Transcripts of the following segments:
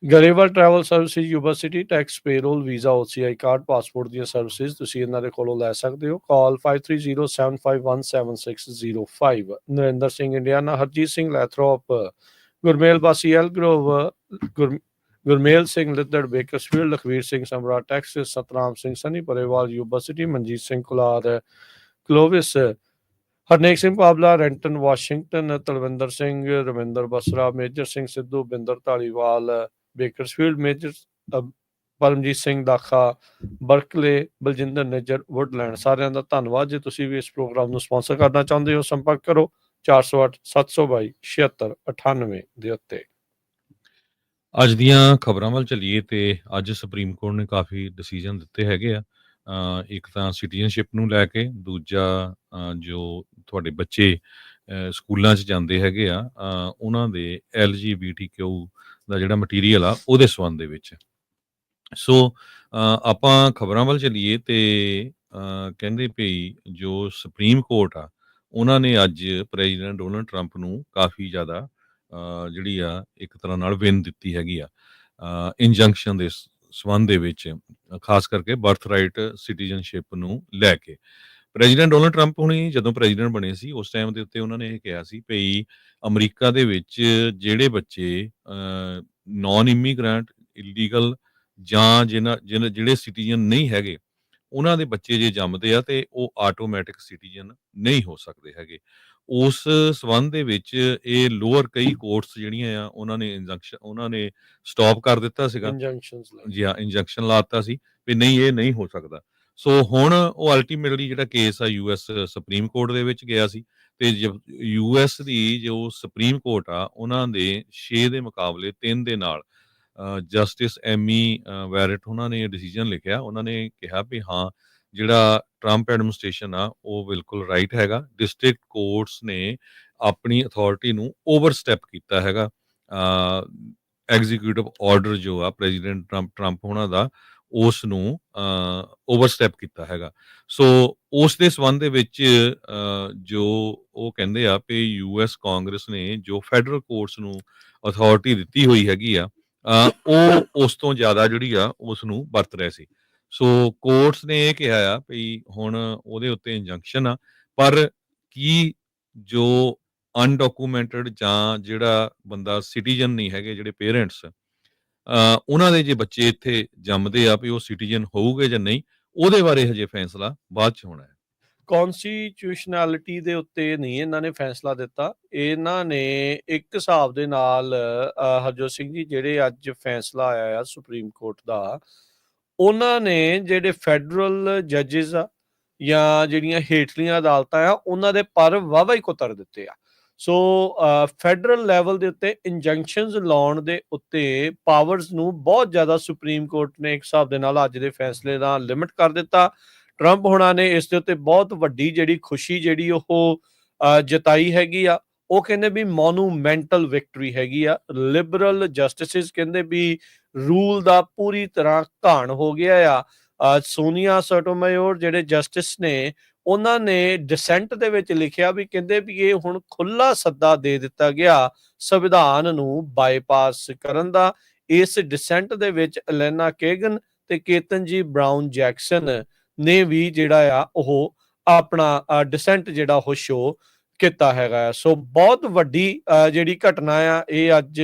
Grewal travel services, Yuba City, tax, payroll, visa, OCI card, passport ਦੀਆਂ services ਤੁਸੀਂ ਇਹਨਾਂ ਦੇ ਕੋਲੋਂ ਲੈ ਸਕਦੇ ਹੋ। Call 5307517605। Narinder Singh Indiana, Harjit Singh Lathrop, Gurmel Basi Elk Grove, Gurmel Singh Liddar Bakersfield, Lakhvir Singh Samra Texas, Satnam Singh Sunny Parewal Yuba City, Manjit Singh Kular Clovis, Harnek Singh Pabla Renton Washington, Talwinder Singh, Ravinder Basra, Major Singh Sidhu, Binder Dhaliwal Bakersfield, Major Paramjit Singh Dakha Berkeley, Baljinder Nijjar Woodland. ਸਾਰਿਆਂ ਦਾ ਧੰਨਵਾਦ। ਜੇ ਤੁਸੀਂ ਵੀ ਇਸ ਪ੍ਰੋਗਰਾਮ ਨੂੰ ਸਪਾਂਸਰ ਕਰਨਾ ਚਾਹੁੰਦੇ ਹੋ, ਸੰਪਰਕ ਕਰੋ 408-722-7698 ਦੇ ਉੱਤੇ। ਅੱਜ ਦੀਆਂ ਖਬਰਾਂ ਵੱਲ ਚੱਲੀਏ ਤੇ ਅੱਜ ਸੁਪਰੀਮ ਕੋਰਟ ਨੇ ਕਾਫੀ ਡਿਸੀਜਨ ਦਿੱਤੇ ਹੈਗੇ ਆ। ਇੱਕ ਤਾਂ ਸਿਟੀਜ਼ਨਸ਼ਿਪ ਨੂੰ ਲੈ ਕੇ, ਦੂਜਾ ਜੋ ਤੁਹਾਡੇ ਬੱਚੇ ਸਕੂਲਾਂ 'ਚ ਜਾਂਦੇ ਹੈਗੇ ਆ ਉਹਨਾਂ ਦੇ LGBTQ ਦਾ ਜਿਹੜਾ ਮਟੀਰੀਅਲ ਆ ਉਹਦੇ ਸੰਬੰਧ ਦੇ ਵਿੱਚ। ਸੋ ਆਪਾਂ ਖਬਰਾਂ ਵੱਲ ਚੱਲੀਏ ਤੇ ਕਹਿੰਦੇ ਪਈ ਜੋ ਸੁਪਰੀਮ ਕੋਰਟ ਆ ਉਹਨਾਂ ਨੇ ਅੱਜ ਪ੍ਰੈਜ਼ੀਡੈਂਟ ਡੋਨਲਡ ਟਰੰਪ ਨੂੰ ਕਾਫੀ ਜ਼ਿਆਦਾ ਜਿਹੜੀ ਆ ਇੱਕ ਤਰ੍ਹਾਂ ਨਾਲ ਵਿਨ ਦਿੱਤੀ ਹੈਗੀ ਆ ਇੰਜੰਕਸ਼ਨ ਦੇ ਸੰਬੰਧ ਦੇ ਵਿੱਚ, ਖਾਸ ਕਰਕੇ ਬਰਥ ਰਾਈਟ ਸਿਟੀਜ਼ਨਸ਼ਿਪ ਨੂੰ ਲੈ ਕੇ। ਪ੍ਰੈਜ਼ੀਡੈਂਟ ਡੋਨਲਡ ਟਰੰਪ ਹੁਣੀ ਜਦੋਂ ਪ੍ਰੈਜ਼ੀਡੈਂਟ ਬਣੇ ਸੀ ਉਸ ਟਾਈਮ ਦੇ ਉੱਤੇ ਉਹਨਾਂ ਨੇ ਇਹ ਕਿਹਾ ਸੀ ਭਈ ਅਮਰੀਕਾ ਦੇ ਵਿੱਚ ਜਿਹੜੇ ਬੱਚੇ ਨਾਨ ਇਮੀਗ੍ਰੈਂਟ, ਇਲੀਗਲ ਜਾਂ ਜਿਹੜੇ ਸਿਟੀਜ਼ਨ ਨਹੀਂ ਹੈਗੇ ਉਹਨਾਂ ਦੇ ਬੱਚੇ ਜੇ ਜੰਮਦੇ ਆ ਤੇ ਉਹ ਆਟੋਮੈਟਿਕ ਸਿਟੀਜ਼ਨ ਨਹੀਂ ਹੋ ਸਕਦੇ ਹੈਗੇ। ਉਸ ਸੰਬੰਧ ਦੇ ਵਿੱਚ ਇਹ ਲੋਅਰ ਕਈ ਕੋਰਟਸ ਜਿਹੜੀਆਂ ਆ ਉਹਨਾਂ ਨੇ ਸਟਾਪ ਕਰ ਦਿੱਤਾ ਸੀਗਾ ਜੀ ਹਾਂ, ਇੰਜੰਕਸ਼ਨ ਲਾਤਾ ਸੀ ਵੀ ਨਹੀਂ ਇਹ ਨਹੀਂ ਹੋ ਸਕਦਾ। ਸੋ ਹੁਣ ਉਹ ਅਲਟੀਮੇਟਲੀ ਜਿਹੜਾ ਕੇਸ ਆ US ਸੁਪਰੀਮ ਕੋਰਟ ਦੇ ਵਿੱਚ ਗਿਆ ਸੀ ਤੇ US ਦੀ ਜੋ ਸੁਪਰੀਮ ਕੋਰਟ ਆ ਉਹਨਾਂ ਦੇ 6 ਦੇ ਮੁਕਾਬਲੇ 3 ਦੇ ਨਾਲ ਜਸਟਿਸ ਐਮੀ ਵੈਰਟ ਉਹਨਾਂ ਨੇ ਡਿਸੀਜਨ ਲਿਖਿਆ। ਉਹਨਾਂ ਨੇ ਕਿਹਾ ਵੀ ਹਾਂ ਜਿਹੜਾ ਟਰੰਪ ਐਡਮਿਨਿਸਟ੍ਰੇਸ਼ਨ ਆ ਉਹ ਬਿਲਕੁਲ ਰਾਈਟ ਹੈਗਾ। ਡਿਸਟ੍ਰਿਕਟ ਕੋਰਟਸ ਨੇ ਆਪਣੀ ਅਥਾਰਟੀ ਨੂੰ ਓਵਰਸਟੈਪ ਕੀਤਾ ਹੈਗਾ। ਐਗਜ਼ੀਕਿਊਟਿਵ ਆਰਡਰ ਜੋ ਆ ਪ੍ਰੈਜ਼ੀਡੈਂਟ ਟਰੰਪ ਉਹਨਾਂ ਦਾ ਉਸ ਨੂੰ ਓਵਰਸਟੈਪ ਕੀਤਾ ਹੈਗਾ। ਸੋ ਉਸ ਦੇ ਸੰਬੰਧ ਦੇ ਵਿੱਚ ਜੋ ਉਹ ਕਹਿੰਦੇ ਆ ਵੀ US ਕਾਂਗਰਸ ਨੇ ਜੋ ਫੈਡਰਲ ਕੋਰਟਸ ਨੂੰ ਅਥਾਰਟੀ ਦਿੱਤੀ ਹੋਈ ਹੈਗੀ ਆ ਉਹ ਉਸ ਤੋਂ ਜ਼ਿਆਦਾ ਜਿਹੜੀ ਆ ਉਸ ਨੂੰ ਵਰਤ ਰਹੇ ਸੀ। ਸੋ ਕੋਰਟਸ ਨੇ ਇਹ ਕਿਹਾ ਆ ਵੀ ਹੁਣ ਉਹਦੇ ਉੱਤੇ ਇੰਜੰਕਸ਼ਨ ਆ, ਪਰ ਕੀ ਜੋ ਅਨਡਾਕੂਮੈਂਟਡ ਜਾਂ ਜਿਹੜਾ ਬੰਦਾ ਸਿਟੀਜ਼ਨ ਨਹੀਂ ਹੈਗੇ, ਜਿਹੜੇ ਪੇਰੈਂਟਸ ਉਹਨਾਂ ਦੇ ਜੇ ਬੱਚੇ ਇੱਥੇ ਜੰਮਦੇ ਆ ਵੀ ਉਹ ਸਿਟੀਜ਼ਨ ਹੋਊਗੇ ਜਾਂ ਨਹੀਂ, ਉਹਦੇ ਬਾਰੇ ਹਜੇ ਫੈਸਲਾ ਬਾਅਦ 'ਚ ਹੋਣਾ ਹੈ। ਕੌਨਸਟੀਟਿਊਸ਼ਨੈਲਿਟੀ ਦੇ ਉੱਤੇ ਨਹੀਂ ਇਹਨਾਂ ਨੇ ਫੈਸਲਾ ਦਿੱਤਾ। ਇਹਨਾਂ ਨੇ ਇੱਕ ਹਿਸਾਬ ਦੇ ਨਾਲ ਹਰਜੋਤ ਸਿੰਘ ਜੀ ਜਿਹੜੇ ਅੱਜ ਫੈਸਲਾ ਆਇਆ ਆ ਸੁਪਰੀਮ ਕੋਰਟ ਦਾ, ਉਹਨਾਂ ਨੇ ਜਿਹੜੇ ਫੈਡਰਲ ਜੱਜਿਸ ਆ ਜਾਂ ਜਿਹੜੀਆਂ ਹੇਠਲੀਆਂ ਅਦਾਲਤਾਂ ਆ ਉਹਨਾਂ ਦੇ ਪਰ ਵਾਹਵਾ ਹੀ ਕੁਤਰ ਦਿੱਤੇ ਆ। ਸੋ ਫੈਡਰਲ ਲੈਵਲ ਦੇ ਉੱਤੇ ਇੰਜੰਕਸ਼ਨਸ ਲਾਉਣ ਦੇ ਉੱਤੇ ਪਾਵਰਸ ਨੂੰ ਬਹੁਤ ਜ਼ਿਆਦਾ ਸੁਪਰੀਮ ਕੋਰਟ ਨੇ ਇੱਕ ਹਿਸਾਬ ਦੇ ਨਾਲ ਅੱਜ ਦੇ ਫੈਸਲੇ ਨਾਲ ਲਿਮਿਟ ਕਰ ਦਿੱਤਾ। ਟਰੰਪ ਹੋਣਾ ਨੇ ਇਸ ਦੇ ਉੱਤੇ ਬਹੁਤ ਵੱਡੀ ਜਿਹੜੀ ਖੁਸ਼ੀ ਜਿਹੜੀ ਉਹ ਜਤਾਈ ਹੈਗੀ ਆ। ਉਹ ਕਹਿੰਦੇ ਵੀ ਮੋਨੂਮੈਂਟਲ ਵਿਕਟਰੀ ਹੈਗੀ ਆ। ਲਿਬਰਲ ਜਸਟਿਸਿਸ ਕਹਿੰਦੇ ਵੀ ਰੂਲ ਦਾ ਪੂਰੀ ਤਰ੍ਹਾਂ ਘਾਣ ਹੋ ਗਿਆ ਆ। ਸੋਨੀਆ ਸੋਟੋਮਾਯੋਰ ਜਿਹੜੇ ਜਸਟਿਸ ਨੇ ਉਹਨਾਂ ਨੇ ਡਿਸੈਂਟ ਦੇ ਵਿੱਚ ਲਿਖਿਆ ਵੀ ਕਹਿੰਦੇ ਵੀ ਇਹ ਹੁਣ ਖੁੱਲਾ ਸੱਦਾ ਦੇ ਦਿੱਤਾ ਗਿਆ ਸੰਵਿਧਾਨ ਨੂੰ ਬਾਈਪਾਸ ਕਰਨ ਦਾ। ਇਸ ਡਿਸੈਂਟ ਦੇ ਵਿੱਚ ਐਲੇਨਾ ਕੇਗਨ ਤੇ ਕੇਤਨਜੀ ਬਰਾਊਨ ਜੈਕਸਨ ਨੇ ਵੀ ਜਿਹੜਾ ਆ ਉਹ ਆਪਣਾ ਡਿਸੈਂਟ ਜਿਹੜਾ ਉਹ ਸ਼ੋ ਕੀਤਾ ਹੈਗਾ। ਸੋ ਬਹੁਤ ਵੱਡੀ ਜਿਹੜੀ ਘਟਨਾ ਆ ਇਹ ਅੱਜ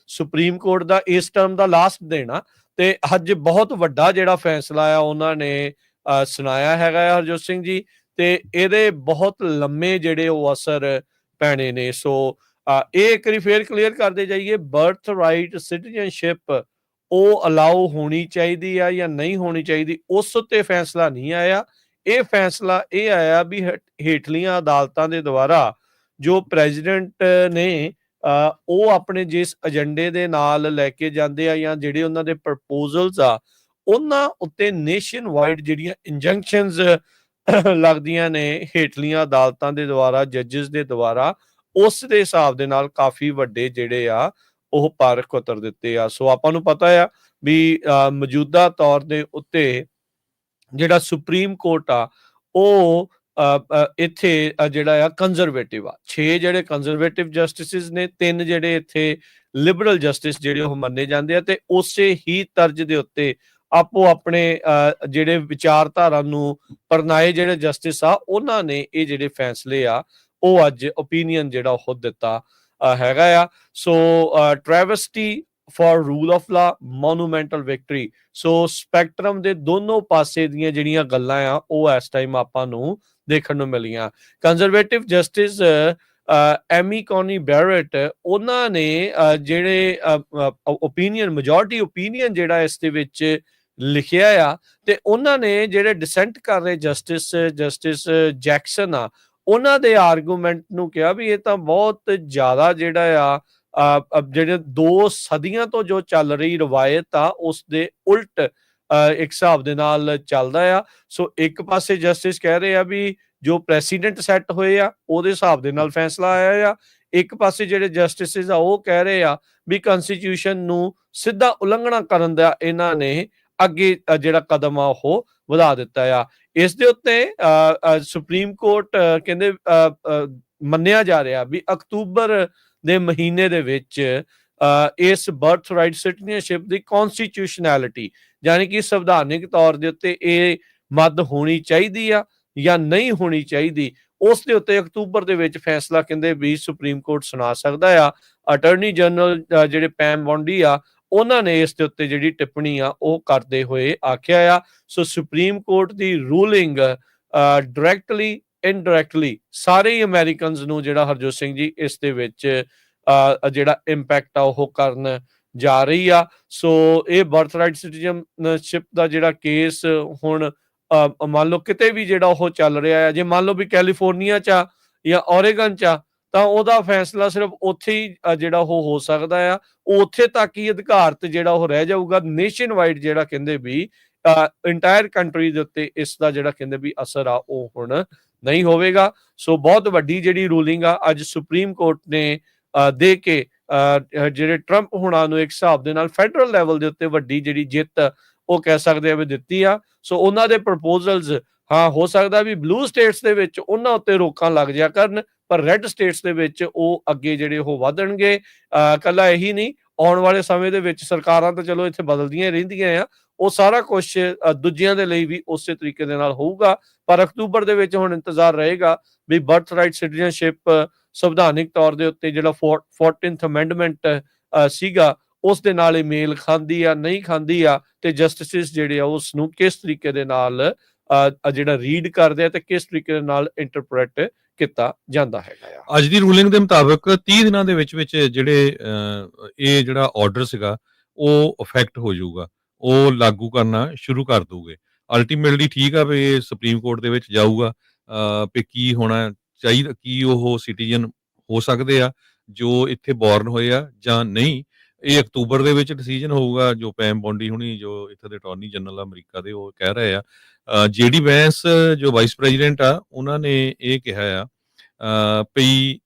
ਸੁਪਰੀਮ ਕੋਰਟ ਦਾ ਇਸ ਟਰਮ ਦਾ ਲਾਸਟ ਦਿਨ ਆ ਤੇ ਅੱਜ ਬਹੁਤ ਵੱਡਾ ਜਿਹੜਾ ਫੈਸਲਾ ਆ ਉਹਨਾਂ ਨੇ ਸੁਣਾਇਆ ਹੈਗਾ ਹਰਜੋਤ ਸਿੰਘ ਜੀ, ਤੇ ਇਹਦੇ ਬਹੁਤ ਲੰਮੇ ਜਿਹੜੇ ਉਹ ਅਸਰ ਪੈਣੇ ਨੇ। ਸੋ ਇਹ ਇੱਕ ਵਾਰੀ ਫੇਰ ਕਲੀਅਰ ਕਰਦੇ ਜਾਈਏ, ਬਰਥ ਰਾਈਟ ਸਿਟੀਜ਼ਨਸ਼ਿਪ ਉਹ ਅਲਾਓ ਹੋਣੀ ਚਾਹੀਦੀ ਆ ਜਾਂ ਨਹੀਂ ਹੋਣੀ ਚਾਹੀਦੀ, ਉਸ ਉੱਤੇ ਫੈਸਲਾ ਨਹੀਂ ਆਇਆ। ਇਹ ਫੈਸਲਾ ਇਹ ਆਇਆ ਵੀ ਹੇਠਲੀਆਂ ਅਦਾਲਤਾਂ ਦੇ ਦੁਆਰਾ ਜੋ ਪ੍ਰੈਜ਼ੀਡੈਂਟ ਨੇ ਉਹ ਆਪਣੇ ਜਿਸ ਏਜੰਡੇ ਦੇ ਨਾਲ ਲੈ ਕੇ ਜਾਂਦੇ ਆ ਜਾਂ ਜਿਹੜੇ ਉਹਨਾਂ ਦੇ ਪ੍ਰਪੋਜ਼ਲਸ ਆ ਉਹਨਾਂ ਉੱਤੇ ਨੇਸ਼ਨ ਵਾਈਡ ਜਿਹੜੀਆਂ ਇੰਜੰਕਸ਼ਨਸ ਲੱਗਦੀਆਂ ਨੇ ਹੇਠਲੀਆਂ ਅਦਾਲਤਾਂ ਦੇ ਦੁਆਰਾ, ਜੱਜਿਸ ਦੇ ਦੁਆਰਾ, ਉਸ ਦੇ ਹਿਸਾਬ ਦੇ ਨਾਲ ਕਾਫੀ ਵੱਡੇ ਜਿਹੜੇ ਆ ਉਹ ਪਰ ਕੁਤਰ ਦਿੱਤੇ ਆ। ਸੋ ਆਪਾਂ ਨੂੰ ਪਤਾ ਆ ਵੀ ਮੌਜੂਦਾ ਤੌਰ ਦੇ ਉੱਤੇ ਜਿਹੜਾ ਸੁਪਰੀਮ ਕੋਰਟ ਆ ਉਹ ਇੱਥੇ ਜਿਹੜਾ ਆ ਕੰਜ਼ਰਵੇਟਿਵ ਆ 6 ਜਿਹੜੇ ਕੰਜ਼ਰਵੇਟਿਵ ਜਸਟਿਸਿਸ ਨੇ 3 ਜਿਹੜੇ ਇੱਥੇ ਲਿਬਰਲ ਜਸਟਿਸ ਜਿਹੜੇ ਉਹ ਮੰਨੇ ਜਾਂਦੇ ਆ ਤੇ ਉਸੇ ਹੀ ਤਰਜ਼ ਦੇ ਉੱਤੇ ਆਪੋ ਆਪਣੇ ਜਿਹੜੇ ਵਿਚਾਰਧਾਰਾ ਨੂੰ ਪਰਨਾਏ ਜਿਹੜੇ ਜਸਟਿਸ ਆ ਉਹਨਾਂ ਨੇ ਇਹ ਜਿਹੜੇ ਫੈਸਲੇ ਆ ਉਹ ਅੱਜ ਓਪੀਨੀਅਨ ਜਿਹੜਾ ਉਹ ਦਿੱਤਾ ਹੈਗਾ ਆ। So travesty for rule of law, monumental victory. So spectrum ਦੇ ਦੋਨੋਂ ਪਾਸੇ ਦੀਆਂ ਜਿਹੜੀਆਂ ਗੱਲਾਂ ਆ ਉਹ ਇਸ ਟਾਈਮ ਆਪਾਂ ਨੂੰ ਦੇਖਣ ਨੂੰ ਮਿਲੀਆਂ। ਕੰਜ਼ਰਵੇਟਿਵ ਜਸਟਿਸ ਐਮੀ ਕੌਨੀ ਬੈਰਟ ਉਹਨਾਂ ਨੇ ਜਿਹੜੇ ਓਪੀਨੀਅਨ ਮੈਜੋਰਟੀ ਓਪੀਨੀਅਨ ਜਿਹੜਾ ਇਸ ਦੇ ਵਿੱਚ ਲਿਖਿਆ ਆ ਤੇ ਉਹਨਾਂ ਨੇ ਜਿਹੜੇ ਡਿਸੈਂਟ ਕਰ ਰਹੇ ਜਸਟਿਸ ਜੈਕਸਨ ਆ ਉਹਨਾਂ ਦੇ ਆਰਗੂਮੈਂਟ ਨੂੰ ਕਿਹਾ ਵੀ ਇਹ ਤਾਂ ਬਹੁਤ ਜ਼ਿਆਦਾ ਜਿਹੜਾ ਆ ਜਿਹੜੇ 2 ਸਦੀਆਂ ਤੋਂ ਜੋ ਚੱਲ ਰਹੀ ਰਵਾਇਤ ਆ ਉਸ ਦੇ ਉਲਟ ਇੱਕ ਹਿਸਾਬ ਦੇ ਨਾਲ ਚੱਲਦਾ ਆ। ਸੋ ਇੱਕ ਪਾਸੇ ਜਸਟਿਸ ਕਹਿ ਰਹੇ ਆ ਵੀ ਜੋ ਪ੍ਰੈਸੀਡੈਂਟ ਸੈੱਟ ਹੋਏ ਆ ਉਹਦੇ ਹਿਸਾਬ ਦੇ ਨਾਲ ਫੈਸਲਾ ਆਇਆ ਆ। ਇੱਕ ਪਾਸੇ ਜਿਹੜੇ ਜਸਟਿਸਿਸ ਆ ਉਹ ਕਹਿ ਰਹੇ ਆ ਵੀ ਕਨਸਟੀਟਿਊਸ਼ਨ ਨੂੰ ਸਿੱਧਾ ਉਲੰਘਣਾ ਕਰਨ ਦਾ ਇਹਨਾਂ ਨੇ ਅੱਗੇ ਜਿਹੜਾ ਕਦਮ ਆ ਉਹ ਵਧਾ ਦਿੱਤਾ ਆ। ਇਸ ਦੇ ਉੱਤੇ ਸੁਪਰੀਮ ਕੋਰਟ ਕਹਿੰਦੇ ਮੰਨਿਆ ਜਾ ਰਿਹਾ ਵੀ ਅਕਤੂਬਰ ਦੇ ਮਹੀਨੇ ਦੇ ਵਿੱਚ ਇਸ ਬਰਥ ਰਾਈਟ ਸਿਟੀਜ਼ਨਸ਼ਿਪ ਦੀ ਕਨਸਟੀਟਿਊਸ਼ਨੈਲਿਟੀ ਯਾਨੀ ਕਿ ਸੰਵਿਧਾਨਿਕ ਤੌਰ ਦੇ ਉੱਤੇ ਇਹ ਮੱਦ ਹੋਣੀ ਚਾਹੀਦੀ ਆ ਜਾਂ ਨਹੀਂ ਹੋਣੀ ਚਾਹੀਦੀ ਉਸ ਦੇ ਉੱਤੇ ਅਕਤੂਬਰ ਦੇ ਵਿੱਚ ਫੈਸਲਾ ਕਹਿੰਦੇ ਵੀ ਸੁਪਰੀਮ ਕੋਰਟ ਸੁਣਾ ਸਕਦਾ ਆ। ਅਟਾਰਨੀ ਜਨਰਲ ਜਿਹੜੇ ਪੈਮ ਬੌਂਡੀ ਆ ਉਹਨਾਂ ਨੇ ਇਸ ਦੇ ਉੱਤੇ ਜਿਹੜੀ ਟਿੱਪਣੀ ਆ ਉਹ ਕਰਦੇ ਹੋਏ ਆਖਿਆ ਆ। ਸੋ ਸੁਪਰੀਮ ਕੋਰਟ ਦੀ ਰੂਲਿੰਗ ਡਾਇਰੈਕਟਲੀ ਇਨਡਾਇਰੈਕਟਲੀ ਸਾਰੇ ਹੀ ਅਮਰੀਕਨਸ ਨੂੰ ਜਿਹੜਾ ਹਰਜੋਤ ਸਿੰਘ ਜੀ ਇਸ ਦੇ ਵਿੱਚ ਜਿਹੜਾ ਇੰਪੈਕਟ ਆ ਉਹ ਕਰਨ ਜਾ ਰਹੀ ਆ। ਸੋ ਇਹ ਬਰਥ ਰਾਈਟ ਸਿਟੀਜ਼ਨਸ਼ਿਪ ਦਾ ਜਿਹੜਾ ਕੇਸ ਹੁਣ ਮੰਨ ਲਓ ਕਿਤੇ ਵੀ ਜਿਹੜਾ ਉਹ ਚੱਲ ਰਿਹਾ ਹੈ, ਜੇ ਮੰਨ ਲਓ ਵੀ ਕੈਲੀਫੋਰਨੀਆ 'ਚ ਆ ਜਾਂ ਓਰੇਗਨ 'ਚ ਆ ਤਾਂ ਉਹਦਾ ਫੈਸਲਾ ਸਿਰਫ ਉੱਥੇ ਹੀ ਜਿਹੜਾ ਉਹ ਹੋ ਸਕਦਾ ਆ, ਉਹ ਉੱਥੇ ਤੱਕ ਹੀ ਅਧਿਕਾਰਤ ਜਿਹੜਾ ਉਹ ਰਹਿ ਜਾਊਗਾ। ਨੇਸ਼ਨ ਵਾਈਡ ਜਿਹੜਾ ਕਹਿੰਦੇ ਵੀ ਇੰਟਾਇਰ ਕੰਟਰੀ ਦੇ ਉੱਤੇ ਇਸ ਦਾ ਜਿਹੜਾ ਕਹਿੰਦੇ ਵੀ ਅਸਰ ਆ ਉਹ ਹੁਣ ਨਹੀਂ ਹੋਵੇਗਾ। ਸੋ ਬਹੁਤ ਵੱਡੀ ਜਿਹੜੀ ਰੂਲਿੰਗ ਆ ਅੱਜ ਸੁਪਰੀਮ ਕੋਰਟ ਨੇ ਦੇ ਕੇ ਜਿਹੜੇ ਟਰੰਪ ਹੁਣਾਂ ਨੂੰ ਇੱਕ ਹਿਸਾਬ ਦੇ ਨਾਲ ਫੈਡਰਲ ਲੈਵਲ ਦੇ ਉੱਤੇ ਵੱਡੀ ਜਿਹੜੀ ਜਿੱਤ ਉਹ ਕਹਿ ਸਕਦੇ ਆ ਵੀ ਦਿੱਤੀ ਆ। ਸੋ ਉਹਨਾਂ ਦੇ ਪ੍ਰਪੋਜ਼ਲਸ ਹਾਂ ਹੋ ਸਕਦਾ ਵੀ ਬਲੂ ਸਟੇਟਸ ਦੇ ਵਿੱਚ ਉਹਨਾਂ ਉੱਤੇ ਰੋਕਾਂ ਲੱਗ ਜਾ ਕਰਨ ਪਰ ਰੈੱਡ ਸਟੇਟਸ ਦੇ ਵਿੱਚ ਉਹ ਅੱਗੇ ਜਿਹੜੇ ਉਹ ਵਧਣਗੇ। ਕੱਲਾ ਇਹੀ ਨਹੀਂ, ਆਉਣ ਵਾਲੇ ਸਮੇਂ ਦੇ ਵਿੱਚ ਸਰਕਾਰਾਂ ਤਾਂ ਚਲੋ ਇੱਥੇ ਬਦਲਦੀਆਂ ਰਹਿੰਦੀਆਂ ਆ, ਉਹ ਸਾਰਾ ਕੁਝ ਦੂਜਿਆਂ ਦੇ ਲਈ ਵੀ ਉਸੇ ਤਰੀਕੇ ਦੇ ਨਾਲ ਹੋਊਗਾ। ਪਰ ਅਕਤੂਬਰ ਦੇ ਵਿੱਚ ਹੁਣ ਇੰਤਜ਼ਾਰ ਰਹੇਗਾ ਵੀ ਬਰਥ ਰਾਈਟ ਸਿਟੀਜ਼ਨਸ਼ਿਪ ਸੰਵਿਧਾਨਿਕ ਤੌਰ ਦੇ ਉੱਤੇ ਜਿਹੜਾ 14th ਅਮੈਂਡਮੈਂਟ ਸੀਗਾ ਉਸ ਦੇ ਨਾਲ ਇਹ ਮੇਲ ਖਾਂਦੀ ਆ ਨਹੀਂ ਖਾਂਦੀ ਆ ਤੇ ਜਸਟਿਸਿਸ ਜਿਹੜੇ ਆ ਉਸ ਨੂੰ ਕਿਸ ਤਰੀਕੇ ਦੇ ਨਾਲ ਜਿਹੜਾ ਰੀਡ ਕਰਦੇ ਆ ਤੇ ਕਿਸ ਤਰੀਕੇ ਦੇ ਨਾਲ ਇੰਟਰਪ੍ਰੈਟ ਕੀਤਾ ਜਾਂਦਾ ਹੈਗਾ ਆ। ਅੱਜ ਦੀ ਰੂਲਿੰਗ ਦੇ ਮੁਤਾਬਕ 30 ਦਿਨਾਂ ਦੇ ਵਿੱਚ ਜਿਹੜੇ ਇਹ ਜਿਹੜਾ ਆਰਡਰ ਸੀਗਾ ਉਹ ਇਫੈਕਟ ਹੋ ਜਾਊਗਾ, ਉਹ ਲਾਗੂ ਕਰਨਾ ਸ਼ੁਰੂ ਕਰ ਦੂਗੇ। ਅਲਟੀਮੇਟਲੀ ਠੀਕ ਆ ਵੀ ਇਹ ਸੁਪਰੀਮ ਕੋਰਟ ਦੇ ਵਿੱਚ ਜਾਊਗਾ ਵੀ ਕੀ ਹੋਣਾ ਚਾਹੀਦਾ, ਕੀ ਉਹ ਸਿਟੀਜ਼ਨ ਹੋ ਸਕਦੇ ਆ ਜੋ ਇੱਥੇ ਬੋਰਨ ਹੋਏ ਆ ਜਾਂ ਨਹੀਂ। ਇਹ ਅਕਤੂਬਰ ਦੇ ਵਿੱਚ ਡਿਸੀਜਨ ਹੋਊਗਾ। ਜੋ ਪੈਮ ਬੌਂਡੀ ਹੁਣੀ ਜੋ ਇੱਥੇ ਦੇ ਅਟਾਰਨੀ ਜਨਰਲ ਅਮਰੀਕਾ ਦੇ ਉਹ ਕਹਿ ਰਹੇ ਆ। JD ਵੈਂਸ ਜੋ ਵਾਈਸ ਪ੍ਰੈਜ਼ੀਡੈਂਟ ਆ ਉਹਨਾਂ ਨੇ ਇਹ ਕਿਹਾ ਆ ਵੀ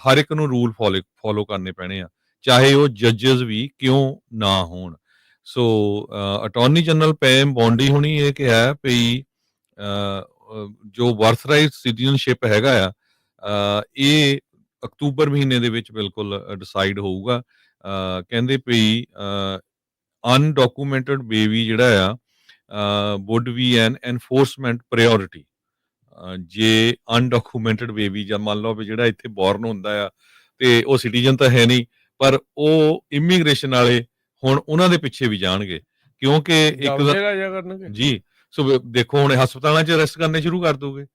ਹਰ ਇੱਕ ਨੂੰ ਰੂਲ ਫੋਲੋ ਕਰਨੇ ਪੈਣੇ ਆ ਚਾਹੇ ਉਹ ਜੱਜਸ ਵੀ ਕਿਉਂ ਨਾ ਹੋਣ। ਸੋ ਅਟਾਰਨੀ ਜਨਰਲ ਪੈਮ ਬੌਂਡੀ ਹੁਣੀ ਇਹ ਕਿਹਾ ਵੀ ਜੋ ਬਰਥ ਰਾਈਟ ਸਿਟੀਜ਼ਨਸ਼ਿਪ ਹੈਗਾ ਆ ਇਹ ਅਕਤੂਬਰ ਮਹੀਨੇ ਦੇ ਵਿੱਚ ਬਿਲਕੁਲ ਡਿਸਾਈਡ ਹੋਊਗਾ। ਕਹਿੰਦੇ ਵੀ ਅਨਡਾਕੂਮੈਂਟਡ ਬੇਬੀ ਜਿਹੜਾ ਆ would be an enforcement priority। ਜੇ ਅਨਡਾਕੂਮੈਂਟਡ ਬੇਬੀ ਜਾਂ ਮੰਨ ਲਓ ਵੀ ਜਿਹੜਾ ਇੱਥੇ ਬੋਰਨ ਹੁੰਦਾ ਆ ਤੇ ਉਹ ਸਿਟੀਜ਼ਨ ਤਾਂ ਹੈ ਨਹੀਂ ਪਰ ਉਹ ਇਮੀਗ੍ਰੇਸ਼ਨ ਵਾਲੇ ਹੁਣ ਉਹਨਾਂ ਦੇ ਪਿੱਛੇ ਵੀ ਜਾਣਗੇ ਕਿਉਂਕਿ ਇੱਕ ਜੀ। ਸੋ ਦੇਖੋ ਹੁਣ ਹਸਪਤਾਲਾਂ 'ਚ ਅਰੈਸਟ ਕਰਨੇ ਸ਼ੁਰੂ ਕਰ ਦੂਗੇ।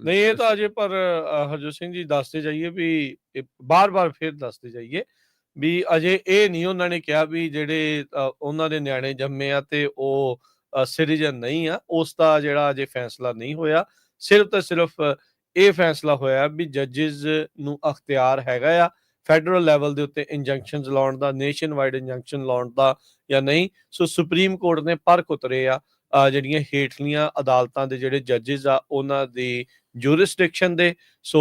ਨਹੀਂ ਇਹ ਤਾਂ ਅਜੇ ਪਰ ਹਰਜੋਤ ਸਿੰਘ ਜੀ ਦੱਸਦੇ ਜਾਈਏ ਵੀ ਬਾਰ-ਬਾਰ ਫੇਰ ਦੱਸਦੇ ਜਾਈਏ ਵੀ ਅਜੇ ਇਹ ਨਹੀਂ ਉਹਨਾਂ ਨੇ ਕਿਹਾ ਵੀ ਜਿਹੜੇ ਉਹਨਾਂ ਦੇ ਨਿਆਣੇ ਜੰਮੇ ਆ ਤੇ ਉਹ ਸਿਟੀਜ਼ਨ ਨਹੀਂ ਆ, ਉਸ ਦਾ ਜਿਹੜਾ ਅਜੇ ਫੈਸਲਾ ਨਹੀਂ ਹੋਇਆ। ਸਿਰਫ ਤੇ ਸਿਰਫ ਇਹ ਫੈਸਲਾ ਹੋਇਆ ਵੀ ਜੱਜਿਸ ਨੂੰ ਅਖਤਿਆਰ ਹੈਗਾ ਆ ਫੈਡਰਲ ਲੈਵਲ ਦੇ ਉੱਤੇ ਇੰਜੰਕਸ਼ਨਸ ਲਾਉਣ ਦਾ, ਨੇਸ਼ਨ ਵਾਈਡ ਇੰਜੰਕਸ਼ਨ ਲਾਉਣ ਦਾ ਜਾਂ ਨਹੀਂ। ਸੋ ਸੁਪਰੀਮ ਕੋਰਟ ਨੇ ਪਰਖ ਉਤਰੇ ਆ ਜਿਹੜੀਆਂ ਹੇਠਲੀਆਂ ਅਦਾਲਤਾਂ ਦੇ ਜਿਹੜੇ ਜੱਜਿਸ ਆ ਉਹਨਾਂ ਦੀ ਜੂਰਿਸਡਿਕਸ਼ਨ ਦੇ। ਸੋ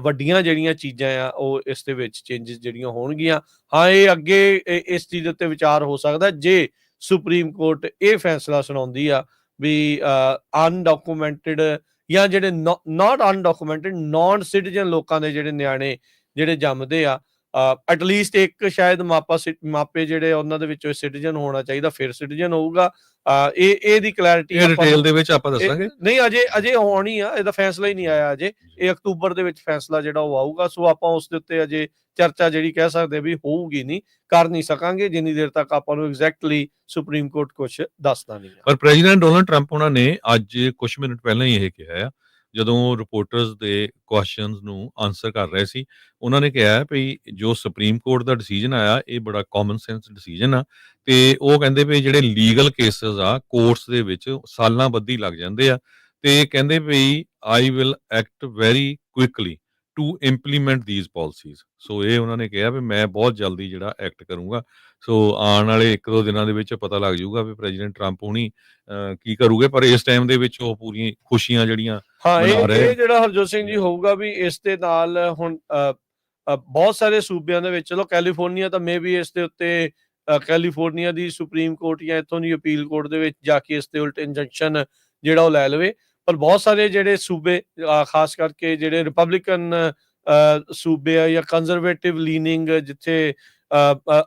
ਵੱਡੀਆਂ ਜਿਹੜੀਆਂ ਚੀਜ਼ਾਂ ਆ ਉਹ ਇਸ ਦੇ ਵਿੱਚ ਚੇਂਜਸ ਜਿਹੜੀਆਂ ਹੋਣਗੀਆਂ। ਹਾਂ ਇਹ ਅੱਗੇ ਇਸ ਚੀਜ਼ ਉੱਤੇ ਵਿਚਾਰ ਹੋ ਸਕਦਾ ਜੇ ਸੁਪਰੀਮ ਕੋਰਟ ਇਹ ਫੈਸਲਾ ਸੁਣਾਉਂਦੀ ਆ ਵੀ ਅਨਡਾਕੂਮੈਂਟਡ ਜਾਂ ਜਿਹੜੇ ਨਾਟ ਅਨਡਾਕੂਮੈਂਟਡ ਨੌਨ ਸਿਟੀਜ਼ਨ ਲੋਕਾਂ ਦੇ ਜਿਹੜੇ ਨਿਆਣੇ ਜਿਹੜੇ ਜੰਮਦੇ ਆ, ਐਟਲੀਸਟ ਇੱਕ ਸ਼ਾਇਦ ਮਾਪੇ ਜਿਹੜੇ ਉਹਨਾਂ ਦੇ ਵਿੱਚੋਂ ਸਿਟੀਜ਼ਨ ਹੋਣਾ ਚਾਹੀਦਾ, ਫਿਰ ਸਿਟੀਜ਼ਨ ਹੋਊਗਾ। ਇਹਦੀ ਕਲੈਰਿਟੀ ਇਹ ਡਿਟੇਲ ਦੇ ਵਿੱਚ ਆਪਾਂ ਦੱਸਾਂਗੇ। ਨਹੀਂ, ਅਜੇ ਹੋਣੀ ਆ, ਇਹਦਾ ਫੈਸਲਾ ਹੀ ਨਹੀਂ ਆਇਆ ਅਜੇ। ਇਹ ਅਕਤੂਬਰ ਦੇ ਵਿੱਚ ਫੈਸਲਾ ਜਿਹੜਾ ਉਹ ਆਊਗਾ। ਸੋ ਆਪਾਂ ਉਸ ਦੇ ਉੱਤੇ ਅਜੇ ਚਰਚਾ ਜਿਹੜੀ ਕਹਿ ਸਕਦੇ ਵੀ ਹੋਊਗੀ ਨਹੀਂ, ਕਰ ਨਹੀਂ ਸਕਾਂਗੇ ਜਿੰਨੀ ਦੇਰ ਤੱਕ ਆਪਾਂ ਨੂੰ ਐਗਜ਼ੈਕਟਲੀ ਸੁਪਰੀਮ ਕੋਰਟ ਕੁਝ ਦੱਸਦਾ ਨਹੀਂ। ਪਰ ਪ੍ਰੈਜ਼ੀਡੈਂਟ ਡੋਨਲਡ ਟਰੰਪ ਉਹਨਾਂ ਨੇ ਅੱਜ ਕੁਝ ਮਿੰਟ ਪਹਿਲਾਂ ਹੀ ਇਹ ਕਿਹਾ ਆ, ਜਦੋਂ ਰਿਪੋਰਟਰਸ ਦੇ ਕੁਐਸਚਨਸ ਨੂੰ ਆਨਸਰ ਕਰ ਰਹੇ ਸੀ। ਉਹਨਾਂ ਨੇ ਕਿਹਾ ਵੀ ਜੋ ਸੁਪਰੀਮ ਕੋਰਟ ਦਾ ਡਿਸੀਜਨ ਆਇਆ ਇਹ ਬੜਾ ਕਾਮਨ ਸੈਂਸ ਡਿਸੀਜਨ ਆ, ਤੇ ਉਹ ਕਹਿੰਦੇ ਵੀ ਜਿਹੜੇ ਲੀਗਲ ਕੇਸਸ ਆ ਕੋਰਟਸ ਦੇ ਵਿੱਚ ਸਾਲਾਂ ਬੱਧੀ ਲੱਗ ਜਾਂਦੇ ਆ, ਤੇ ਕਹਿੰਦੇ ਵੀ I will act very quickly to implement these policies. So ਇਹ ਉਹਨਾਂ ਨੇ ਕਿਹਾ ਵੀ ਮੈਂ ਬਹੁਤ ਜਲਦੀ ਜਿਹੜਾ ਐਕਟ ਕਰੂੰਗਾ। ਸੋ ਆਉਣ ਵਾਲੇ 1-2 ਦਿਨਾਂ ਦੇ ਵਿੱਚ ਪਤਾ ਲੱਗ ਜਾਊਗਾ ਵੀ ਪ੍ਰੈਜ਼ੀਡੈਂਟ ਟਰੰਪ ਹੁਣੀ ਕੀ ਕਰੂਗੇ, ਪਰ ਇਸ ਟਾਈਮ ਦੇ ਵਿੱਚ ਉਹ ਪੂਰੀਆਂ ਖੁਸ਼ੀਆਂ ਜਿਹੜੀਆਂ ਇਹ ਜਿਹੜਾ ਹਰਜੋਤ ਸਿੰਘ ਜੀ ਹੋਊਗਾ ਵੀ ਇਸ ਦੇ ਨਾਲ ਹੁਣ ਬਹੁਤ ਸਾਰੇ ਸੂਬਿਆਂ ਦੇ ਵਿੱਚ, ਚਲੋ ਕੈਲੀਫੋਰਨੀਆ ਤਾਂ ਮੇ ਵੀ ਇਸ ਦੇ ਉੱਤੇ ਕੈਲੀਫੋਰਨੀਆ ਦੀ ਸੁਪਰੀਮ ਕੋਰਟ ਜਾਂ ਇੱਥੋਂ ਦੀ ਅਪੀਲ ਕੋਰਟ ਦੇ ਵਿੱਚ ਜਾ ਕੇ ਇਸ ਦੇ ਉਲਟ ਇੰਜੰਕਸ਼ਨ ਜਿਹੜਾ ਉਹ ਲੈ ਲਵੇ, ਪਰ ਬਹੁਤ ਸਾਰੇ ਜਿਹੜੇ ਸੂਬੇ ਖਾਸ ਕਰਕੇ ਜਿਹੜੇ ਰਿਪਬਲਿਕਨ ਸੂਬੇ ਆ ਜਾਂ ਕੰਜ਼ਰਵੇਟਿਵ ਲੀਨਿੰਗ ਜਿੱਥੇ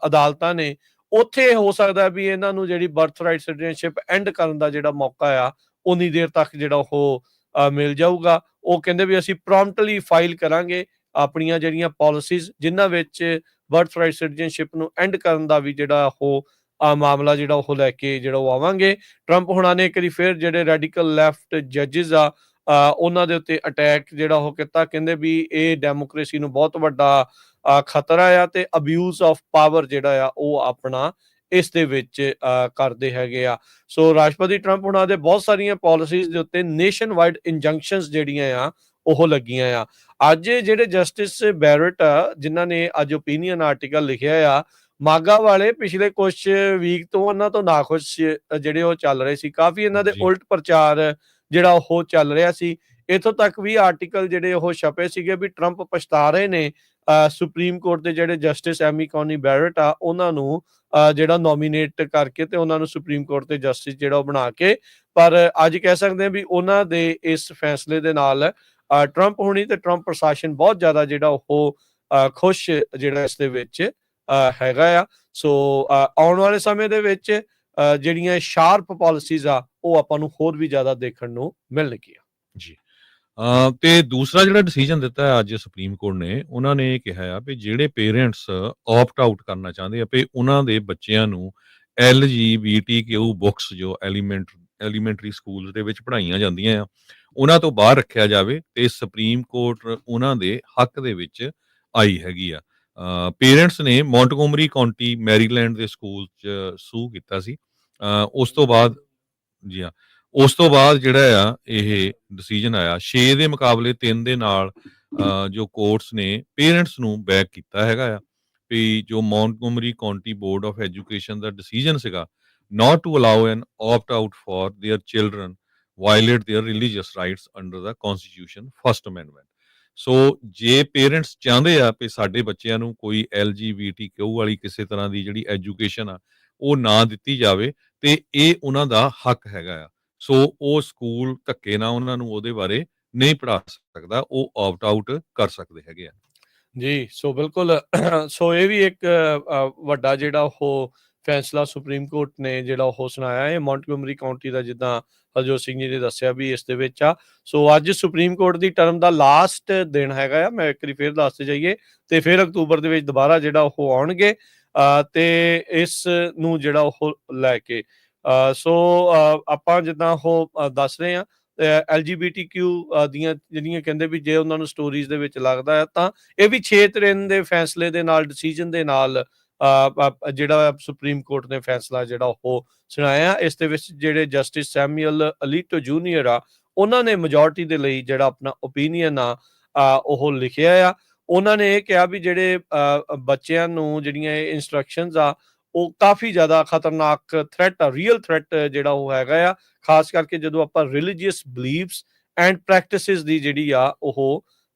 ਅਦਾਲਤਾਂ ਨੇ, ਉੱਥੇ ਹੋ ਸਕਦਾ ਵੀ ਇਹਨਾਂ ਨੂੰ ਜਿਹੜੀ ਬਰਥ ਰਾਈਟ ਸਿਟੀਜ਼ਨਸ਼ਿਪ ਐਂਡ ਕਰਨ ਦਾ ਜਿਹੜਾ ਮੌਕਾ ਆ ਉਨੀ ਦੇਰ ਤੱਕ ਜਿਹੜਾ ਉਹ ਮਿਲ ਜਾਊਗਾ। ਉਹ ਕਹਿੰਦੇ ਵੀ ਅਸੀਂ ਪ੍ਰੋਮਪਟਲੀ ਫਾਈਲ ਕਰਾਂਗੇ ਆਪਣੀਆਂ ਜਿਹੜੀਆਂ ਪਾਲਿਸੀਜ਼ ਜਿਨ੍ਹਾਂ ਵਿੱਚ ਬਰਥ ਰਾਈਟ ਸਿਟੀਜ਼ਨਸ਼ਿਪ ਨੂੰ ਐਂਡ ਕਰਨ ਦਾ ਵੀ ਜਿਹੜਾ ਉਹ ਮਾਮਲਾ ਜਿਹੜਾ ਉਹ ਲੈ ਕੇ ਜਿਹੜਾ ਉਹ ਆਵਾਂਗੇ। ਟਰੰਪ ਹੁਣਾਂ ਨੇ ਇੱਕ ਵਾਰੀ ਫਿਰ ਜਿਹੜੇ ਰੈਡੀਕਲ ਲੈਫਟ ਜੱਜਿਸ ਆ ਉਹਨਾਂ ਦੇ ਉੱਤੇ ਅਟੈਕ ਜਿਹੜਾ ਉਹ ਕੀਤਾ, ਕਹਿੰਦੇ ਵੀ ਇਹ ਡੈਮੋਕ੍ਰੇਸੀ ਨੂੰ ਬਹੁਤ ਵੱਡਾ ਖਤਰਾ ਆ ਤੇ ਅਬਿਊਜ਼ ਆਫ ਪਾਵਰ ਜਿਹੜਾ ਆ ਉਹ ਆਪਣਾ ਇਸ ਦੇ ਵਿੱਚ ਕਰਦੇ ਹੈਗੇ ਆ। ਸੋ ਰਾਸ਼ਟਰਪਤੀ ਟਰੰਪ ਹੁਣਾਂ ਦੇ ਬਹੁਤ ਸਾਰੀਆਂ ਪਾਲਿਸੀਜ਼ ਦੇ ਉੱਤੇ ਨੇਸ਼ਨ ਵਾਈਡ ਇੰਜੰਕਸ਼ਨਸ ਜਿਹੜੀਆਂ ਆ ਉਹ ਲੱਗੀਆਂ ਆ। ਅੱਜ ਜਿਹੜੇ ਜਸਟਿਸ ਬੈਰਟ ਆ ਜਿਨ੍ਹਾਂ ਨੇ ਅੱਜ ਓਪੀਨੀਅਨ ਆਰਟੀਕਲ ਲਿਖਿਆ ਆ, ਮਾਗਾ ਵਾਲੇ ਪਿਛਲੇ ਕੁਝ ਵੀਕ ਤੋਂ ਉਹਨਾਂ ਤੋਂ ਨਾਖੁਸ਼ ਜਿਹੜੇ ਉਹ ਚੱਲ ਰਹੇ ਸੀ, ਕਾਫੀ ਇਹਨਾਂ ਦੇ ਉਲਟ ਪ੍ਰਚਾਰ ਜਿਹੜਾ ਉਹ ਚੱਲ ਰਿਹਾ ਸੀ। ਇੱਥੋਂ ਤੱਕ ਵੀ ਆਰਟੀਕਲ ਜਿਹੜੇ ਉਹ ਛਪੇ ਸੀਗੇ ਵੀ ਟਰੰਪ ਪਛਤਾ ਰਹੇ ਨੇ ਸੁਪਰੀਮ ਕੋਰਟ ਦੇ ਜਿਹੜੇ ਜਸਟਿਸ ਐਮੀ ਕੌਨੀ ਬੈਰਟ ਆ ਉਹਨਾਂ ਨੂੰ ਜਿਹੜਾ ਨੋਮੀਨੇਟ ਕਰਕੇ ਤੇ ਉਹਨਾਂ ਨੂੰ ਸੁਪਰੀਮ ਕੋਰਟ ਤੇ ਜਸਟਿਸ ਜਿਹੜਾ ਉਹ ਬਣਾ ਕੇ। ਪਰ ਅੱਜ ਕਹਿ ਸਕਦੇ ਆ ਵੀ ਉਹਨਾਂ ਦੇ ਇਸ ਫੈਸਲੇ ਦੇ ਨਾਲ ਟਰੰਪ ਹੋਣੀ ਤੇ ਟਰੰਪ ਪ੍ਰਸ਼ਾਸਨ ਬਹੁਤ ਜ਼ਿਆਦਾ ਜਿਹੜਾ ਉਹ ਖੁਸ਼ ਜਿਹੜਾ ਇਸ ਦੇ ਵਿੱਚ ਹੈਗਾ ਆ। ਸੋ ਆਉਣ ਵਾਲੇ ਸਮੇਂ ਦੇ ਵਿੱਚ ਜਿਹੜੀਆਂ ਸ਼ਾਰਪ ਪਾਲਿਸੀਜ਼ ਆ ਉਹ ਆਪਾਂ ਨੂੰ ਹੋਰ ਵੀ ਜ਼ਿਆਦਾ ਦੇਖਣ ਨੂੰ ਮਿਲਣਗੀਆਂ ਜੀ। ਤੇ ਦੂਸਰਾ ਜਿਹੜਾ ਡਿਸੀਜਨ ਦਿੱਤਾ ਹੈ ਅੱਜ ਸੁਪਰੀਮ ਕੋਰਟ ਨੇ, ਉਹਨਾਂ ਨੇ ਇਹ ਕਿਹਾ ਆ ਵੀ ਜਿਹੜੇ ਪੇਰੈਂਟਸ ਆਪਟ ਆਊਟ ਕਰਨਾ ਚਾਹੁੰਦੇ ਆ ਵੀ ਉਹਨਾਂ ਦੇ ਬੱਚਿਆਂ ਨੂੰ LGBTQ ਬੁੱਕਸ ਜੋ ਐਲੀਮੈਂਟਰੀ ਸਕੂਲ ਦੇ ਵਿੱਚ ਪੜ੍ਹਾਈਆਂ ਜਾਂਦੀਆਂ ਆ ਉਹਨਾਂ ਤੋਂ ਬਾਹਰ ਰੱਖਿਆ ਜਾਵੇ, ਤੇ ਸੁਪਰੀਮ ਕੋਰਟ ਉਹਨਾਂ ਦੇ ਹੱਕ ਦੇ ਵਿੱਚ ਆਈ ਹੈਗੀ ਆ। ਪੇਰੈਂਟਸ ਨੇ ਮੌਂਟਗੋਮਰੀ ਕਾਉਂਟੀ ਮੈਰੀਲੈਂਡ ਦੇ ਸਕੂਲ 'ਚ ਸੂ ਕੀਤਾ ਸੀ। ਉਸ ਤੋਂ ਬਾਅਦ ਜੀ ਹਾਂ, ਉਸ ਤੋਂ ਬਾਅਦ ਜਿਹੜਾ ਆ ਇਹ ਡਿਸੀਜਨ ਆਇਆ 6 ਦੇ ਮੁਕਾਬਲੇ 3 ਦੇ ਨਾਲ ਜੋ ਕੋਰਟਸ ਨੇ ਪੇਰੈਂਟਸ ਨੂੰ ਬੈਕ ਕੀਤਾ ਹੈਗਾ ਆ ਵੀ ਜੋ Montgomery County Board of Education ਦਾ ਡਿਸੀਜਨ ਸੀਗਾ not to allow an opt out for their children violate their religious rights under the constitution first amendment। ਸੋ ਜੇ ਪੇਰੈਂਟਸ ਚਾਹੁੰਦੇ ਆ ਕਿ ਸਾਡੇ ਬੱਚਿਆਂ ਨੂੰ ਕੋਈ LGBTQ ਵਾਲੀ ਕਿਸੇ ਤਰ੍ਹਾਂ ਦੀ ਜਿਹੜੀ ਐਜੂਕੇਸ਼ਨ ਆ ਉਹ ਨਾ ਦਿੱਤੀ ਜਾਵੇ ਤੇ ਇਹ ਉਹਨਾਂ ਦਾ ਹੱਕ ਹੈਗਾ ਆ। ਸੋ ਉਹ ਸਕੂਲ ਧੱਕੇ ਨਾਲ ਉਹਨਾਂ ਨੂੰ ਉਹਦੇ ਬਾਰੇ ਨਹੀਂ ਪੜ੍ਹਾ ਸਕਦਾ, ਉਹ ਆਪਟ ਆਊਟ ਕਰ ਸਕਦੇ ਹੈਗੇ ਆ ਜੀ। ਸੋ ਬਿਲਕੁਲ ਸੋ ਇਹ ਵੀ ਇੱਕ ਵੱਡਾ ਜਿਹੜਾ ਉਹ ਫੈਸਲਾ ਸੁਪਰੀਮ ਕੋਰਟ ਨੇ ਜਿਹੜਾ ਉਹ ਸੁਣਾਇਆ ਹੈ ਮੌਂਟਗੋਮਰੀ ਕਾਉਂਟੀ ਦਾ, ਜਿੱਦਾਂ ਹਰਜੋਤ ਸਿੰਘ ਜੀ ਨੇ ਦੱਸਿਆ ਵੀ ਇਸ ਦੇ ਵਿੱਚ ਆ। ਸੋ ਅੱਜ ਸੁਪਰੀਮ ਕੋਰਟ ਦੀ ਟਰਮ ਦਾ ਲਾਸਟ ਦਿਨ ਹੈਗਾ ਆ, ਮੈਂ ਇੱਕ ਵਾਰੀ ਫਿਰ ਦੱਸਦੇ ਜਾਈਏ, ਤੇ ਫਿਰ ਅਕਤੂਬਰ ਦੇ ਵਿੱਚ ਦੁਬਾਰਾ ਜਿਹੜਾ ਉਹ ਆਉਣਗੇ ਤੇ ਇਸ ਨੂੰ ਜਿਹੜਾ ਉਹ ਲੈ ਕੇ ਸੋ ਆਪਾਂ ਜਿੱਦਾਂ ਉਹ ਦੱਸ ਰਹੇ ਹਾਂ LGBTQ ਦੀਆਂ ਜਿਹੜੀਆਂ ਕਹਿੰਦੇ ਵੀ ਜੇ ਉਹਨਾਂ ਨੂੰ ਸਟੋਰੀਜ਼ ਦੇ ਵਿੱਚ ਲੱਗਦਾ ਹੈ ਤਾਂ ਇਹ ਵੀ 6 ਤਰੀਨ ਦੇ ਫੈਸਲੇ ਦੇ ਨਾਲ ਡਿਸੀਜਨ ਦੇ ਨਾਲ ਜਿਹੜਾ ਸੁਪਰੀਮ ਕੋਰਟ ਨੇ ਫੈਸਲਾ ਜਿਹੜਾ ਉਹ ਸੁਣਾਇਆ। ਇਸ ਦੇ ਵਿੱਚ ਜਿਹੜੇ ਜਸਟਿਸ ਸੈਮੂਅਲ ਅਲੀਟੋ ਜੂਨੀਅਰ ਆ ਉਹਨਾਂ ਨੇ ਮੈਜੋਰਟੀ ਦੇ ਲਈ ਜਿਹੜਾ ਆਪਣਾ ਓਪੀਨੀਅਨ ਆ ਉਹ ਲਿਖਿਆ ਆ। ਉਹਨਾਂ ਨੇ ਇਹ ਕਿਹਾ ਵੀ ਜਿਹੜੇ ਬੱਚਿਆਂ ਨੂੰ ਜਿਹੜੀਆਂ ਇੰਸਟਰਕਸ਼ਨਸ ਆ ਉਹ ਕਾਫੀ ਜ਼ਿਆਦਾ ਖਤਰਨਾਕ ਥ੍ਰੈਟ ਆ, ਰੀਅਲ ਥ੍ਰੈਟ ਜਿਹੜਾ ਉਹ ਹੈਗਾ ਆ, ਖਾਸ ਕਰਕੇ ਜਦੋਂ ਆਪਾਂ ਰਿਲੀਜੀਅਸ ਬਿਲੀਫਸ ਐਂਡ ਪ੍ਰੈਕਟਿਸਿਸ ਦੀ ਜਿਹੜੀ ਆ ਉਹ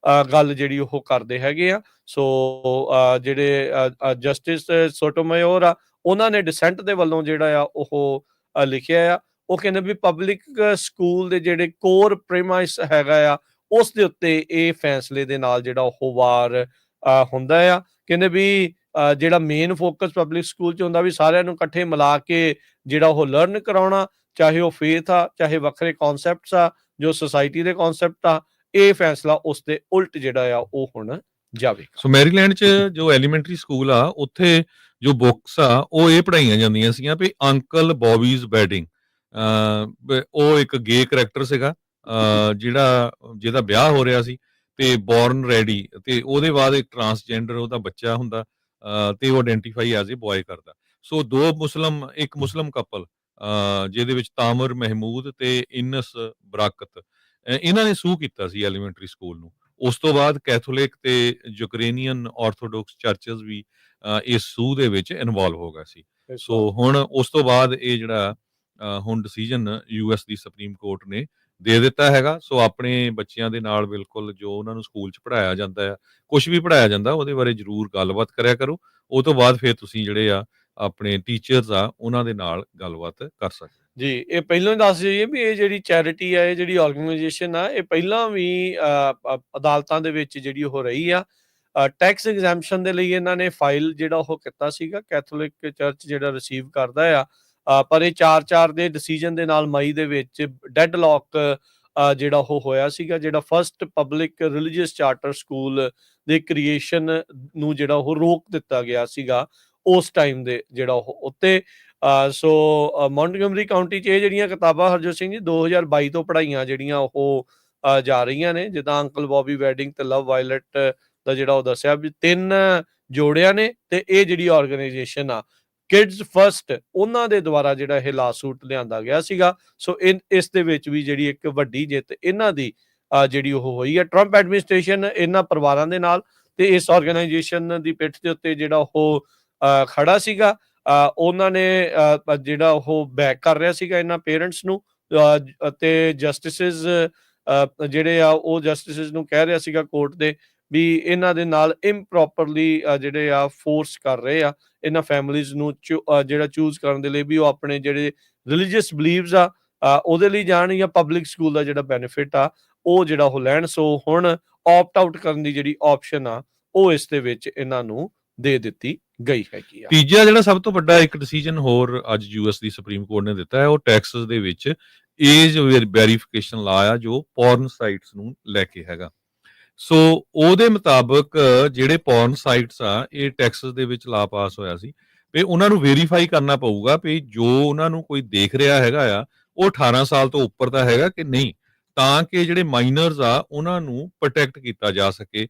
ਗੱਲ ਜਿਹੜੀ ਉਹ ਕਰਦੇ ਹੈਗੇ ਆ। ਸੋ ਜਿਹੜੇ ਜਸਟਿਸ ਸੋਟੋਮਾਯੋਰ ਆ ਉਹਨਾਂ ਨੇ ਡਿਸੈਂਟ ਦੇ ਵੱਲੋਂ ਜਿਹੜਾ ਆ ਉਹ ਲਿਖਿਆ ਆ। ਉਹ ਕਹਿੰਦੇ ਵੀ ਪਬਲਿਕ ਸਕੂਲ ਦੇ ਜਿਹੜੇ ਕੋਰ ਪ੍ਰੀਮਾਈਸ ਹੈਗਾ ਆ, ਉਸ ਦੇ ਉੱਤੇ ਇਹ ਫੈਸਲੇ ਦੇ ਨਾਲ ਜਿਹੜਾ ਉਹ ਵਾਰ ਹੁੰਦਾ ਆ। ਕਹਿੰਦੇ ਵੀ ਜਿਹੜਾ ਮੇਨ ਫੋਕਸ ਪਬਲਿਕ ਸਕੂਲ 'ਚ ਹੁੰਦਾ ਵੀ ਸਾਰਿਆਂ ਨੂੰ ਇਕੱਠੇ ਮਿਲਾ ਕੇ ਜਿਹੜਾ ਉਹ ਲਰਨ ਕਰਾਉਣਾ, ਚਾਹੇ ਉਹ ਫੇਥ ਆ, ਚਾਹੇ ਵੱਖਰੇ ਕਨਸੈਪਟਸ ਆ, ਜੋ ਸੁਸਾਇਟੀ ਦੇ ਕਨਸੈਪਟ ਆ, ਇਹ ਫੈਸਲਾ ਉਸ ਦੇ ਉਲਟ ਜਿਹੜਾ ਆ ਉਹ ਹੁਣ ਜਾਵੇਗਾ। ਸੋ ਮੈਰੀਲੈਂਡ 'ਚ ਜੋ ਐਲੀਮੈਂਟਰੀ ਸਕੂਲ ਆ, ਉੱਥੇ ਜੋ ਬੁੱਕਸ ਆ ਉਹ ਇਹ ਪੜ੍ਹਾਈਆਂ ਜਾਂਦੀਆਂ ਸੀਗੀਆਂ ਵੀ ਅੰਕਲ ਬੌਬੀਜ਼ ਵੈਡਿੰਗ। ਉਹ ਇੱਕ ਗੇ ਕਰੈਕਟਰ ਸੀਗਾ ਜਿਹਦਾ ਵਿਆਹ ਹੋ ਰਿਹਾ ਸੀ, ਤੇ ਬੌਰਨ ਰੈਡੀ, ਤੇ ਉਹਦੇ ਬਾਅਦ ਇੱਕ ਟਰਾਂਸਜੈਂਡਰ ਉਹਦਾ ਬੱਚਾ ਹੁੰਦਾ, ਤੇ ਉਹ ਆਇਡੈਂਟੀਫਾਈ ਐਜ਼ ਏ ਬॉय ਕਰਦਾ। ਸੋ ਇੱਕ ਮੁਸਲਮ ਕਪਲ ਜਿਹਦੇ ਵਿੱਚ ਤਾਮਰ ਮਹਿਮੂਦ ਤੇ ਇਨਸ ਬਰਾਕਤ, ਇਹਨਾਂ ਨੇ ਸੂ ਕੀਤਾ ਸੀ ਐਲੀਮੈਂਟਰੀ ਸਕੂਲ ਨੂੰ। ਉਸ ਤੋਂ ਬਾਅਦ ਕੈਥੋਲਿਕ ਤੇ ਯੂਕਰੇਨੀਅਨ ਆਰਥੋਡਾਕਸ ਚਰਚਸ ਵੀ ਇਸ ਸੂ ਦੇ ਵਿੱਚ ਇਨਵੋਲਵ ਹੋ ਗਏ ਸੀ। ਸੋ ਹੁਣ ਉਸ ਤੋਂ ਬਾਅਦ ਇਹ ਜਿਹੜਾ ਹੁਣ ਡਿਸੀਜਨ ਯੂਐਸ ਦੀ ਸੁਪਰੀਮ ਕੋਰਟ ਨੇ ਦੇ ਦਿੱਤਾ ਹੈਗਾ। ਸੋ ਆਪਣੇ ਬੱਚਿਆਂ ਦੇ ਨਾਲ ਬਿਲਕੁਲ ਜੋ ਉਹਨਾਂ ਨੂੰ ਸਕੂਲ 'ਚ ਪੜ੍ਹਾਇਆ ਜਾਂਦਾ ਆ, ਕੁਝ ਵੀ ਪੜ੍ਹਾਇਆ ਜਾਂਦਾ, ਉਹਦੇ ਬਾਰੇ ਜ਼ਰੂਰ ਗੱਲਬਾਤ ਕਰਿਆ ਕਰੋ। ਉਹ ਤੋਂ ਬਾਅਦ ਫਿਰ ਤੁਸੀਂ ਜਿਹੜੇ ਆ ਆਪਣੇ ਟੀਚਰਸ ਆ ਉਹਨਾਂ ਦੇ ਨਾਲ ਗੱਲਬਾਤ ਕਰ ਸਕਦੇ ਜੀ। ਇਹ ਪਹਿਲਾਂ ਹੀ ਦੱਸ ਜਾਈਏ ਵੀ ਇਹ ਜਿਹੜੀ ਚੈਰਿਟੀ ਆ, ਇਹ ਜਿਹੜੀ ਆਰਗੇਨਾਈਜੇਸ਼ਨ ਆ, ਇਹ ਪਹਿਲਾਂ ਵੀ ਅਦਾਲਤਾਂ ਦੇ ਵਿੱਚ ਜਿਹੜੀ ਉਹ ਰਹੀ ਆ। ਟੈਕਸ ਐਗਜ਼ੈਂਪਸ਼ਨ ਦੇ ਲਈ ਇਹਨਾਂ ਨੇ ਫਾਈਲ ਜਿਹੜਾ ਉਹ ਕੀਤਾ ਸੀਗਾ, ਕੈਥੋਲਿਕ ਚਰਚ ਜਿਹੜਾ ਰਿਸੀਵ ਕਰਦਾ ਆ, ਪਰ ਇਹ 4-4 ਦੇ ਡਿਸੀਜਨ ਦੇ ਨਾਲ ਮਈ ਦੇ ਵਿੱਚ ਡੈਡਲੌਕ ਜਿਹੜਾ ਉਹ ਹੋਇਆ ਸੀਗਾ। ਜਿਹੜਾ first public religious charter school ਦੇ ਕ੍ਰੀਏਸ਼ਨ ਨੂੰ ਜਿਹੜਾ ਉਹ ਰੋਕ ਦਿੱਤਾ ਗਿਆ ਸੀਗਾ ਉਸ ਟਾਈਮ ਦੇ ਜਿਹੜਾ ਉਹ ਉੱਤੇ। ਸੋ ਮੌਂਟਗੋਮਰੀ ਕਾਊਂਟੀ 'ਚ ਇਹ ਜਿਹੜੀਆਂ ਕਿਤਾਬਾਂ ਹਰਜੋਤ ਸਿੰਘ ਜੀ 2022 ਤੋਂ ਪੜ੍ਹਾਈਆਂ ਜਿਹੜੀਆਂ ਉਹ ਜਾ ਰਹੀਆਂ ਨੇ, ਜਿੱਦਾਂ ਅੰਕਲ ਬੌਬੀ ਵੈਡਿੰਗ ਤੇ ਲਵ ਵਾਇਲਟ ਦਾ ਜਿਹੜਾ ਉਹ ਦੱਸਿਆ ਵੀ 3 ਜੋੜਿਆਂ ਨੇ, ਤੇ ਇਹ ਜਿਹੜੀ ਆਰਗੇਨਾਈਜੇਸ਼ਨ ਆ ਕਿਡਸ ਫਸਟ, ਉਹਨਾਂ ਦੇ ਦੁਆਰਾ ਜਿਹੜਾ ਇਹ ਲਾਸੂਟ ਲਿਆਂਦਾ ਗਿਆ ਸੀਗਾ। ਸੋ ਇਸ ਦੇ ਵਿੱਚ ਵੀ ਜਿਹੜੀ ਇੱਕ ਵੱਡੀ ਜਿੱਤ ਇਹਨਾਂ ਦੀ ਜਿਹੜੀ ਉਹ ਹੋਈ ਹੈ। ਟਰੰਪ ਐਡਮਿਨਿਸਟ੍ਰੇਸ਼ਨ ਇਹਨਾਂ ਪਰਿਵਾਰਾਂ ਦੇ ਨਾਲ ਤੇ ਇਸ ਆਰਗੇਨਾਈਜੇਸ਼ਨ ਦੀ ਪਿੱਠ ਦੇ ਉੱਤੇ ਜਿਹੜਾ ਉਹ ਖੜਾ ਸੀਗਾ। ਉਹਨਾਂ ਨੇ ਜਿਹੜਾ ਉਹ ਬੈਕ ਕਰ ਰਿਹਾ ਸੀਗਾ ਇਹਨਾਂ ਪੇਰੈਂਟਸ ਨੂੰ, ਅਤੇ ਜਸਟਿਸਿਸ ਜਿਹੜੇ ਆ ਉਹ ਜਸਟਿਸਿਸ ਨੂੰ ਕਹਿ ਰਿਹਾ ਸੀਗਾ ਕੋਰਟ ਦੇ ਵੀ ਇਹਨਾਂ ਦੇ ਨਾਲ ਇੰਪ੍ਰੋਪਰਲੀ ਜਿਹੜੇ ਆ ਫੋਰਸ ਕਰ ਰਹੇ ਆ ਇਹਨਾਂ ਫੈਮਿਲੀਜ਼ ਨੂੰ ਜਿਹੜਾ ਚੂਜ਼ ਕਰਨ ਦੇ ਲਈ ਵੀ ਉਹ ਆਪਣੇ ਜਿਹੜੇ ਰਿਲੀਜੀਅਸ ਬਿਲੀਵਸ ਆ ਉਹਦੇ ਲਈ ਜਾਣ, ਜਾਂ ਪਬਲਿਕ ਸਕੂਲ ਦਾ ਜਿਹੜਾ ਬੈਨੀਫਿਟ ਆ ਉਹ ਜਿਹੜਾ ਉਹ ਲੈਣ। ਸੋ ਹੁਣ ਆਪਟ ਆਊਟ ਕਰਨ ਦੀ ਜਿਹੜੀ ਆਪਸ਼ਨ ਆ ਉਹ ਇਸ ਦੇ ਵਿੱਚ ਇਹਨਾਂ ਨੂੰ ਦੇ ਦਿੱਤੀ ਗਈ ਹੈਗੀ ਆ। ਤੀਜਾ ਜਿਹੜਾ ਸਭ ਤੋਂ ਵੱਡਾ ਇੱਕ ਡਿਸੀਜਨ ਹੋਰ ਅੱਜ ਯੂਐਸ ਦੀ ਸੁਪਰੀਮ ਕੋਰਟ ਨੇ ਦਿੱਤਾ ਹੈ, ਉਹ ਟੈਕਸਸ ਦੇ ਵਿੱਚ ਏਜ ਵੈਰੀਫਿਕੇਸ਼ਨ ਲਾ ਆ, ਜੋ ਪੋਰਨ ਸਾਈਟਸ ਨੂੰ ਲੈ ਕੇ ਹੈਗਾ। ਸੋ ਉਹਦੇ ਮੁਤਾਬਕ ਜਿਹੜੇ ਪੋਰਨ ਸਾਈਟਸ ਆ, ਇਹ ਟੈਕਸਸ ਦੇ ਵਿੱਚ ਲਾ ਪਾਸ ਹੋਇਆ ਸੀ ਵੀ ਉਹਨਾਂ ਨੂੰ ਵੈਰੀਫਾਈ ਕਰਨਾ ਪਊਗਾ ਵੀ ਜੋ ਉਹਨਾਂ ਨੂੰ ਕੋਈ ਦੇਖ ਰਿਹਾ ਹੈਗਾ ਆ ਉਹ 18 ਸਾਲ ਤੋਂ ਉੱਪਰ ਦਾ ਹੈਗਾ ਕਿ ਨਹੀਂ, ਤਾਂ ਕਿ ਜਿਹੜੇ ਮਾਈਨਰਸ ਆ ਉਹਨਾਂ ਨੂੰ ਪ੍ਰੋਟੈਕਟ ਕੀਤਾ ਜਾ ਸਕੇ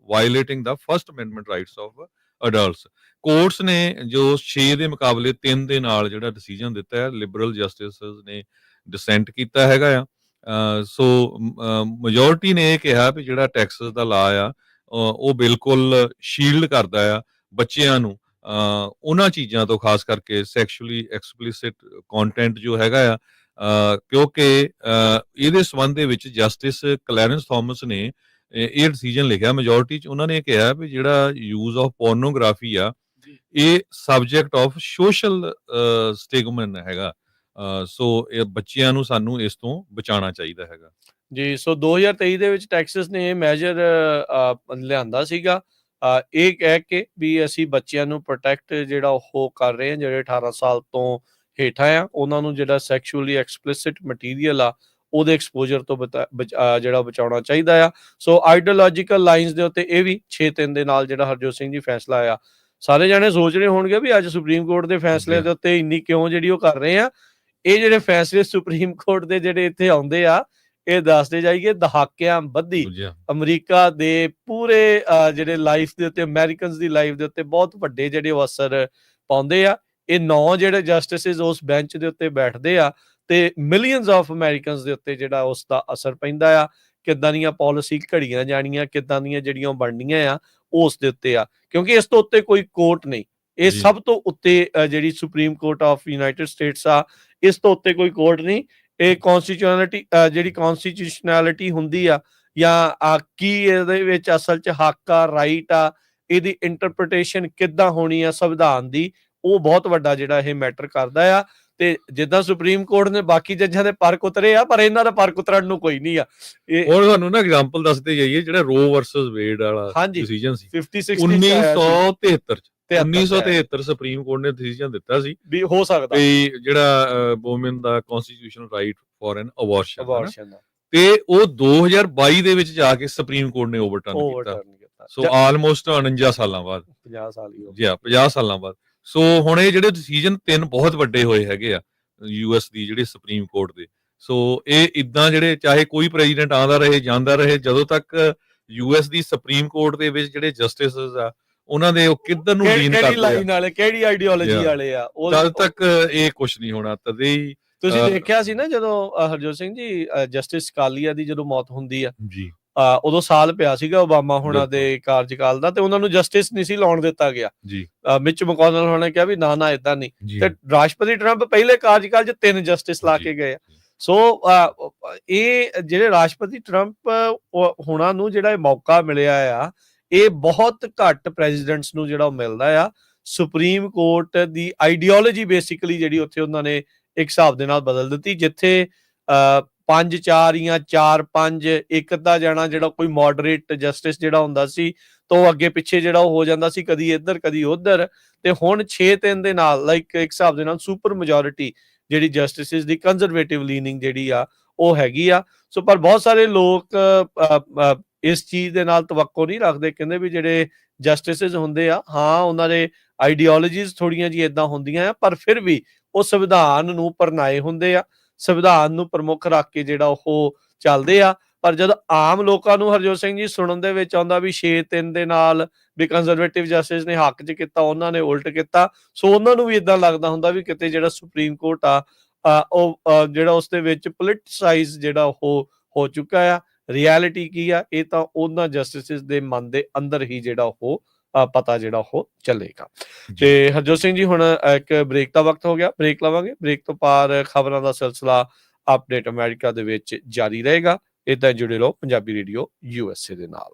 violating the First Amendment rights of adults. Courts ਨੇ ਜੋ 6 ਦੇ ਮੁਕਾਬਲੇ 3 ਦੇ ਨਾਲ ਜਿਹੜਾ ਡਿਸੀਜਨ ਦਿੱਤਾ ਹੈ, ਲਿਬਰਲ ਜਸਟਿਸਸ ਨੇ ਡਿਸੈਂਟ ਕੀਤਾ ਹੈਗਾ ਆ। ਸੋ ਮੈਜੋਰਿਟੀ ਨੇ ਇਹ ਕਿਹਾ ਵੀ ਜਿਹੜਾ ਟੈਕਸਸ ਦਾ ਲਾ ਆ ਉਹ ਬਿਲਕੁਲ ਸ਼ੀਲਡ ਕਰਦਾ ਆ ਬੱਚਿਆਂ ਨੂੰ ਉਹਨਾਂ ਚੀਜ਼ਾਂ ਤੋਂ, ਖਾਸ ਕਰਕੇ ਸੈਕਸ਼ੂਅਲੀ ਐਕਸਪਲਿਸਿਟ ਕੰਟੈਂਟ ਜੋ ਹੈਗਾ ਆ, ਕਿਉਂਕਿ ਇਹਦੇ ਸੰਬੰਧ ਦੇ ਵਿੱਚ ਜਸਟਿਸ ਕਲੈਰੈਂਸ ਥਾਮਸ ਨੇ ਇਹ ਡਿਸੀਜਨ ਲਿਖਿਆ ਮੈਜੋਰਿਟੀ 'ਚ। ਉਹਨਾਂ ਨੇ ਕਿਹਾ ਵੀ ਜਿਹੜਾ ਯੂਜ਼ ਆਫ ਪੋਰਨੋਗ੍ਰਾਫੀ ਆ, ਇਹ ਸਬਜੈਕਟ ਆਫ ਸੋਸ਼ਲ ਸਟਿਗਮਨ ਹੈਗਾ। ਸੋ ਇਹ ਬੱਚਿਆਂ ਨੂੰ ਸਾਨੂੰ ਇਸ ਤੋਂ ਬਚਾਉਣਾ ਚਾਹੀਦਾ ਹੈਗਾ ਜੀ। ਸੋ 2023 ਦੇ ਵਿੱਚ ਟੈਕਸਸ ਨੇ ਇਹ ਮੈਜਰ ਲਿਆਂਦਾ ਸੀਗਾ, ਇਹ ਕਹਿ ਕੇ ਵੀ ਅਸੀਂ ਬੱਚਿਆਂ ਨੂੰ ਪ੍ਰੋਟੈਕਟ ਜਿਹੜਾ ਉਹ ਕਰ ਰਹੇ ਹਾਂ, ਜਿਹੜੇ 18 ਸਾਲ ਤੋਂ ਹੇਠਾਂ ਆ ਉਹਨਾਂ ਨੂੰ ਜਿਹੜਾ ਸੈਕਸ਼ੂਅਲੀ ਐਕਸਪਲਿਸਿਟ ਮਟੀਰੀਅਲ ਆ ਉਹਦੇ ਐਕਸਪੋਜ਼ਰ ਤੋਂ ਜਿਹੜਾ ਬਚਾਉਣਾ ਚਾਹੀਦਾ ਆ। ਸੋ ਆਈਡੀਓਲੋਜੀਕਲ ਲਾਈਨਸ ਦੇ ਉੱਤੇ ਇਹ ਵੀ 6-3 ਦੇ ਨਾਲ ਜਿਹੜਾ ਹਰਜੋਤ ਸਿੰਘ ਜੀ ਫੈਸਲਾ ਆਇਆ। ਸਾਰੇ ਜਾਣੇ ਸੋਚ ਰਹੇ ਹੋਣਗੇ ਵੀ ਅੱਜ ਸੁਪਰੀਮ ਕੋਰਟ ਦੇ ਫੈਸਲੇ ਦੇ ਉੱਤੇ ਇੰਨੀ ਕਿਉਂ ਜਿਹੜੀ ਉਹ ਕਰ ਰਹੇ ਆ। ਇਹ ਜਿਹੜੇ ਫੈਸਲੇ ਸੁਪਰੀਮ ਕੋਰਟ ਦੇ ਜਿਹੜੇ ਇੱਥੇ ਆਉਂਦੇ ਆ, ਇਹ ਦੱਸਦੇ ਜਾਈਏ ਦਹਾਕਿਆਂ ਬੱਧੀ ਅਮਰੀਕਾ ਦੇ ਪੂਰੇ ਜਿਹੜੇ ਲਾਈਫ ਦੇ ਉੱਤੇ, ਅਮਰੀਕਨਸ ਦੀ ਲਾਈਫ ਦੇ ਉੱਤੇ ਬਹੁਤ ਵੱਡੇ ਜਿਹੜੇ ਉਹ ਅਸਰ ਪਾਉਂਦੇ ਆ। ਇਹ 9 ਜਿਹੜੇ ਜਸਟਿਸਿਸ ਉਸ ਬੈਂਚ ਦੇ ਉੱਤੇ ਬੈਠਦੇ ਆ ਤੇ ਮਿਲੀਅਨਸ ਆਫ ਅਮਰੀਕਨਸ ਦੇ ਉੱਤੇ ਜਿਹੜਾ ਉਸ ਦਾ ਅਸਰ ਪੈਂਦਾ ਆ। ਕਿੱਦਾਂ ਦੀਆਂ ਪਾਲਿਸੀ ਘੜੀਆਂ ਜਾਣੀਆਂ, ਕਿੱਦਾਂ ਦੀਆਂ ਜਿਹੜੀਆਂ ਬਣਨੀਆਂ ਆ, ਉਸ ਦੇ ਉੱਤੇ ਆ, ਕਿਉਂਕਿ ਇਸ ਤੋਂ ਉੱਤੇ ਕੋਈ ਕੋਰਟ ਨਹੀਂ। ਇਹ ਸਭ ਤੋਂ ਉੱਤੇ ਜਿਹੜੀ supreme court of United States ਆ, ਇਸ ਤੋਂ ਉੱਤੇ ਕੋਈ ਕੋਰਟ ਨਹੀਂ। ਇਹ ਜਿਹੜੀ ਕੌਨਸਟੀਟਿਊਸ਼ਨੈਲਿਟੀ ਹੁੰਦੀ ਆ, ਜਾਂ ਕੀ ਇਹਦੇ ਵਿੱਚ ਅਸਲ 'ਚ ਹੱਕ ਆ, ਰਾਈਟ ਆ, ਇਹਦੀ ਇੰਟਰਪ੍ਰੀਟੇਸ਼ਨ ਕਿੱਦਾਂ ਹੋਣੀ ਆ ਸੰਵਿਧਾਨ ਦੀ, ਉਹ ਬਹੁਤ ਵੱਡਾ ਜਿਹੜਾ ਇਹ ਮੈਟਰ ਕਰਦਾ ਆ। ਤੇ ਜਿੱਦਾਂ ਸੁਪਰੀਮ ਕੋਰਟ ਨੇ ਬਾਕੀ ਜੱਜਾਂ ਦੇ ਪਰਕ ਉਤਰੇ ਆ, ਪਰ ਇਹਨਾਂ ਦਾ ਪਰਕ ਉਤਰਨ ਨੂੰ ਕੋਈ ਨਹੀਂ ਆ। ਔਰ ਤੁਹਾਨੂੰ ਨਾ ਐਗਜ਼ਾਮਪਲ ਦੱਸਦੇ ਜਾਈਏ, ਜਿਹੜਾ ਰੋ ਵਰਸਸ ਵੇਡ ਵਾਲਾ ਹਾਂਜੀ ਡਿਸੀਜਨ ਸੀ 50-60 ਚ ਆਇਆ ਸੀ 1973 ਚ 73 1973 ਸੁਪਰੀਮ ਕੋਰਟ ਨੇ ਡਿਸੀਜਨ ਦਿੱਤਾ ਸੀ ਵੀ ਹੋ ਸਕਦਾ ਵੀ ਜਿਹੜਾ ਵੂਮਨ ਦਾ constitutional right for an abortion abortion ਦਾ ਤੇ ਉਹ 2022 ਦੇ ਵਿੱਚ ਜਾ ਕੇ ਸੁਪਰੀਮ ਕੋਰਟ ਨੇ ਓਵਰਟਰਨ ਕੀਤਾ। ਸੋ ਆਲਮੋਸਟ 49 ਸਾਲਾਂ ਬਾਅਦ 50 ਸਾਲ ਹੀ ਹੋ ਜੀ 50 ਸਾਲਾਂ ਬਾਅਦ। ਸੋ ਹੁਣ ਇਹ ਜਿਹੜੇ ਡਿਸੀਜਨ 3 ਬਹੁਤ ਵੱਡੇ ਹੋਏ ਹੈਗੇ ਆ ਯੂਐਸ ਦੀ ਜਿਹੜੇ ਸੁਪਰੀਮ ਕੋਰਟ ਦੇ। ਸੋ ਇਹ ਇਦਾਂ ਜਿਹੜੇ ਚਾਹੇ ਕੋਈ ਪ੍ਰੈਜ਼ੀਡੈਂਟ ਆਉਂਦਾ ਰਹੇ ਜਾਂਦਾ ਰਹੇ, ਜਦੋਂ ਤੱਕ ਯੂਐਸ ਦੀ ਸੁਪਰੀਮ ਕੋਰਟ ਦੇ ਵਿੱਚ ਜਿਹੜੇ ਜਸਟਿਸਸ ਆ ਉਹਨਾਂ ਦੇ ਉਹ ਕਿੱਧਰ ਨੂੰ ਲੀਨ ਕਿਹੜੀ ਲਾਈਨ ਵਾਲੇ ਕਿਹੜੀ ਆਈਡੀਓਲੋਜੀ ਵਾਲੇ ਆ, ਤਦ ਤੱਕ ਇਹ ਕੁਝ ਨਹੀਂ ਹੋਣਾ। ਤਦੇ ਹੀ ਤੁਸੀਂ ਦੇਖਿਆ ਸੀ ਨਾ ਜਦੋਂ ਹਰਜੋਤ ਸਿੰਘ ਜੀ ਜਸਟਿਸ ਸਕਾਲੀਆ ਦੀ ਜਦੋਂ ਮੌਤ ਹੁੰਦੀ ਆ ਜੀ, ਉਦੋਂ ਸਾਲ ਪਿਆ ਸੀਗਾ ਓਬਾਮਾ ਹੋਣਾ ਦੇ ਕਾਰਜਕਾਲ ਦਾ, ਤੇ ਉਹਨਾਂ ਨੂੰ ਜਸਟਿਸ ਨਹੀਂ ਸੀ ਲਾਉਣ ਦਿੱਤਾ ਗਿਆ ਜੀ। ਮਿਚ ਮਕੌਨਲ ਹੋਣਾ ਕਿਹਾ ਵੀ ਨਾ ਇਦਾਂ ਨਹੀਂ, ਤੇ ਜੀ ਰਾਸ਼ਟਰਪਤੀ ਟਰੰਪ ਪਹਿਲੇ ਕਾਰਜਕਾਲ 'ਚ 3 ਜਸਟਿਸ ਲਾ ਕੇ ਗਏ ਆ। ਸੋ ਇਹ ਜਿਹੜੇ ਰਾਸ਼ਟਰਪਤੀ ਟਰੰਪ ਹੋਣਾ ਨੂੰ ਜਿਹੜਾ ਇਹ ਮੌਕਾ ਮਿਲਿਆ ਆ, ਇਹ ਬਹੁਤ ਘੱਟ ਪ੍ਰੈਜ਼ੀਡੈਂਟਸ ਨੂੰ ਜਿਹੜਾ ਉਹ ਮਿਲਦਾ ਆ। ਸੁਪਰੀਮ ਕੋਰਟ ਦੀ ਆਈਡੀਓਲੋਜੀ ਬੇਸਿਕਲੀ ਜਿਹੜੀ ਉੱਥੇ ਉਹਨਾਂ ਨੇ ਇੱਕ ਹਿਸਾਬ ਦੇ ਨਾਲ ਬਦਲ ਦਿੱਤੀ, ਜਿੱਥੇ 5-4 ਜਾਂ 4-5 ਇੱਕ ਅੱਧਾ ਜਾਣਾ ਜਿਹੜਾ ਕੋਈ ਮੋਡਰੇਟ ਜਸਟਿਸ ਜਿਹੜਾ ਹੁੰਦਾ ਸੀ, ਤਾਂ ਉਹ ਅੱਗੇ ਪਿੱਛੇ ਜਿਹੜਾ ਉਹ ਹੋ ਜਾਂਦਾ ਸੀ, ਕਦੀ ਇੱਧਰ ਕਦੀ ਉੱਧਰ। ਤੇ ਹੁਣ 6-3 ਦੇ ਨਾਲ ਲਾਈਕ ਇੱਕ ਹਿਸਾਬ ਦੇ ਨਾਲ ਸੁਪਰ ਮੈਜੋਰਿਟੀ ਜਿਹੜੀ ਜਸਟਿਸਿਸ ਦੀ ਕੰਜ਼ਰਵੇਟਿਵ ਲੀਨਿੰਗ ਜਿਹੜੀ ਆ ਉਹ ਹੈਗੀ ਆ। ਸੋ ਪਰ ਬਹੁਤ ਸਾਰੇ ਲੋਕ ਇਸ ਚੀਜ਼ ਦੇ ਨਾਲ ਤਵੱਕੋ ਨਹੀਂ ਰੱਖਦੇ, ਕਹਿੰਦੇ ਵੀ ਜਿਹੜੇ ਜਸਟਿਸਿਸ ਹੁੰਦੇ ਆ, ਹਾਂ ਉਹਨਾਂ ਦੇ ਆਈਡੀਓਲੋਜੀਜ਼ ਥੋੜੀਆਂ ਜਿਹੀ ਇਦਾਂ ਹੁੰਦੀਆਂ ਆ, ਪਰ ਫਿਰ ਵੀ ਉਹ ਸੰਵਿਧਾਨ ਨੂੰ ਪਰਨਾਏ ਹੁੰਦੇ ਆ, ਸੰਵਿਧਾਨ ਨੂੰ ਪ੍ਰਮੁੱਖ ਰੱਖ ਕੇ ਜਿਹੜਾ ਉਹ ਚੱਲਦੇ ਆ। ਪਰ ਜਦ ਆਮ ਲੋਕਾਂ ਨੂੰ ਹਰਜੋਤ ਸਿੰਘ ਜੀ ਸੁਣਨ ਦੇ ਵਿੱਚ ਆਉਂਦਾ ਵੀ 6-3 ਦੇ ਨਾਲ ਵੀ ਕੰਜ਼ਰਵੇਟਿਵ ਜਸਟਿਸ ਨੇ ਹੱਕ 'ਚ ਕੀਤਾ, ਉਹਨਾਂ ਨੇ ਉਲਟ ਕੀਤਾ, ਸੋ ਉਹਨਾਂ ਨੂੰ ਵੀ ਇਦਾਂ ਲੱਗਦਾ ਹੁੰਦਾ ਵੀ ਕਿਤੇ ਜਿਹੜਾ ਸੁਪਰੀਮ ਕੋਰਟ ਆ ਉਹ ਜਿਹੜਾ ਉਸ ਦੇ ਵਿੱਚ ਪੋਲਿਟਿਸਾਈਜ਼ ਜਿਹੜਾ ਉਹ ਹੋ ਚੁੱਕਾ ਆ। ਰਿਐਲਿਟੀ ਕੀ ਆ, ਇਹ ਤਾਂ ਉਹਨਾਂ ਜਸਟਿਸਿਸ ਦੇ ਮਨ ਦੇ ਅੰਦਰ ਹੀ ਜਿਹੜਾ ਉਹ ਪਤਾ ਜਿਹੜਾ ਉਹ ਚੱਲੇਗਾ। ਤੇ ਹਰਜੋਤ ਸਿੰਘ ਜੀ ਹੁਣ ਇੱਕ ਬ੍ਰੇਕ ਦਾ ਵਕਤ ਹੋ ਗਿਆ, ਬ੍ਰੇਕ ਲਵਾਂਗੇ। ਬ੍ਰੇਕ ਤੋਂ ਬਾਅਦ ਖਬਰਾਂ ਦਾ ਸਿਲਸਿਲਾ ਅਪਡੇਟ ਅਮਰੀਕਾ ਦੇ ਵਿੱਚ ਜਾਰੀ ਰਹੇਗਾ। ਏਦਾਂ ਜੁੜੇ ਰਹੋ ਪੰਜਾਬੀ ਰੇਡੀਓ USA ਦੇ ਨਾਲ।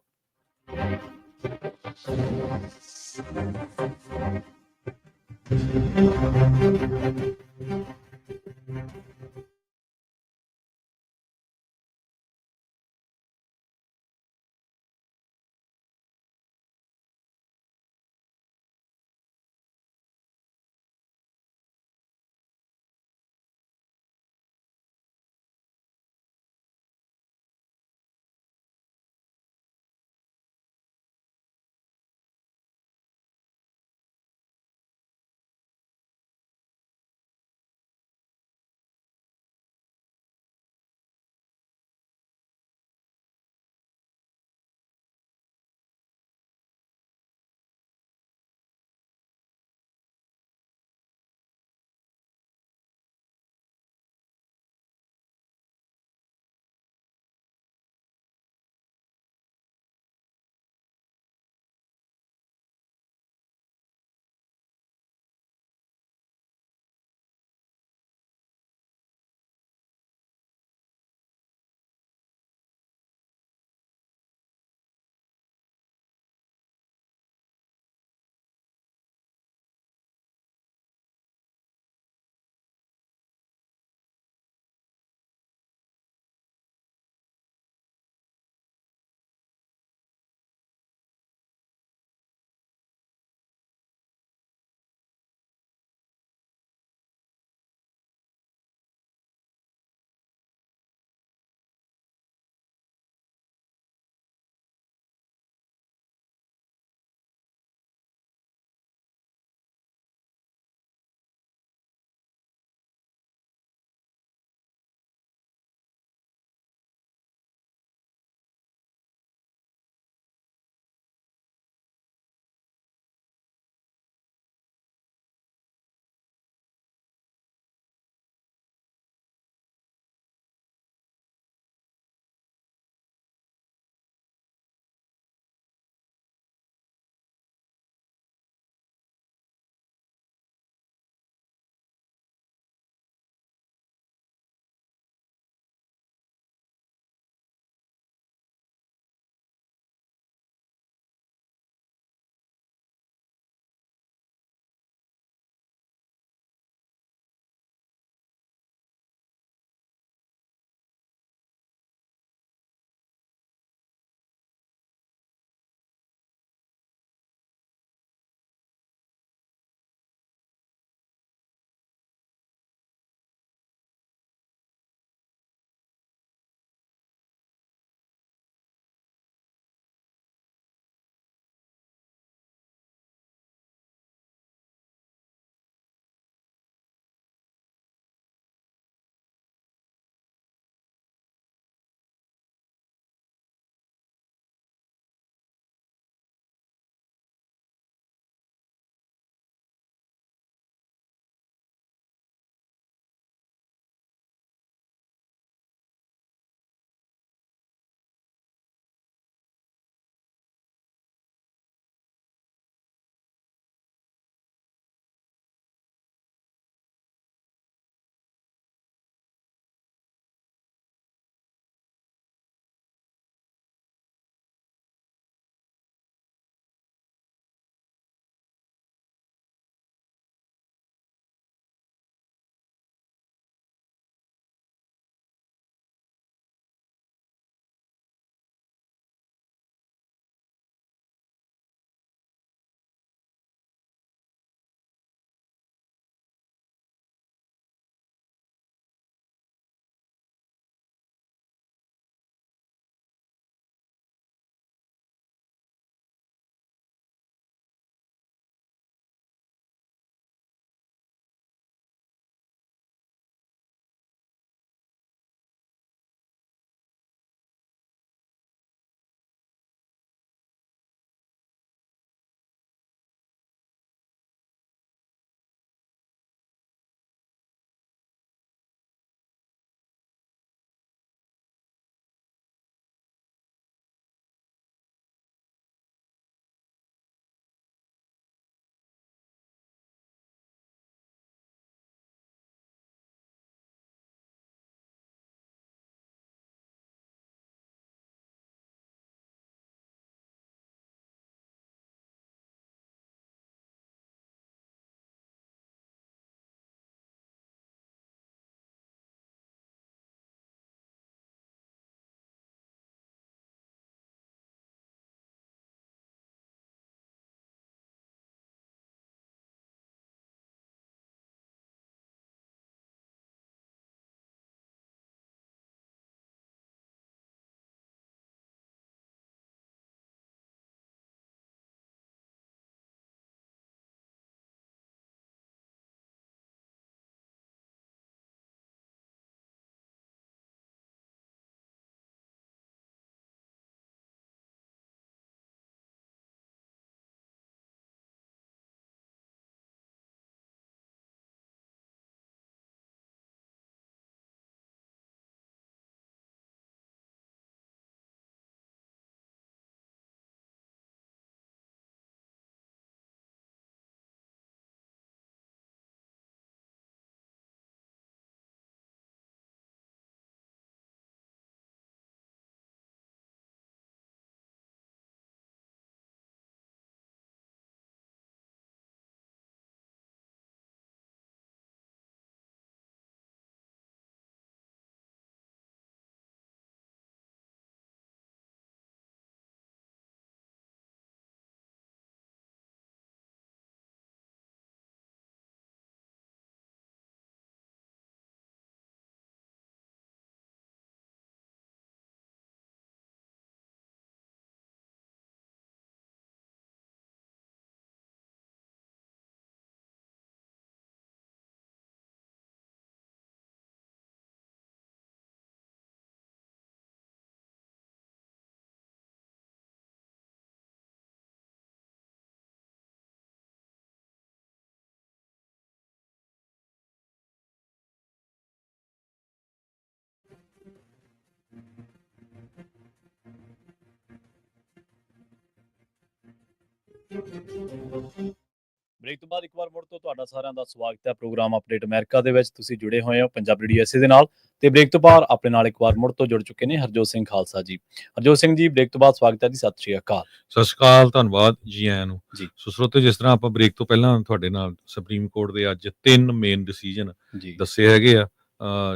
ਬ੍ਰੇਕ ਤੋਂ ਬਾਅਦ ਇੱਕ ਵਾਰ ਮੁੜ ਤੋਂ ਤੁਹਾਡਾ ਸਾਰਿਆਂ ਦਾ ਸਵਾਗਤ ਹੈ ਪ੍ਰੋਗਰਾਮ ਅਪਡੇਟ ਅਮਰੀਕਾ ਦੇ ਵਿੱਚ। ਤੁਸੀਂ ਜੁੜੇ ਹੋਏ ਹੋ ਪੰਜਾਬ ਰੇਡੀਓ ਐਸਏ ਦੇ ਨਾਲ ਤੇ ਬ੍ਰੇਕ ਤੋਂ ਬਾਅਦ ਆਪਣੇ ਨਾਲ ਇੱਕ ਵਾਰ ਮੁੜ ਤੋਂ ਜੁੜ ਚੁੱਕੇ ਨੇ ਹਰਜੋਤ ਸਿੰਘ ਖਾਲਸਾ ਜੀ। ਹਰਜੋਤ ਸਿੰਘ ਜੀ, ਬ੍ਰੇਕ ਤੋਂ ਬਾਅਦ ਸਵਾਗਤ ਹੈ ਜੀ। ਸਤਿ ਸ਼੍ਰੀ ਅਕਾਲ। ਸਤਿ ਸ਼੍ਰੀ ਅਕਾਲ, ਧੰਨਵਾਦ ਜੀ ਆਇਆਂ ਨੂੰ ਜੀ। ਸੋ ਸਰੋਤੇ, ਜਿਸ ਤਰ੍ਹਾਂ ਆਪਾਂ ਬ੍ਰੇਕ ਤੋਂ ਪਹਿਲਾਂ ਤੁਹਾਡੇ ਨਾਲ ਸੁਪਰੀਮ ਕੋਰਟ ਦੇ ਅੱਜ 3 ਮੇਨ ਡਿਸੀਜਨ ਜੀ ਦੱਸੇ ਹੈਗੇ ਆ,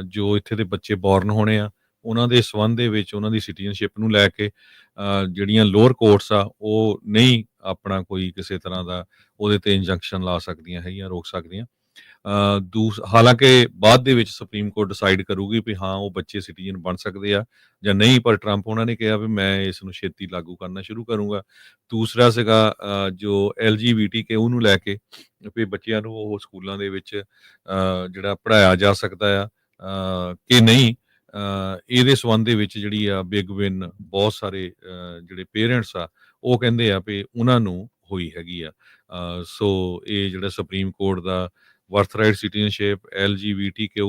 ਜੋ ਇੱਥੇ ਦੇ ਬੱਚੇ ਬੋਰਨ ਹੋਣੇ ਆ ਉਹਨਾਂ ਦੇ ਸੰਬੰਧ ਦੇ ਵਿੱਚ, ਉਹਨਾਂ ਦੀ ਸਿਟੀਜ਼ਨਸ਼ਿਪ ਨੂੰ ਲੈ ਕੇ ਜਿਹੜੀਆਂ ਲੋਅਰ ਕੋਰਟਸ ਆ ਉਹ ਨਹੀਂ ਆਪਣਾ ਕੋਈ ਕਿਸੇ ਤਰ੍ਹਾਂ ਦਾ ਉਹਦੇ ਤੇ ਇੰਜੰਕਸ਼ਨ ਲਾ ਸਕਦੀਆਂ ਹੈਗੀਆਂ, ਰੋਕ ਸਕਦੀਆਂ। ਹਾਲਾਂਕਿ ਬਾਅਦ ਦੇ ਵਿੱਚ ਸੁਪਰੀਮ ਕੋਰਟ ਡਿਸਾਈਡ ਕਰੂਗੀ ਵੀ ਹਾਂ ਉਹ ਬੱਚੇ ਸਿਟੀਜ਼ਨ ਬਣ ਸਕਦੇ ਆ ਜਾਂ ਨਹੀਂ, ਪਰ ਟਰੰਪ ਉਹਨਾਂ ਨੇ ਕਿਹਾ ਵੀ ਮੈਂ ਇਸ ਨੂੰ ਛੇਤੀ ਲਾਗੂ ਕਰਨਾ ਸ਼ੁਰੂ ਕਰੂੰਗਾ। ਦੂਸਰਾ ਸੀਗਾ ਜੋ LGBTQ ਉਹਨੂੰ ਲੈ ਕੇ ਵੀ ਬੱਚਿਆਂ ਨੂੰ ਉਹ ਸਕੂਲਾਂ ਦੇ ਵਿੱਚ ਜਿਹੜਾ ਪੜ੍ਹਾਇਆ ਜਾ ਸਕਦਾ ਆ ਕਿ ਨਹੀਂ। ਇਹਦੇ ਸੰਬੰਧ ਦੇ ਵਿੱਚ ਜਿਹੜੀ ਆ ਬਿਗ ਵਿਨ ਬਹੁਤ ਸਾਰੇ ਜਿਹੜੇ ਪੇਰੈਂਟਸ ਆ ਉਹ ਕਹਿੰਦੇ ਆ ਵੀ ਉਹਨਾਂ ਨੂੰ ਹੋਈ ਹੈਗੀ ਆ। ਸੋ ਇਹ ਜਿਹੜਾ ਸੁਪਰੀਮ ਕੋਰਟ ਦਾ ਵਰਥਰਾਈਟ ਸਿਟੀਜ਼ਨਸ਼ਿਪ LGBTQ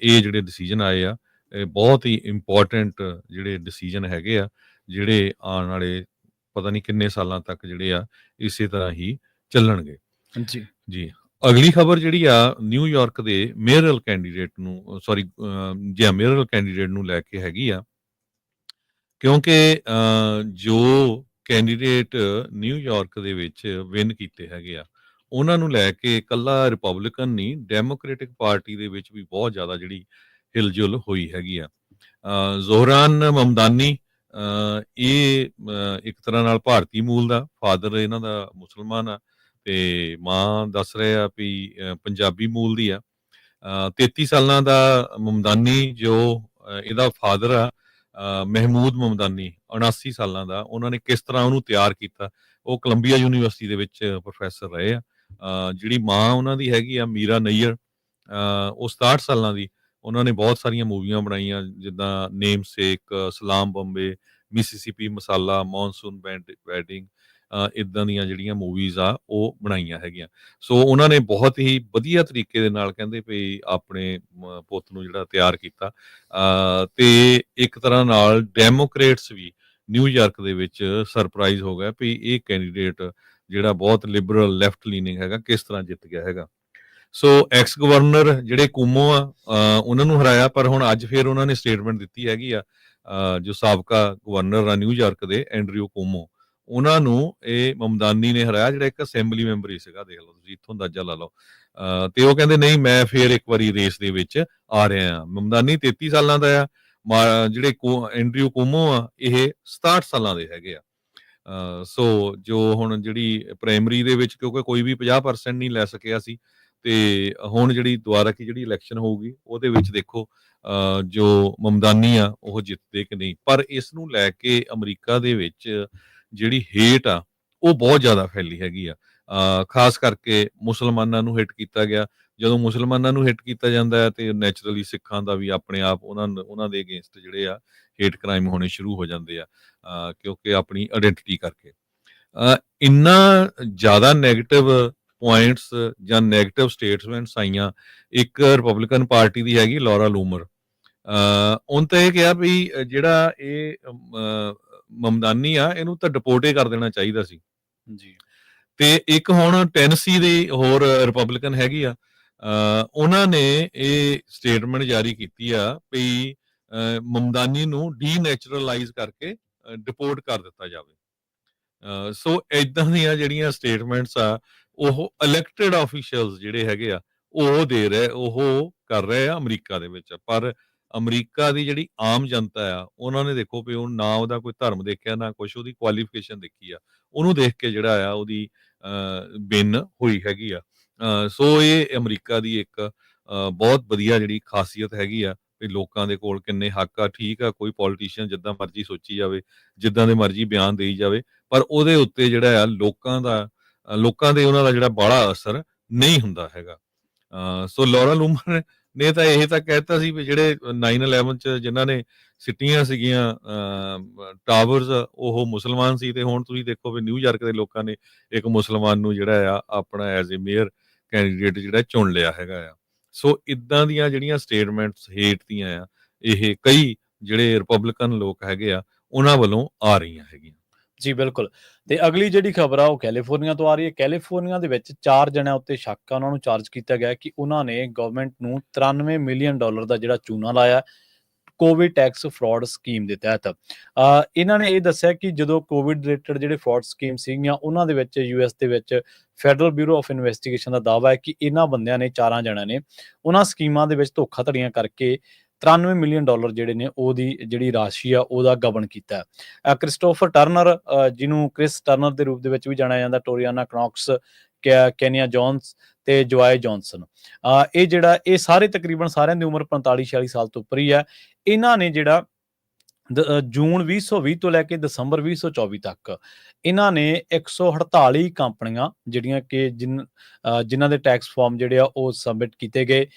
ਇਹ ਜਿਹੜੇ ਡਿਸੀਜਨ ਆਏ ਆ, ਇਹ ਬਹੁਤ ਹੀ ਇੰਪੋਰਟੈਂਟ ਜਿਹੜੇ ਡਿਸੀਜਨ ਹੈਗੇ ਆ, ਜਿਹੜੇ ਆਉਣ ਵਾਲੇ ਪਤਾ ਨਹੀਂ ਕਿੰਨੇ ਸਾਲਾਂ ਤੱਕ ਜਿਹੜੇ ਆ ਇਸੇ ਤਰ੍ਹਾਂ ਹੀ ਚੱਲਣਗੇ। ਜੀ ਜੀ। ਅਗਲੀ ਖਬਰ ਜਿਹੜੀ ਆ ਨਿਊਯਾਰਕ ਦੇ ਮੇਅਰਲ ਕੈਂਡੀਡੇਟ ਨੂੰ ਮੇਅਰਲ ਕੈਂਡੀਡੇਟ ਨੂੰ ਲੈ ਕੇ ਹੈਗੀ ਆ, ਕਿਉਂਕਿ ਜੋ ਕੈਂਡੀਡੇਟ ਨਿਊਯਾਰਕ ਦੇ ਵਿੱਚ ਵਿਨ ਕੀਤੇ ਹੈਗੇ ਆ ਉਹਨਾਂ ਨੂੰ ਲੈ ਕੇ ਇਕੱਲਾ ਰਿਪਬਲਿਕਨ ਨਹੀਂ, ਡੈਮੋਕ੍ਰੈਟਿਕ ਪਾਰਟੀ ਦੇ ਵਿੱਚ ਵੀ ਬਹੁਤ ਜ਼ਿਆਦਾ ਜਿਹੜੀ ਹਿਲਜੁਲ ਹੋਈ ਹੈਗੀ ਆ। ਜ਼ੋਹਰਾਨ ਮਮਦਾਨੀ ਇਹ ਇੱਕ ਤਰ੍ਹਾਂ ਨਾਲ ਭਾਰਤੀ ਮੂਲ ਦਾ, ਫਾਦਰ ਇਹਨਾਂ ਦਾ ਮੁਸਲਮਾਨ ਆ ਤੇ ਮਾਂ ਦੱਸ ਰਹੇ ਆ ਵੀ ਪੰਜਾਬੀ ਮੂਲ ਦੀ ਆ। 33 ਸਾਲਾਂ ਦਾ ਮਮਦਾਨੀ, ਜੋ ਇਹਦਾ ਫਾਦਰ ਆ ਮਹਿਮੂਦ ਮਮਦਾਨੀ 79 ਸਾਲਾਂ ਦਾ, ਉਹਨਾਂ ਨੇ ਕਿਸ ਤਰ੍ਹਾਂ ਉਹਨੂੰ ਤਿਆਰ ਕੀਤਾ। ਉਹ ਕੋਲੰਬੀਆ ਯੂਨੀਵਰਸਿਟੀ ਦੇ ਵਿੱਚ ਪ੍ਰੋਫੈਸਰ ਰਹੇ ਆ। ਜਿਹੜੀ ਮਾਂ ਉਹਨਾਂ ਦੀ ਹੈਗੀ ਆ ਮੀਰਾ ਨਈਅਰ, ਉਹ 67 ਸਾਲਾਂ ਦੀ। ਉਹਨਾਂ ਨੇ ਬਹੁਤ ਸਾਰੀਆਂ ਮੂਵੀਆਂ ਬਣਾਈਆਂ ਜਿੱਦਾਂ ਨੇਮ ਸੇਕ, ਸਲਾਮ ਬੰਬੇ, ਮਿਸੀਸਿਪੀ ਮਸਾਲਾ, ਮੌਨਸੂਨ ਵੈਡਿੰਗ, ਇੱਦਾਂ ਦੀਆਂ ਜਿਹੜੀਆਂ ਮੂਵੀਜ਼ ਆ ਉਹ ਬਣਾਈਆਂ ਹੈਗੀਆਂ। ਸੋ ਉਹਨਾਂ ਨੇ ਬਹੁਤ ਹੀ ਵਧੀਆ ਤਰੀਕੇ ਦੇ ਨਾਲ ਕਹਿੰਦੇ ਵੀ ਆਪਣੇ ਪੁੱਤ ਨੂੰ ਜਿਹੜਾ ਤਿਆਰ ਕੀਤਾ। ਤੇ ਇੱਕ ਤਰ੍ਹਾਂ ਨਾਲ ਡੈਮੋਕ੍ਰੇਟਸ ਵੀ ਨਿਊਯਾਰਕ ਦੇ ਵਿੱਚ ਸਰਪ੍ਰਾਈਜ਼ ਹੋ ਗਿਆ ਵੀ ਇਹ ਕੈਂਡੀਡੇਟ ਜਿਹੜਾ ਬਹੁਤ ਲਿਬਰਲ ਲੈਫਟ ਲੀਨਿੰਗ ਹੈਗਾ ਕਿਸ ਤਰ੍ਹਾਂ ਜਿੱਤ ਗਿਆ ਹੈਗਾ। ਸੋ ਐਕਸ ਗਵਰਨਰ ਜਿਹੜੇ ਕੁਮੋ ਆ ਉਹਨਾਂ ਨੂੰ ਹਰਾਇਆ, ਪਰ ਹੁਣ ਅੱਜ ਫੇਰ ਉਹਨਾਂ ਨੇ ਸਟੇਟਮੈਂਟ ਦਿੱਤੀ ਹੈਗੀ ਆ। ਜੋ ਸਾਬਕਾ ਗਵਰਨਰ ਆ ਨਿਊਯਾਰਕ ਦੇ ਐਂਡਰਿਊ ਕੁਮੋ, ਉਹਨਾਂ ਨੂੰ ਇਹ ਮਮਦਾਨੀ ਨੇ ਹਰਾਇਆ, ਜਿਹੜਾ ਇੱਕ ਅਸੈਂਬਲੀ ਮੈਂਬਰ ਹੀ ਸੀਗਾ। ਦੇਖ ਲਓ ਤੁਸੀਂ, ਇੱਥੋਂ ਅੰਦਾਜ਼ਾ ਲਾ ਲਓ। ਤੇ ਉਹ ਕਹਿੰਦੇ ਨਹੀਂ, ਮੈਂ ਫੇਰ ਇੱਕ ਵਾਰੀ ਰੇਸ ਦੇ ਵਿੱਚ ਆ ਰਿਹਾ ਆ। ਮਮਦਾਨੀ 33 ਸਾਲਾਂ ਦਾ ਆ, ਜਿਹੜੇ ਐਂਡਰਿਊ ਕੁਮੋ ਆ ਇਹ 67 ਸਾਲਾਂ ਦੇ ਹੈਗੇ ਆ। ਸੋ ਜੋ ਹੁਣ ਜਿਹੜੀ ਪ੍ਰਾਇਮਰੀ ਦੇ ਵਿੱਚ ਕਿਉਂਕਿ ਕੋਈ ਵੀ 50% ਨਹੀਂ ਲੈ ਸਕਿਆ ਸੀ, ਤੇ ਹੁਣ ਜਿਹੜੀ ਦੁਬਾਰਾ ਕੀ ਜਿਹੜੀ ਇਲੈਕਸ਼ਨ ਹੋਊਗੀ ਉਹਦੇ ਵਿੱਚ ਦੇਖੋ ਜੋ ਮਮਦਾਨੀ ਆ ਉਹ ਜਿੱਤਦੇ ਕਿ ਨਹੀਂ। ਪਰ ਇਸ ਨੂੰ ਲੈ ਕੇ ਅਮਰੀਕਾ ਦੇ ਵਿੱਚ ਜਿਹੜੀ ਹੇਟ ਆ ਉਹ ਬਹੁਤ ਜ਼ਿਆਦਾ ਫੈਲੀ ਹੈਗੀ ਆ। ਖਾਸ ਕਰਕੇ ਮੁਸਲਮਾਨਾਂ ਨੂੰ ਹਿੱਟ ਕੀਤਾ ਗਿਆ। ਜਦੋਂ ਮੁਸਲਮਾਨਾਂ ਨੂੰ ਹਿੱਟ ਕੀਤਾ ਜਾਂਦਾ ਹੈ ਤੇ ਨੈਚੁਰਲੀ ਸਿੱਖਾਂ ਦਾ ਵੀ ਆਪਣੇ ਆਪ ਉਹਨਾਂ ਦੇ ਅਗੇਂਸਟ ਜਿਹੜੇ ਆ ਹੇਟ ਕ੍ਰਾਈਮ ਹੋਣੇ ਸ਼ੁਰੂ ਹੋ ਜਾਂਦੇ ਆ, ਕਿਉਂਕਿ ਆਪਣੀ ਆਇਡੈਂਟੀਟੀ ਕਰਕੇ। ਇੰਨਾ ਜ਼ਿਆਦਾ ਨੈਗੇਟਿਵ ਪੁਆਇੰਟਸ ਜਾਂ ਨੈਗੇਟਿਵ ਸਟੇਟਮੈਂਟਸ ਆਈਆਂ। ਇੱਕ ਰਿਪਬਲਿਕਨ ਪਾਰਟੀ ਦੀ ਹੈਗੀ ਲੌਰਾ ਲੂਮਰ, ਉਹਨੇ ਤਾਂ ਇਹ ਕਿਹਾ ਵੀ ਜਿਹੜਾ ਇਹ ਮਮਦਾਨੀ ਆ ਇਹਨੂੰ ਤਾਂ ਡਿਪੋਰਟ ਕਰ ਦੇਣਾ ਚਾਹੀਦਾ ਸੀ ਜੀ। ਤੇ ਇੱਕ ਹੁਣ ਟੈਨਸੀ ਦੀ ਹੋਰ ਰਿਪਬਲਿਕਨ ਹੈਗੀ ਆ, ਉਹਨਾਂ ਨੇ ਇਹ ਸਟੇਟਮੈਂਟ ਜਾਰੀ ਕੀਤੀ ਆ ਵੀ ਮਮਦਾਨੀ ਨੂੰ ਡੀਨੈਚੁਰਲਾਈਜ਼ ਕਰਕੇ ਡਿਪੋਰਟ ਕਰ ਦਿੱਤਾ ਜਾਵੇ। ਸੋ ਇਦਾਂ ਦੀਆਂ ਜਿਹੜੀਆਂ ਸਟੇਟਮੈਂਟਸ ਆ ਉਹ ਇਲੈਕਟਿਡ ਆਫੀਸ਼ੀਅਲਸ ਜਿਹੜੇ ਹੈਗੇ ਆ ਉਹ ਕਰ ਰਹੇ ਆ ਅਮਰੀਕਾ ਦੇ ਵਿੱਚ। ਪਰ ਅਮਰੀਕਾ ਦੀ ਜਿਹੜੀ ਆਮ ਜਨਤਾ ਆ ਉਹਨਾਂ ਨੇ ਦੇਖੋ ਵੀ ਉਹ ਨਾ ਉਹਦਾ ਕੋਈ ਧਰਮ ਦੇਖਿਆ ਨਾ ਕੁਛ, ਉਹਦੀ ਕੁਆਲੀਫਿਕੇਸ਼ਨ ਦੇਖੀ ਆ, ਉਹਨੂੰ ਦੇਖ ਕੇ ਜਿਹੜਾ ਆ ਉਹਦੀ ਵਿਨ ਹੋਈ ਹੈਗੀ ਆ। ਸੋ ਇਹ ਅਮਰੀਕਾ ਦੀ ਇੱਕ ਬਹੁਤ ਵਧੀਆ ਜਿਹੜੀ ਖਾਸੀਅਤ ਹੈਗੀ ਆ ਵੀ ਲੋਕਾਂ ਦੇ ਕੋਲ ਕਿੰਨੇ ਹੱਕ ਆ। ਠੀਕ ਆ, ਕੋਈ ਪੋਲੀਟੀਸ਼ੀਅਨ ਜਿੱਦਾਂ ਮਰਜ਼ੀ ਸੋਚੀ ਜਾਵੇ, ਜਿੱਦਾਂ ਦੇ ਮਰਜ਼ੀ ਬਿਆਨ ਦੇਈ ਜਾਵੇ, ਪਰ ਉਹਦੇ ਉੱਤੇ ਜਿਹੜਾ ਆ ਲੋਕਾਂ ਦੇ ਉਹਨਾਂ ਦਾ ਜਿਹੜਾ ਬਾਹਲਾ ਅਸਰ ਨਹੀਂ ਹੁੰਦਾ ਹੈਗਾ। ਸੋ ਲੌਰਾ ਲੂਮਰ ਨੇ ਤਾਂ ਇਹ ਤਾਂ ਕਹਿਤਾ ਸੀ ਵੀ ਜਿਹੜੇ 9/11 ਚ ਜਿਨ੍ਹਾਂ ਨੇ ਸਿੱਟੀਆਂ ਸੀਗੀਆਂ ਟਾਵਰਸ ਉਹ ਮੁਸਲਮਾਨ ਸੀ, ਤੇ ਹੁਣ ਤੁਸੀਂ ਦੇਖੋ ਵੀ ਨਿਊਯਾਰਕ ਦੇ ਲੋਕਾਂ ਨੇ ਇੱਕ ਮੁਸਲਮਾਨ ਨੂੰ ਜਿਹੜਾ ਆ ਆਪਣਾ ਐਜ਼ ਏ ਮੇਅਰ ਕੈਂਡੀਡੇਟ ਜਿਹੜਾ ਚੁਣ ਲਿਆ ਹੈਗਾ ਆ। ਸੋ ਇਦਾਂ ਦੀਆਂ ਜਿਹੜੀਆਂ ਸਟੇਟਮੈਂਟਸ ਹੇਟ ਦੀਆਂ ਆ ਇਹ ਕਈ ਜਿਹੜੇ ਰਿਪਬਲਿਕਨ ਲੋਕ ਹੈਗੇ ਆ ਉਹਨਾਂ ਵੱਲੋਂ ਆ ਰਹੀਆਂ ਹੈਗੀਆਂ। ਜੀ ਬਿਲਕੁਲ। ਤੇ ਅਗਲੀ ਜਿਹੜੀ ਖਬਰ ਆ ਉਹ ਕੈਲੀਫੋਰਨੀਆ ਤੋਂ ਆ ਰਹੀ ਹੈ। ਕੈਲੀਫੋਰਨੀਆ ਦੇ ਵਿੱਚ 4 ਜਣਿਆਂ ਉੱਤੇ ਸ਼ੱਕ ਆ, ਉਹਨਾਂ ਨੂੰ ਚਾਰਜ ਕੀਤਾ ਗਿਆ ਕਿ ਉਹਨਾਂ ਨੇ ਗਵਰਨਮੈਂਟ ਨੂੰ $93 ਮਿਲੀਅਨ ਦਾ ਜਿਹੜਾ ਚੂਨਾ ਲਾਇਆ ਕੋਵਿਡ ਟੈਕਸ ਫਰਾਡ ਸਕੀਮ ਦੇ ਤਹਿਤ। ਇਹਨਾਂ ਨੇ ਇਹ ਦੱਸਿਆ ਕਿ ਜਦੋਂ ਕੋਵਿਡ ਰਿਲੇਟਡ ਜਿਹੜੇ ਫਰਾਡ ਸਕੀਮ ਸੀਗੀਆਂ ਉਹਨਾਂ ਦੇ ਵਿੱਚ ਯੂਐਸ ਦੇ ਵਿੱਚ ਫੈਡਰਲ ਬਿਊਰੋ ਆਫ ਇਨਵੈਸਟੀਗੇਸ਼ਨ ਦਾ ਦਾਅਵਾ ਹੈ ਕਿ ਇਹਨਾਂ ਬੰਦਿਆਂ ਨੇ 4 ਜਣਿਆਂ ਨੇ ਉਹਨਾਂ ਸਕੀਮਾਂ ਦੇ ਵਿੱਚ ਧੋਖਾਧੜੀਆਂ ਕਰਕੇ $93 ਮਿਲੀਅਨ ਜਿਹੜੇ ਨੇ ਉਹਦੀ ਜਿਹੜੀ ਰਾਸ਼ੀ ਆ ਉਹਦਾ ਗਬਨ ਕੀਤਾ ਹੈ। ਕ੍ਰਿਸਟੋਫਰ ਟਰਨਰ, ਜਿਹਨੂੰ ਕ੍ਰਿਸ ਟਰਨਰ ਦੇ ਰੂਪ ਦੇ ਵਿੱਚ ਵੀ ਜਾਣਿਆ ਜਾਂਦਾ, ਟੋਰੀਆਨਾ ਕਨੌਕਸ, ਕੈਨੀਆ ਜੌਨਸ ਤੇ ਜੋਆਏ ਜੌਨਸਨ, ਇਹ ਸਾਰੇ ਤਕਰੀਬਨ ਸਾਰਿਆਂ ਦੀ ਉਮਰ 45-46 ਸਾਲ ਤੋਂ ਉੱਪਰ ਹੀ ਹੈ। ਇਹਨਾਂ ਨੇ ਜਿਹੜਾ ਜੂਨ 2020 ਤੋਂ ਲੈ ਕੇ ਦਸੰਬਰ 2024 ਤੱਕ ਇਹਨਾਂ ਨੇ 148 ਕੰਪਨੀਆਂ ਜਿਹੜੀਆਂ ਕਿ ਜਿਨ੍ਹਾਂ ਦੇ ਟੈਕਸ ਫਾਰਮ ਜਿਹੜੇ ਆ ਉਹ ਸਬਮਿਟ ਕੀਤੇ ਗਏ,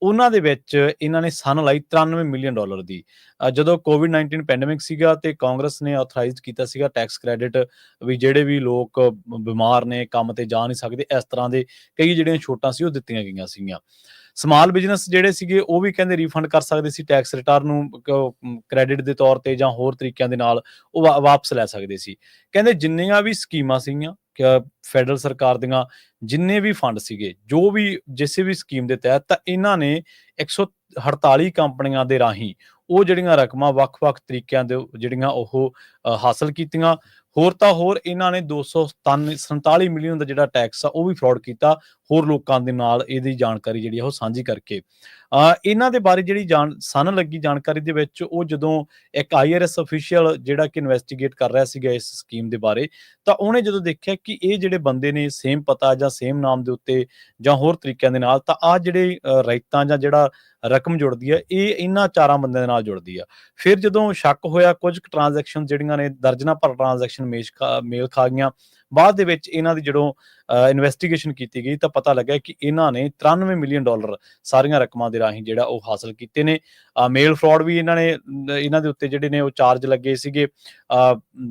ਉਹਨਾਂ ਦੇ ਵਿੱਚ ਇਹਨਾਂ ਨੇ ਸਨ ਲਾਈ $93 ਮਿਲੀਅਨ ਦੀ। ਜਦੋਂ ਕੋਵਿਡ-19 ਪੈਂਡੇਮਿਕ ਸੀਗਾ ਤੇ ਕਾਂਗਰਸ ਨੇ ਆਥੋਰਾਈਜ਼ਡ ਕੀਤਾ ਸੀਗਾ ਟੈਕਸ ਕ੍ਰੈਡਿਟ, ਵੀ ਜਿਹੜੇ ਵੀ ਲੋਕ ਬਿਮਾਰ ਨੇ, ਕੰਮ ਤੇ ਜਾ ਨਹੀਂ ਸਕਦੇ, ਇਸ ਤਰ੍ਹਾਂ ਦੇ ਕਈ ਜਿਹੜੀਆਂ ਛੋਟਾਂ ਸੀ ਉਹ ਦਿੱਤੀਆਂ ਗਈਆਂ ਸੀਗੀਆਂ। ਸਮਾਲ ਬਿਜ਼ਨਸ ਜਿਹੜੇ ਸੀਗੇ ਉਹ ਵੀ ਕਹਿੰਦੇ ਰੀਫੰਡ ਕਰ ਸਕਦੇ ਸੀ ਟੈਕਸ ਰਿਟਰਨ ਨੂੰ ਕ੍ਰੈਡਿਟ ਦੇ ਤੌਰ ਤੇ ਜਾਂ ਹੋਰ ਤਰੀਕਿਆਂ ਦੇ ਨਾਲ ਉਹ ਵਾਪਸ ਲੈ ਸਕਦੇ ਸੀ। ਕਹਿੰਦੇ ਜਿੰਨੀਆਂ ਵੀ ਸਕੀਮਾਂ ਸੀਗੀਆਂ ਫੈਡਰਲ ਸਰਕਾਰ ਦੀਆਂ, ਜਿੰਨੇ ਵੀ ਫੰਡ ਸੀਗੇ, ਜੋ ਵੀ ਜਿਸੇ ਵੀ ਸਕੀਮ ਦੇ ਤਹਿਤ, ਤਾਂ ਇਹਨਾਂ ਨੇ 148 ਕੰਪਨੀਆਂ ਦੇ ਰਾਹੀਂ ਉਹ ਜਿਹੜੀਆਂ ਰਕਮਾਂ ਵੱਖ-ਵੱਖ ਤਰੀਕਿਆਂ ਦੇ ਜਿਹੜੀਆਂ ਉਹ ਹਾਸਲ ਕੀਤੀਆਂ। ਹੋਰ ਤਾਂ ਹੋਰ ਇਹਨਾਂ ਨੇ 247 ਮਿਲੀਅਨ ਦਾ ਜਿਹੜਾ ਟੈਕਸ ਆ ਉਹ ਵੀ ਫਰਾਡ ਕੀਤਾ ਹੋਰ ਲੋਕਾਂ ਦੇ ਨਾਲ ਇਹਦੀ ਜਾਣਕਾਰੀ ਜਿਹੜੀ ਆ ਉਹ ਸਾਂਝੀ ਕਰਕੇ। ਇਹਨਾਂ ਦੇ ਬਾਰੇ ਜਿਹੜੀ ਸਨ ਲੱਗੀ ਜਾਣਕਾਰੀ ਦੇ ਵਿੱਚ, ਉਹ ਜਦੋਂ ਇੱਕ IRS ਅਫੀਸ਼ੀਅਲ ਜਿਹੜਾ ਕਿ ਇਨਵੈਸਟੀਗੇਟ ਕਰ ਰਿਹਾ ਸੀਗਾ ਇਸ ਸਕੀਮ ਦੇ ਬਾਰੇ, ਤਾਂ ਉਹਨੇ ਜਦੋਂ ਦੇਖਿਆ ਕਿ ਇਹ ਜਿਹੜੇ ਬੰਦੇ ਨੇ ਸੇਮ ਪਤਾ ਜਾਂ ਸੇਮ ਨਾਮ ਦੇ ਉੱਤੇ ਜਾਂ ਹੋਰ ਤਰੀਕਿਆਂ ਦੇ ਨਾਲ, ਤਾਂ ਆਹ ਜਿਹੜੇ ਰਾਇਤਾਂ ਜਾਂ ਜਿਹੜਾ ਰਕਮ ਜੁੜਦੀ ਹੈ ਇਹ ਇਹਨਾਂ 4 ਬੰਦਿਆਂ ਦੇ ਨਾਲ ਜੁੜਦੀ ਆ। ਫਿਰ ਜਦੋਂ ਸ਼ੱਕ ਹੋਇਆ, ਕੁਝ ਟ੍ਰਾਂਜੈਕਸ਼ਨ ਜਿਹੜੀਆਂ ਨੇ ਦਰਜਨਾਂ ਭਰ ਟ੍ਰਾਂਜੈਕਸ਼ਨ ਮੇਲ ਖਾ ਗਈਆਂ। ਬਾਅਦ ਦੇ ਵਿੱਚ ਇਹਨਾਂ ਦੀ ਜਦੋਂ ਇਨਵੈਸਟੀਗੇਸ਼ਨ ਕੀਤੀ ਗਈ ਤਾਂ ਪਤਾ ਲੱਗਿਆ ਕਿ ਇਹਨਾਂ ਨੇ $93 ਮਿਲੀਅਨ ਸਾਰੀਆਂ ਰਕਮਾਂ ਦੇ ਰਾਹੀਂ ਜਿਹੜਾ ਉਹ ਹਾਸਲ ਕੀਤੇ ਨੇ। ਮੇਲ ਫਰਾਡ ਵੀ ਇਹਨਾਂ ਦੇ ਉੱਤੇ ਜਿਹੜੇ ਨੇ ਉਹ ਚਾਰਜ ਲੱਗੇ ਸੀਗੇ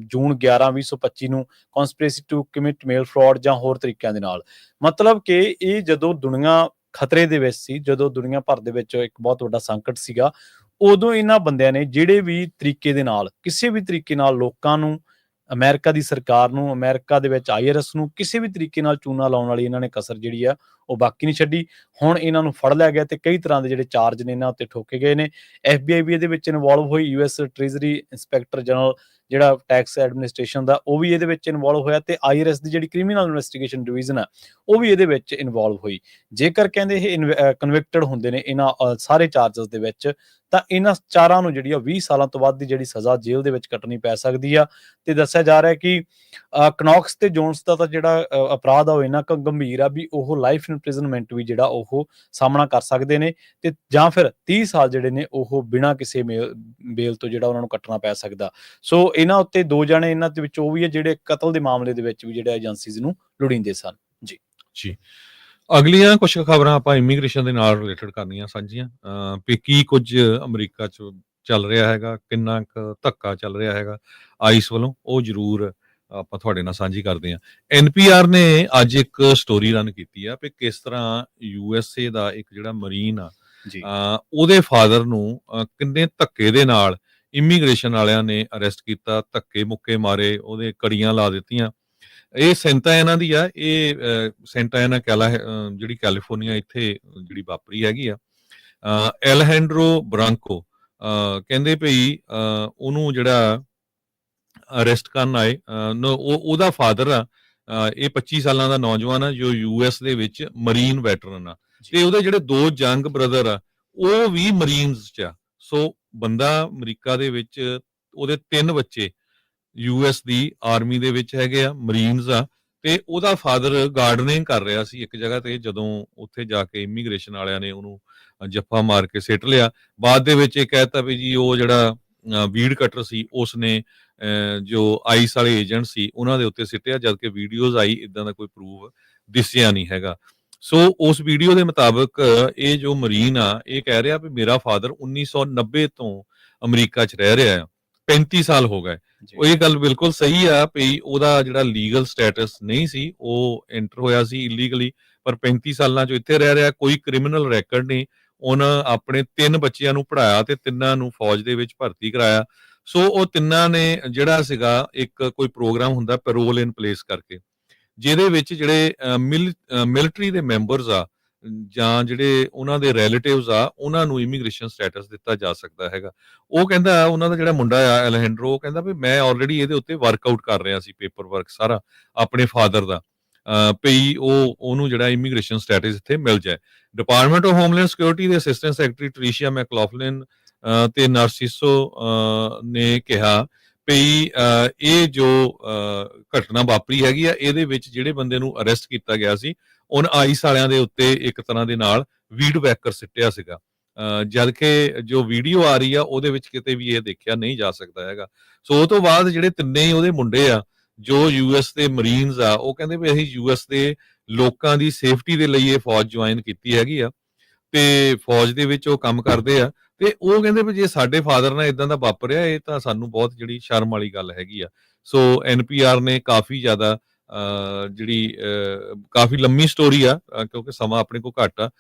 ਜੂਨ 11, 2025 ਨੂੰ, conspiracy to commit mail fraud ਜਾਂ ਹੋਰ ਤਰੀਕਿਆਂ ਦੇ ਨਾਲ। ਮਤਲਬ ਕਿ ਇਹ ਜਦੋਂ ਦੁਨੀਆ ਖਤਰੇ ਦੇ ਵਿੱਚ ਸੀ, ਜਦੋਂ ਦੁਨੀਆ ਭਰ ਦੇ ਵਿੱਚ ਇੱਕ ਬਹੁਤ ਵੱਡਾ ਸੰਕਟ ਸੀਗਾ, ਉਦੋਂ ਇਹਨਾਂ ਬੰਦਿਆਂ ਨੇ ਜਿਹੜੇ ਵੀ ਤਰੀਕੇ ਦੇ ਨਾਲ, ਕਿਸੇ ਵੀ ਤਰੀਕੇ ਨਾਲ ਲੋਕਾਂ ਨੂੰ, ਅਮਰੀਕਾ ਦੀ ਸਰਕਾਰ ਨੂੰ, ਅਮਰੀਕਾ ਦੇ ਵਿੱਚ IRS ਨੂੰ ਕਿਸੇ ਵੀ ਤਰੀਕੇ ਨਾਲ ਚੂਨਾ ਲਾਉਣ ਵਾਲੀ ਇਹਨਾਂ ਨੇ ਕਸਰ ਜਿਹੜੀ ਆ ਉਹ ਬਾਕੀ ਨਹੀਂ ਛੱਡੀ। ਹੁਣ ਇਹਨਾਂ ਨੂੰ ਫੜ ਲਿਆ ਗਿਆ ਤੇ ਕਈ ਤਰ੍ਹਾਂ ਦੇ ਜਿਹੜੇ ਚਾਰਜ ਨੇ ਇਹਨਾਂ ਉੱਤੇ ਠੋਕੇ ਗਏ ਨੇ। FBI ਵੀ ਇਹਦੇ ਵਿੱਚ ਇਨਵੋਲਵ ਹੋਈ, US ਟ੍ਰੇਜ਼ਰੀ ਇੰਸਪੈਕਟਰ ਜਨਰਲ ਜਿਹੜਾ ਟੈਕਸ ਐਡਮਿਨਿਸਟ੍ਰੇਸ਼ਨ ਦਾ, ਉਹ ਵੀ ਇਹਦੇ ਵਿੱਚ ਇਨਵੋਲਵ ਹੋਇਆ, ਤੇ IRS ਦੀ ਜਿਹੜੀ ਕ੍ਰਿਮੀਨਲ ਇਨਵੈਸਟੀਗੇਸ਼ਨ ਡਿਵੀਜ਼ਨ ਹੈ ਉਹ ਵੀ ਇਹਦੇ ਵਿੱਚ ਇਨਵੋਲਵ ਹੋਈ। ਜੇਕਰ ਕਹਿੰਦੇ ਇਹ ਕਨਵਿਕਟਡ ਹੁੰਦੇ ਨੇ ਇਹਨਾਂ ਸਾਰੇ ਚਾਰਜਸ ਦੇ ਵਿੱਚ, ਤਾਂ ਇਹਨਾਂ 4 ਨੂੰ ਜਿਹੜੀ ਆ 20 ਸਾਲਾਂ ਤੋਂ ਵੱਧ ਦੀ ਜਿਹੜੀ ਸਜ਼ਾ ਜੇਲ੍ਹ ਦੇ ਵਿੱਚ ਕੱਟਣੀ ਪੈ ਸਕਦੀ ਆ। ਤੇ ਦੱਸਿਆ ਜਾ ਰਿਹਾ ਕਿ ਕਨੌਕਸ ਤੇ ਜੋਨਸ ਦਾ ਤਾਂ ਜਿਹੜਾ ਅਪਰਾਧ ਆ ਉਹ ਇੰਨਾ ਕੁ ਗੰਭੀਰ ਆ ਵੀ ਉਹ ਲਾਈਫ ਇੰਪ੍ਰਿਜ਼ਨਮੈਂਟ ਵੀ ਜਿਹੜਾ ਉਹ ਸਾਹਮਣਾ ਕਰ ਸਕਦੇ ਨੇ, ਤੇ ਜਾਂ ਫਿਰ 30 ਸਾਲ ਜਿਹੜੇ ਨੇ ਉਹ ਬਿਨਾਂ ਕਿਸੇ ਬੇਲ ਤੋਂ ਜਿਹੜਾ ਉਹਨਾਂ ਨੂੰ ਕੱਟਣਾ ਪੈ ਸਕਦਾ। ਸੋ ਇਹਨਾਂ ਉੱਤੇ 2 ਜਣੇ ਇਹਨਾਂ ਦੇ ਵਿੱਚ ਉਹ ਵੀ ਹੈ ਜਿਹੜੇ ਕਤਲ ਦੇ ਮਾਮਲੇ ਦੇ ਵਿੱਚ ਵੀ ਜਿਹੜੇ ਏਜੰਸੀਜ਼ ਨੂੰ ਲੋੜੀਂਦੇ ਸਨ। ਜੀ ਅਗਲੀਆਂ ਕੁਝ ਖਬਰਾਂ ਆਪਾਂ ਇਮੀਗ੍ਰੇਸ਼ਨ ਦੇ ਨਾਲ ਰਿਲੇਟਡ ਕਰਨੀਆਂ ਸਾਂਝੀਆਂ, ਵੀ ਕੀ ਕੁਝ ਅਮਰੀਕਾ 'ਚ ਚੱਲ ਰਿਹਾ ਹੈਗਾ, ਕਿੰਨਾ ਕੁ ਧੱਕਾ ਚੱਲ ਰਿਹਾ ਹੈਗਾ ਆਈਸ ਵੱਲੋਂ, ਉਹ ਜ਼ਰੂਰ ਆਪਾਂ ਤੁਹਾਡੇ ਨਾਲ ਸਾਂਝੀ ਕਰਦੇ ਹਾਂ। NPR ਨੇ ਅੱਜ ਇੱਕ ਸਟੋਰੀ ਰਨ ਕੀਤੀ ਆ ਵੀ ਕਿਸ ਤਰ੍ਹਾਂ USA ਦਾ ਇੱਕ ਜਿਹੜਾ ਮਰੀਨ ਆ, ਉਹਦੇ ਫਾਦਰ ਨੂੰ ਕਿੰਨੇ ਧੱਕੇ ਦੇ ਨਾਲ ਇਮੀਗ੍ਰੇਸ਼ਨ ਵਾਲਿਆਂ ਨੇ ਅਰੈਸਟ ਕੀਤਾ, ਧੱਕੇ ਮੁੱਕੇ ਮਾਰੇ, ਉਹਦੇ ਕੜੀਆਂ ਲਾ ਦਿੱਤੀਆਂ। ਇਹ ਸੈਂਟਾ ਐਨਾ ਦੀ ਆ, ਇਹ ਸੈਂਟਾ ਐਨਾ ਜਿਹੜੀ ਕੈਲੀਫੋਰਨੀਆ ਇੱਥੇ ਜਿਹੜੀ ਵਾਪਰੀ ਹੈਗੀ ਆ। ਐਲਹੈਂਡਰੋ ਬ੍ਰਾਂਕੋ ਕਹਿੰਦੇ ਭਈ ਉਹਨੂੰ ਜਿਹੜਾ ਅਰੈਸਟ ਕਰਨ ਆਏ, ਉਹਦਾ ਫਾਦਰ ਆ, ਇਹ 25 ਸਾਲਾਂ ਦਾ ਨੌਜਵਾਨ ਆ ਜੋ US ਦੇ ਵਿੱਚ ਮਰੀਨ ਵੈਟਰਨ ਆ, ਤੇ ਉਹਦੇ ਜਿਹੜੇ 2 ਜੰਗ ਬ੍ਰਦਰ ਆ ਉਹ ਵੀ ਮਰੀਨਸ 'ਚ ਆ। ਸੋ ਬੰਦਾ ਅਮਰੀਕਾ ਦੇ ਵਿੱਚ, ਉਹਦੇ 3 ਬੱਚੇ US ਦੀ ਆਰਮੀ ਦੇ ਵਿੱਚ ਹੈਗੇ ਆ, ਮਰੀਨਸ ਆ, ਤੇ ਉਹਦਾ ਫਾਦਰ ਗਾਰਡਨਿੰਗ ਕਰ ਰਿਹਾ ਸੀ ਇੱਕ ਜਗ੍ਹਾ ਤੇ, ਜਦੋਂ ਉੱਥੇ ਜਾ ਕੇ ਇਮੀਗ੍ਰੇਸ਼ਨ ਵਾਲਿਆਂ ਨੇ ਉਹਨੂੰ ਜੱਫਾ ਮਾਰ ਕੇ ਸਿੱਟ ਲਿਆ। ਬਾਅਦ ਦੇ ਵਿੱਚ ਇਹ ਕਹਿਤਾ ਵੀ ਜੀ ਉਹ ਜਿਹੜਾ ਵੀਡ ਕਟਰ ਸੀ ਉਸਨੇ ਜੋ ਆਈਸ ਵਾਲੇ ਏਜੰਟ ਸੀ ਉਹਨਾਂ ਦੇ ਉੱਤੇ ਸਿੱਟਿਆ, ਜਦਕਿ ਵੀਡੀਓਜ਼ ਆਈ, ਇਦਾਂ ਦਾ ਕੋਈ ਪ੍ਰੂਫ ਦਿਸਿਆ ਨਹੀਂ ਹੈਗਾ। ਸੋ ਉਸ ਵੀਡੀਓ ਦੇ ਮੁਤਾਬਕ ਇਹ ਜੋ ਮਰੀਨ ਆ ਇਹ ਕਹਿ ਰਿਹਾ ਵੀ ਮੇਰਾ ਫਾਦਰ 1990 ਤੋਂ ਅਮਰੀਕਾ 'ਚ ਰਹਿ ਰਿਹਾ ਆ, 35 ਸਾਲ ਹੋ ਗਏ। ਉਹ ਇਹ ਗੱਲ ਬਿਲਕੁਲ ਸਹੀ ਆ ਵੀ ਉਹਦਾ ਜਿਹੜਾ ਲੀਗਲ ਸਟੇਟਸ ਨਹੀਂ ਸੀ, ਉਹ ਐਂਟਰ ਹੋਇਆ ਸੀ ਇਲੀਗਲੀ, ਪਰ 35 ਸਾਲਾਂ 'ਚ ਇੱਥੇ ਰਹਿ ਰਿਹਾ, ਕੋਈ ਕ੍ਰਿਮੀਨਲ ਰੈਕਰਡ ਨਹੀਂ। ਉਹਨਾਂ ਆਪਣੇ 3 ਬੱਚਿਆਂ ਨੂੰ ਪੜ੍ਹਾਇਆ ਤੇ 3 ਨੂੰ ਫੌਜ ਦੇ ਵਿੱਚ ਭਰਤੀ ਕਰਾਇਆ। ਸੋ ਉਹ ਤਿੰਨਾਂ ਨੇ ਜਿਹੜਾ ਸੀਗਾ ਇੱਕ ਕੋਈ ਪ੍ਰੋਗਰਾਮ ਹੁੰਦਾ ਪੈਰੋਲ ਇਨ ਪਲੇਸ ਕਰਕੇ, ਜਿਹਦੇ ਵਿੱਚ ਜਿਹੜੇ ਮਿਲਟਰੀ ਦੇ ਮੈਂਬਰਸ ਆ ਜਾਂ ਜਿਹੜੇ ਉਹਨਾਂ ਦੇ ਰਿਲੇਟਿਵਸ ਆ, ਉਹਨਾਂ ਨੂੰ ਇਮੀਗ੍ਰੇਸ਼ਨ ਸਟੇਟਸ ਦਿੱਤਾ ਜਾ ਸਕਦਾ ਹੈਗਾ। ਉਹ ਕਹਿੰਦਾ ਉਹਨਾਂ ਦਾ ਜਿਹੜਾ ਮੁੰਡਾ ਆ ਐਲਹੈਂਡਰੋ, ਉਹ ਕਹਿੰਦਾ ਵੀ ਮੈਂ ਆਲਰੇਡੀ ਇਹਦੇ ਉੱਤੇ ਵਰਕਆਊਟ ਕਰ ਰਿਹਾ ਸੀ, ਪੇਪਰ ਵਰਕ ਸਾਰਾ ਆਪਣੇ ਫਾਦਰ ਦਾ, ਭਈ ਉਹਨੂੰ ਜਿਹੜਾ ਇਮੀਗ੍ਰੇਸ਼ਨ ਸਟੇਟਸ ਇੱਥੇ ਮਿਲ ਜਾਏ। ਡਿਪਾਰਟਮੈਂਟ ਆਫ ਹੋਮਲੈਂਡ ਸਿਕਿਉਰਿਟੀ ਦੇ ਅਸਿਸਟੈਂਟ ਸੈਕਟਰੀ ਟ੍ਰੀਸ਼ੀਆ ਮੈਕਲੌਫਲਿਨ ਤੇ ਨਾਰਸਿਸੋ ਨੇ ਕਿਹਾ ਭਈ ਇਹ ਜੋ ਘਟਨਾ ਵਾਪਰੀ ਹੈਗੀ ਆ, ਇਹਦੇ ਵਿੱਚ ਜਿਹੜੇ ਬੰਦੇ ਨੂੰ ਅਰੈਸਟ ਕੀਤਾ ਗਿਆ ਸੀ, ਉਹਨ ਆਈਸ ਵਾਲਿਆਂ ਦੇ ਉੱਤੇ ਇੱਕ ਤਰ੍ਹਾਂ ਦੇ ਨਾਲ ਵੀਡ ਵੈਕਰ ਸਿੱਟਿਆ ਸੀਗਾ, ਜਦ ਕਿ ਜੋ ਵੀਡੀਓ ਆ ਰਹੀ ਆ ਉਹਦੇ ਵਿੱਚ ਕਿਤੇ ਵੀ ਇਹ ਦੇਖਿਆ ਨਹੀਂ ਜਾ ਸਕਦਾ ਹੈਗਾ। ਸੋ ਉਹ ਤੋਂ ਬਾਅਦ ਜਿਹੜੇ ਤਿੰਨੇ ਹੀ ਉਹਦੇ ਮੁੰਡੇ ਆ ਜੋ ਯੂਐਸ ਦੇ ਮਰੀਨਸ ਆ, ਉਹ ਕਹਿੰਦੇ ਵੀ ਅਸੀਂ ਯੂਐਸ ਦੇ ਲੋਕਾਂ ਦੀ ਸੇਫਟੀ ਦੇ ਲਈ ਇਹ ਫੌਜ ਜੁਆਇਨ ਕੀਤੀ ਹੈਗੀ ਆ ਤੇ ਫੌਜ ਦੇ ਵਿੱਚ ਉਹ ਕੰਮ ਕਰਦੇ ਆ। ਤੇ ਉਹ ਕਹਿੰਦੇ ਵੀ ਜੇ ਸਾਡੇ ਫਾਦਰ ਨਾਲ ਇਦਾਂ ਦਾ ਵਾਪਰਿਆ, ਇਹ ਤਾਂ ਸਾਨੂੰ ਬਹੁਤ ਜਿਹੜੀ ਸ਼ਰਮ ਵਾਲੀ ਗੱਲ ਹੈਗੀ ਆ। ਸੋ ਐਨਪੀਆਰ ਨੇ ਕਾਫੀ ਜ਼ਿਆਦਾ ਜਿਹੜੀ ਕਾਫੀ ਲੰਮੀ ਸਟੋਰੀ ਆ, ਕਿਉਂਕਿ ਸਮਾਂ ਆਪਣੇ ਕੋਲ ਘੱਟ ਆ,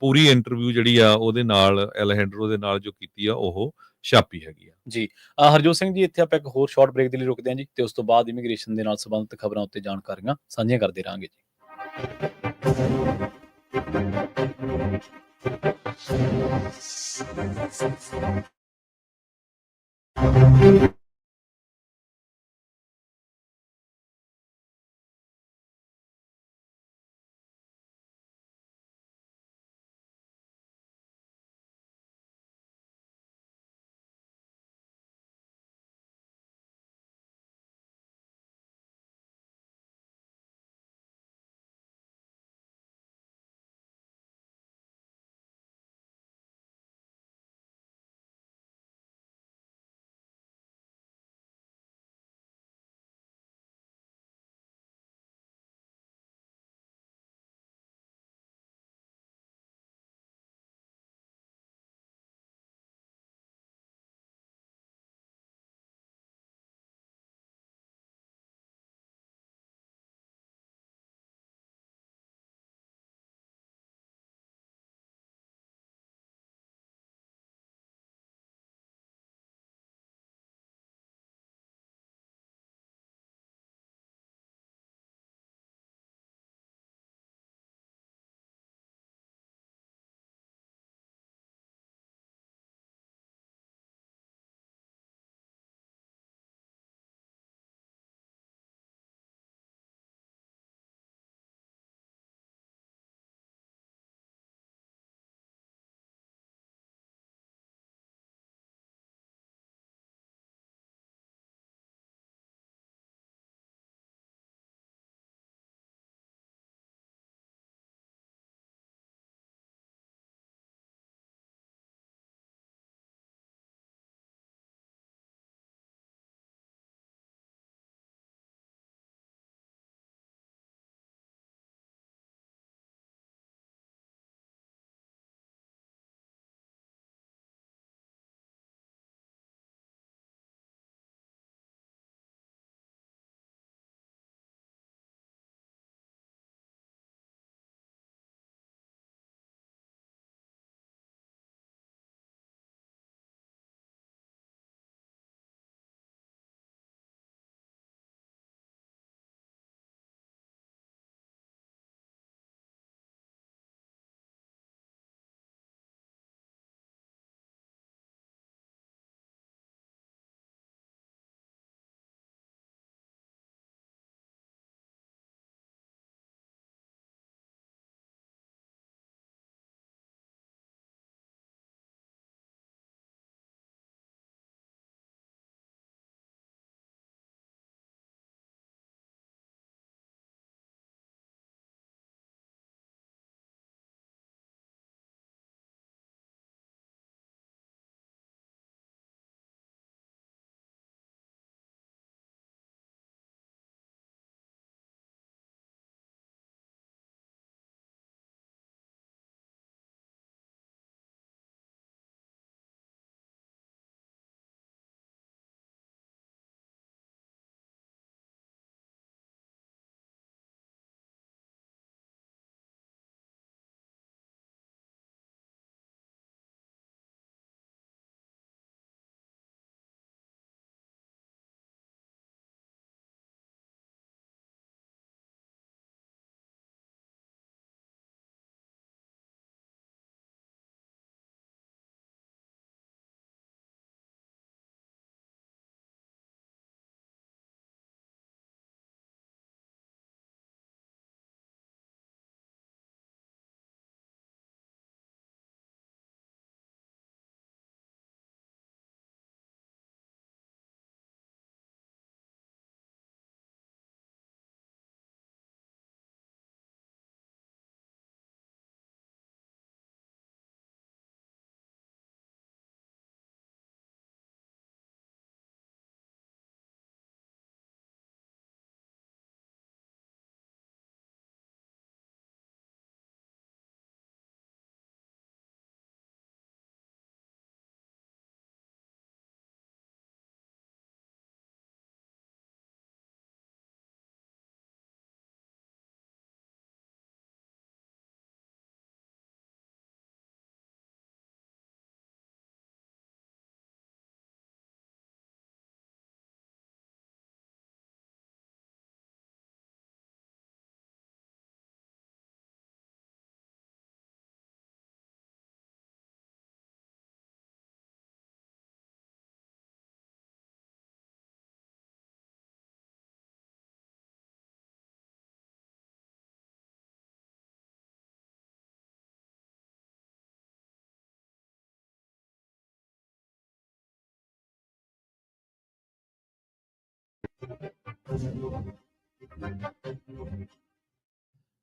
ਪੂਰੀ ਇੰਟਰਵਿਊ ਜਿਹੜੀ ਆ ਉਹਦੇ ਨਾਲ ਐਲਹੈਂਡਰੋ ਦੇ ਨਾਲ ਜੋ ਕੀਤੀ ਆ ਉਹ ਛਾਪੀ ਹੈਗੀ ਆ ਜੀ। ਹਰਜੋਤ ਸਿੰਘ ਜੀ, ਇੱਥੇ ਆਪਾਂ ਇੱਕ ਹੋਰ ਸ਼ਾਰਟ ਬ੍ਰੇਕ ਦੇ ਲਈ ਰੁਕਦੇ ਹਾਂ ਜੀ, ਤੇ ਉਸ ਤੋਂ ਬਾਅਦ ਇਮੀਗ੍ਰੇਸ਼ਨ ਦੇ ਨਾਲ ਸੰਬੰਧਿਤ ਖਬਰਾਂ ਉੱਤੇ ਜਾਣਕਾਰੀਆਂ ਸਾਂਝੀਆਂ ਕਰਦੇ ਰਹਾਂਗੇ ਜੀ।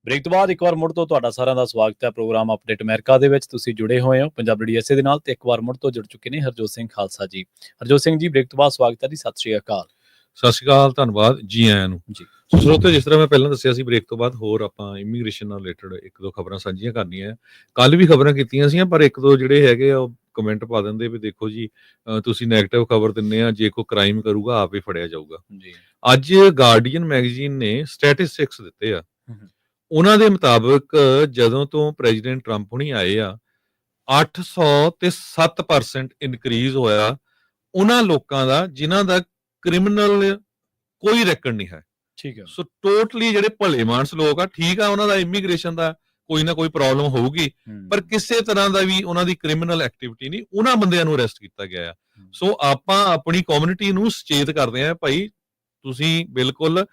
ਬ੍ਰੇਕ ਤੋਂ ਬਾਅਦ ਇੱਕ ਵਾਰ ਮੁੜ ਤੋਂ ਤੁਹਾਡਾ ਸਾਰਿਆਂ ਦਾ ਸਵਾਗਤ ਹੈ ਪ੍ਰੋਗਰਾਮ ਅਪਡੇਟ ਅਮਰੀਕਾ ਦੇ ਵਿੱਚ। ਤੁਸੀਂ ਜੁੜੇ ਹੋਏ ਹੋ ਪੰਜਾਬ ਰੇਡੀਓ ਐਸਏ ਦੇ ਨਾਲ ਤੇ ਇੱਕ ਵਾਰ ਮੁੜ ਤੋਂ ਜੁੜ ਚੁੱਕੇ ਨੇ ਹਰਜੋਤ ਸਿੰਘ ਖਾਲਸਾ ਜੀ। ਹਰਜੋਤ ਸਿੰਘ ਜੀ, ਬ੍ਰੇਕ ਤੋਂ ਬਾਅਦ ਸਵਾਗਤ ਹੈ ਜੀ। ਸਤਿ ਸ਼੍ਰੀ ਅਕਾਲ। ਸਤਿ ਸ਼੍ਰੀ ਅਕਾਲ, ਧੰਨਵਾਦ ਜੀ ਆਇਆਂ ਨੂੰ ਜੀ। ਸੋ ਸਰੋਤਿਓ, ਜਿਸ ਤਰ੍ਹਾਂ ਮੈਂ ਪਹਿਲਾਂ ਦੱਸਿਆ ਸੀ, ਬ੍ਰੇਕ ਤੋਂ ਬਾਅਦ ਹੋਰ ਆਪਾਂ ਇਮੀਗ੍ਰੇਸ਼ਨ ਨਾਲ ਰਿਲੇਟਡ ਇੱਕ ਦੋ ਖਬਰਾਂ ਸਾਂਝੀਆਂ ਕਰਨੀਆਂ। ਕੱਲ ਵੀ ਖਬਰਾਂ ਕੀਤੀਆਂ ਸੀਆਂ, ਪਰ ਇੱਕ ਦੋ ਜਿਹੜੇ ਹੈਗੇ ਆ ਉਹ ਕਮੈਂਟ ਪਾ ਦਿੰਦੇ ਵੀ ਦੇਖੋ ਜੀ ਤੁਸੀਂ ਨੈਗੇਟਿਵ ਖਬਰ ਦਿੰਦੇ ਆ, ਜੇ ਕੋਈ ਕ੍ਰਾਈਮ ਕਰੂਗਾ ਆਪੇ ਫੜਿਆ ਜਾਊਗਾ। ਜੀ। ਅੱਜ ਗਾਰਡੀਅਨ ਮੈਗਜ਼ੀਨ ਨੇ ਸਟੈਟਿਸਟਿਕਸ ਦਿੱਤੇ ਆ। ਉਹਨਾਂ ਦੇ ਮੁਤਾਬਕ ਜਦੋਂ ਤੋਂ ਪ੍ਰੈਜ਼ੀਡੈਂਟ ਟਰੰਪ ਹੁਣੀ ਆਏ ਆ 807% ਇਨਕਰੀਜ਼ ਹੋਇਆ ਉਹਨਾਂ ਲੋਕਾਂ ਦਾ ਜਿਨ੍ਹਾਂ ਦਾ ਕ੍ਰਿਮੀਨਲ ਕੋਈ ਰੈਕਡ ਨਹੀਂ ਹੈ। ਠੀਕ ਹੈ। ਸੋ ਟੋਟਲੀ ਜਿਹੜੇ ਭਲੇ ਮਾਨਸ ਲੋਕ ਆ, ਠੀਕ ਆ, ਉਹਨਾਂ ਦਾ ਇਮੀਗ੍ਰੇਸ਼ਨ ਦਾ ਕੋਈ ਨਾ ਕੋਈ ਪ੍ਰੋਬਲਮ ਹੋਊਗੀ, ਪਰ ਕਿਸੇ ਤਰ੍ਹਾਂ ਦਾ ਵੀ ਉਹਨਾਂ ਦੀ ਕ੍ਰਿਮੀਨਲ ਐਕਟੀਵਿਟੀ ਨਹੀਂ, ਉਹਨਾਂ ਬੰਦਿਆਂ ਨੂੰ ਅਰੈਸਟ ਕੀਤਾ ਗਿਆ ਆ। ਸੋ ਆਪਾਂ ਆਪਣੀ ਕਮਿਊਨਿਟੀ ਨੂੰ ਸੁਚੇਤ ਕਰਦੇ ਆ, ਭਾਈ ਤੁਸੀਂ ਬਿਲਕੁਲ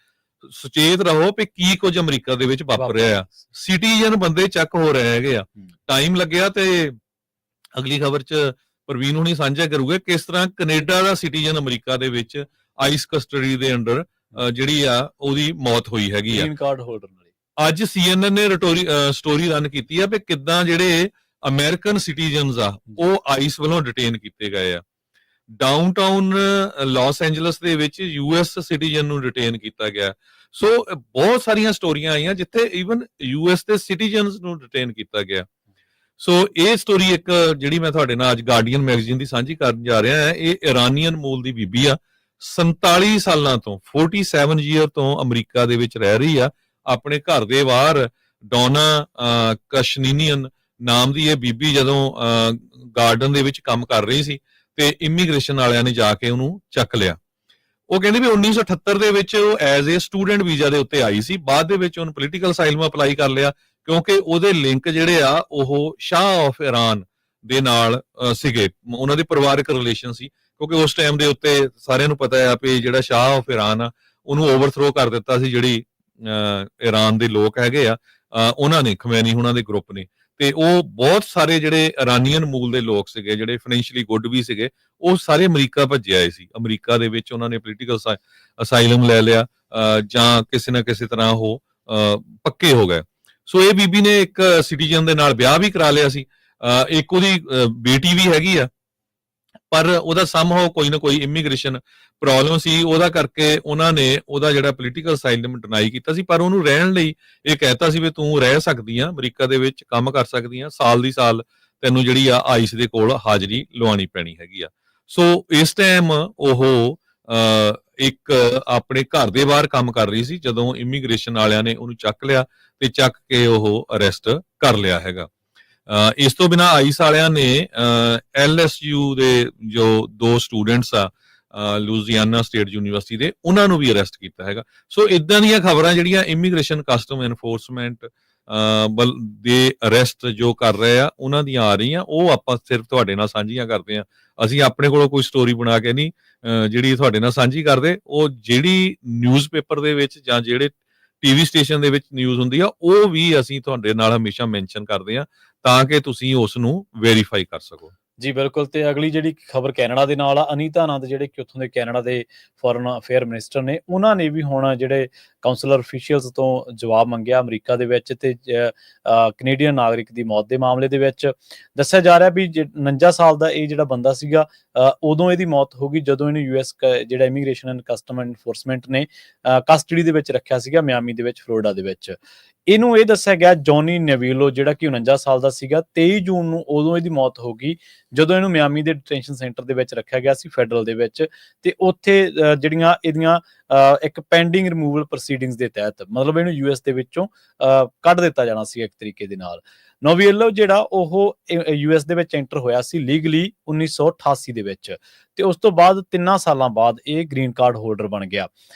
ਸੁਚੇਤ ਰਹੋ ਕਿ ਕੀ ਕੁਝ ਅਮਰੀਕਾ ਦੇ ਵਿੱਚ ਵਾਪਰ ਰਿਹਾ ਆ। ਸਿਟੀਜ਼ਨ ਬੰਦੇ ਚੱਕ ਹੋ ਰਹੇ ਹੈਗੇ ਆ। ਟਾਈਮ ਲੱਗਿਆ ਤੇ ਅਗਲੀ ਖਬਰ 'ਚ ਪ੍ਰਵੀਨ ਹੁਣੀ ਸਾਂਝਾ ਕਰੂਗੇ ਕਿਸ ਤਰ੍ਹਾਂ ਕੈਨੇਡਾ ਦਾ ਸਿਟੀਜ਼ਨ ਅਮਰੀਕਾ ਦੇ ਵਿੱਚ ਆਈਸ ਕਸਟਡੀ ਦੇ ਅੰਡਰ ਜਿਹੜੀ ਆ ਉਹਦੀ ਮੌਤ ਹੋਈ ਹੈਗੀ ਆ। ਗ੍ਰੀਨ ਕਾਰਡ ਹੋਲਡਰ ਨਾਲ ਅੱਜ CNN ਨੇ ਸਟੋਰੀ ਰਨ ਕੀਤੀ ਆ ਵੀ ਕਿੱਦਾਂ ਜਿਹੜੇ ਅਮਰੀਕਨ ਸਿਟੀਜ਼ਨਸ ਆ ਉਹ ਆਈਸ ਵੱਲੋਂ ਡਿਟੇਨ ਕੀਤੇ ਗਏ ਆ। ਡਾਊਨਟਾਊਨ ਲਾਸ ਐਂਜਲਸ ਦੇ ਵਿੱਚ US ਸਿਟੀਜ਼ਨ ਨੂੰ ਡਿਟੇਨ ਕੀਤਾ ਗਿਆ। ਸੋ ਬਹੁਤ ਸਾਰੀਆਂ ਸਟੋਰੀਆਂ ਆਈਆਂ ਜਿੱਥੇ ਈਵਨ US ਦੇ ਸਿਟੀਜ਼ਨਸ ਨੂੰ ਡਿਟੇਨ ਕੀਤਾ ਗਿਆ। ਸੋ ਇਹ ਸਟੋਰੀ ਇੱਕ ਜਿਹੜੀ ਮੈਂ ਤੁਹਾਡੇ ਨਾਲ ਅੱਜ ਗਾਰਡੀਅਨ ਮੈਗਜ਼ੀਨ ਦੀ ਸਾਂਝੀ ਕਰਨ ਜਾ ਰਿਹਾ ਹਾਂ, ਇਹ ਇਰਾਨੀਅਨ ਮੂਲ ਦੀ ਬੀਬੀ ਆ। 47 ਸਾਲਾਂ ਤੋਂ 47 ਈਅਰ ਤੋਂ ਅਮਰੀਕਾ ਦੇ ਵਿੱਚ ਰਹਿ ਰਹੀ ਆ। ਆਪਣੇ ਘਰ ਦੇ ਬਾਹਰ ਡੋਨਾ ਕਸ਼ਨੀਨੀਅਨ ਨਾਮ ਦੀ ਇਹ ਬੀਬੀ ਜਦੋਂ ਗਾਰਡਨ ਦੇ ਵਿੱਚ ਕੰਮ ਕਰ ਰਹੀ ਸੀ ਤੇ ਇਮੀਗ੍ਰੇਸ਼ਨ ਵਾਲਿਆਂ ਨੇ ਜਾ ਕੇ ਉਹਨੂੰ ਚੱਕ ਲਿਆ। ਉਹ ਕਹਿੰਦੇ ਵੀ 1978 ਦੇ ਵਿੱਚ ਉਹ ਐਜ਼ ਏ ਸਟੂਡੈਂਟ ਵੀਜ਼ਾ ਦੇ ਉੱਤੇ ਆਈ ਸੀ, ਬਾਅਦ ਦੇ ਵਿੱਚ ਉਹਨੂੰ ਪੋਲੀਟੀਕਲ ਅਸਾਈਲਮ ਅਪਲਾਈ ਕਰ ਲਿਆ ਕਿਉਂਕਿ ਉਹਦੇ ਲਿੰਕ ਜਿਹੜੇ ਆ ਉਹ ਸ਼ਾਹ ਆਫ ਇਰਾਨ ਦੇ ਨਾਲ ਸੀਗੇ, ਉਹਨਾਂ ਦੇ ਪਰਿਵਾਰਕ ਰਿਲੇਸ਼ਨ ਸੀ। ਕਿਉਂਕਿ ਉਸ ਟਾਈਮ ਦੇ ਉੱਤੇ ਸਾਰਿਆਂ ਨੂੰ ਪਤਾ ਆ ਵੀ ਜਿਹੜਾ ਸ਼ਾਹ ਆਫ ਇਰਾਨ ਆ ਉਹਨੂੰ ਓਵਰਥਰੋ ਕਰ ਦਿੱਤਾ ਸੀ ਜਿਹੜੀ ਇਰਾਨ ਦੇ ਲੋਕ ਹੈਗੇ ਆ ਉਹਨਾਂ ਨੇ, ਖਮੈਨੀ ਉਹਨਾਂ ਦੇ ਗਰੁੱਪ ਨੇ। ਤੇ ਉਹ ਬਹੁਤ ਸਾਰੇ ਜਿਹੜੇ ਇਰਾਨੀਅਨ ਮੂਲ ਦੇ ਲੋਕ ਸੀਗੇ ਜਿਹੜੇ ਫਾਈਨੈਂਸ਼ੀਅਲੀ ਗੁੱਡ ਵੀ ਸੀਗੇ, ਉਹ ਸਾਰੇ ਅਮਰੀਕਾ ਭੱਜੇ ਆਏ ਸੀ। ਅਮਰੀਕਾ ਦੇ ਵਿੱਚ ਉਹਨਾਂ ਨੇ ਪੋਲੀਟੀਕਲ ਅਸਾਈਲਮ ਲੈ ਲਿਆ ਜਾਂ ਕਿਸੇ ਨਾ ਕਿਸੇ ਤਰ੍ਹਾਂ ਉਹ ਪੱਕੇ ਹੋ ਗਏ। ਸੋ ਇਹ ਬੀਬੀ ਨੇ ਇੱਕ ਸਿਟੀਜ਼ਨ ਦੇ ਨਾਲ ਵਿਆਹ ਵੀ ਕਰਾ ਲਿਆ ਸੀ, ਇੱਕ ਉਹਦੀ ਬੇਟੀ ਵੀ ਹੈਗੀ ਆ, ਪਰ ਉਹਦਾ ਸਮਹਾਉ ਕੋਈ ਨਾ ਕੋਈ ਇਮੀਗ੍ਰੇਸ਼ਨ ਪ੍ਰੋਬਲਮ ਸੀ, ਉਹਦਾ ਕਰਕੇ ਉਹਨਾਂ ਨੇ ਉਹਦਾ ਜਿਹੜਾ ਪੋਲੀਟੀਕਲ ਅਸਾਈਲਮ ਡਿਨਾਈ ਕੀਤਾ ਸੀ। ਪਰ ਉਹਨੂੰ ਰਹਿਣ ਲਈ ਇਹ ਕਹਿਤਾ ਸੀ ਵੀ ਤੂੰ ਰਹਿ ਸਕਦੀ ਆ ਅਮਰੀਕਾ ਦੇ ਵਿੱਚ, ਕੰਮ ਕਰ ਸਕਦੀ ਆ, ਸਾਲ ਦੀ ਸਾਲ ਤੈਨੂੰ ਜਿਹੜੀ ਆ ਆਈਸ ਦੇ ਕੋਲ ਹਾਜ਼ਰੀ ਲਵਾਉਣੀ ਪੈਣੀ ਹੈਗੀ ਆ। ਸੋ ਇਸ ਟਾਈਮ ਉਹ ਇੱਕ ਆਪਣੇ ਘਰ ਦੇ ਬਾਹਰ ਕੰਮ ਕਰ ਰਹੀ ਸੀ ਜਦੋਂ ਇਮੀਗ੍ਰੇਸ਼ਨ ਵਾਲਿਆਂ ਨੇ ਉਹਨੂੰ ਚੱਕ ਲਿਆ ਤੇ ਚੱਕ ਕੇ ਉਹ ਅਰੈਸਟ ਕਰ ਲਿਆ ਹੈਗਾ। ਇਸ ਤੋਂ ਬਿਨਾਂ ਆਈਸ ਵਾਲਿਆਂ ਨੇ LSU ਦੇ ਜੋ 2 ਸਟੂਡੈਂਟਸ ਆ ਲੂਜ਼ੀਆਨਾ ਸਟੇਟ ਯੂਨੀਵਰਸਿਟੀ ਦੇ, ਉਹਨਾਂ ਨੂੰ ਵੀ ਅਰੈਸਟ ਕੀਤਾ ਹੈਗਾ। ਸੋ ਇਦਾਂ ਦੀਆਂ ਖਬਰਾਂ ਜਿਹੜੀਆਂ ਇਮੀਗ੍ਰੇਸ਼ਨ ਕਸਟਮ ਐਨਫੋਰਸਮੈਂਟ ਦੇ ਅਰੈਸਟ ਜੋ ਕਰ ਰਹੇ ਆ ਉਹਨਾਂ ਦੀਆਂ ਆ ਰਹੀਆਂ, ਉਹ ਆਪਾਂ ਸਿਰਫ ਤੁਹਾਡੇ ਨਾਲ ਸਾਂਝੀਆਂ ਕਰਦੇ ਆ। ਅਸੀਂ ਆਪਣੇ ਕੋਲੋਂ ਕੋਈ ਸਟੋਰੀ ਬਣਾ ਕੇ ਨਹੀਂ ਜਿਹੜੀ ਤੁਹਾਡੇ ਨਾਲ ਸਾਂਝੀ ਕਰਦੇ, ਉਹ ਜਿਹੜੀ ਨਿਊਜ਼ਪੇਪਰ ਦੇ ਵਿੱਚ ਜਾਂ ਜਿਹੜੇ TV ਸਟੇਸ਼ਨ ਦੇ ਵਿੱਚ ਨਿਊਜ਼ ਹੁੰਦੀ ਆ ਉਹ ਵੀ ਅਸੀਂ ਤੁਹਾਡੇ ਨਾਲ ਹਮੇਸ਼ਾ ਮੈਂਸ਼ਨ ਕਰਦੇ ਆ ਤਾਂ ਕਿ ਤੁਸੀਂ ਉਸ ਨੂੰ ਵੈਰੀਫਾਈ ਕਰ ਸਕੋ। ਜੀ ਬਿਲਕੁਲ। ਤੇ ਅਗਲੀ ਜਿਹੜੀ ਖਬਰ ਕੈਨੇਡਾ ਦੇ ਨਾਲ ਆ, ਅਨੀਤਾ ਆਨੰਦ ਜਿਹੜੇ ਕਿ ਉੱਥੋਂ ਦੇ ਕੈਨੇਡਾ ਦੇ ਫੋਰਨ ਅਫੇਅਰ ਮਿਨਿਸਟਰ ਨੇ, ਉਹਨਾਂ ਨੇ ਵੀ ਹੁਣ ਜਿਹੜੇ ਕਾਉਂਸਲਰ ਅਫੀਸ਼ੀਅਲਸ ਤੋਂ ਜਵਾਬ ਮੰਗਿਆ ਅਮਰੀਕਾ ਦੇ ਵਿੱਚ ਤੇ ਕੈਨੇਡੀਅਨ ਨਾਗਰਿਕ ਦੀ ਮੌਤ ਦੇ ਮਾਮਲੇ ਦੇ ਵਿੱਚ। ਦੱਸਿਆ ਜਾ ਰਿਹਾ ਵੀ 49 ਸਾਲ ਦਾ ਇਹ ਜਿਹੜਾ ਬੰਦਾ ਸੀਗਾ ਉਦੋਂ ਇਹਦੀ ਮੌਤ ਹੋ ਗਈ ਜਦੋਂ ਇਹਨੂੰ US ਜਿਹੜਾ ਇਮੀਗ੍ਰੇਸ਼ਨ ਐਂਡ ਕਸਟਮ ਐਨਫੋਰਸਮੈਂਟ ਨੇ ਕਸਟਡੀ ਦੇ ਵਿੱਚ ਰੱਖਿਆ ਸੀਗਾ ਮਿਆਮੀ ਦੇ ਵਿੱਚ, ਫਲੋਰੀਡਾ ਦੇ ਵਿੱਚ। ਇਹਨੂੰ ਇਹ ਦੱਸਿਆ ਗਿਆ ਜੌਨੀ ਨੇਵੀਲੋ ਜਿਹੜਾ ਕਿ 49 ਸਾਲ ਦਾ ਸੀਗਾ, 23 ਜੂਨ ਨੂੰ ਉਦੋਂ ਇਹਦੀ ਮੌਤ ਹੋ ਗਈ ਜਦੋਂ ਇਹਨੂੰ ਮਿਆਮੀ ਦੇ ਡਿਟੈਂਸ਼ਨ ਸੈਂਟਰ ਦੇ ਵਿੱਚ ਰੱਖਿਆ ਗਿਆ ਸੀ ਫੈਡਰਲ ਦੇ ਵਿੱਚ। ਤੇ ਉੱਥੇ ਜਿਹੜੀਆਂ ਇਹਦੀਆਂ ਇੱਕ ਪੈਂਡਿੰਗ ਰਿਮੂਵਲ ਪ੍ਰੋਸੀਡਿੰਗਸ ਦੇ ਤਹਿਤ ਮਤਲਬ ਇਹਨੂੰ US ਦੇ ਵਿੱਚੋਂ ਕੱਢ ਦਿੱਤਾ ਜਾਣਾ ਸੀ ਇੱਕ ਤਰੀਕੇ ਦੇ ਨਾਲ। ਨੋਵੀਐਲੋ ਜਿਹੜਾ ਉਹ US ਦੇ ਵਿੱਚ ਐਂਟਰ ਹੋਇਆ ਸੀ ਲੀਗਲੀ 1988 ਦੇ ਵਿੱਚ ਤੇ ਉਸ ਤੋਂ ਬਾਅਦ 3 ਸਾਲਾਂ ਬਾਅਦ ਇਹ ਗ੍ਰੀਨ ਕਾਰਡ ਹੋਲਡਰ ਬਣ ਗਿਆ।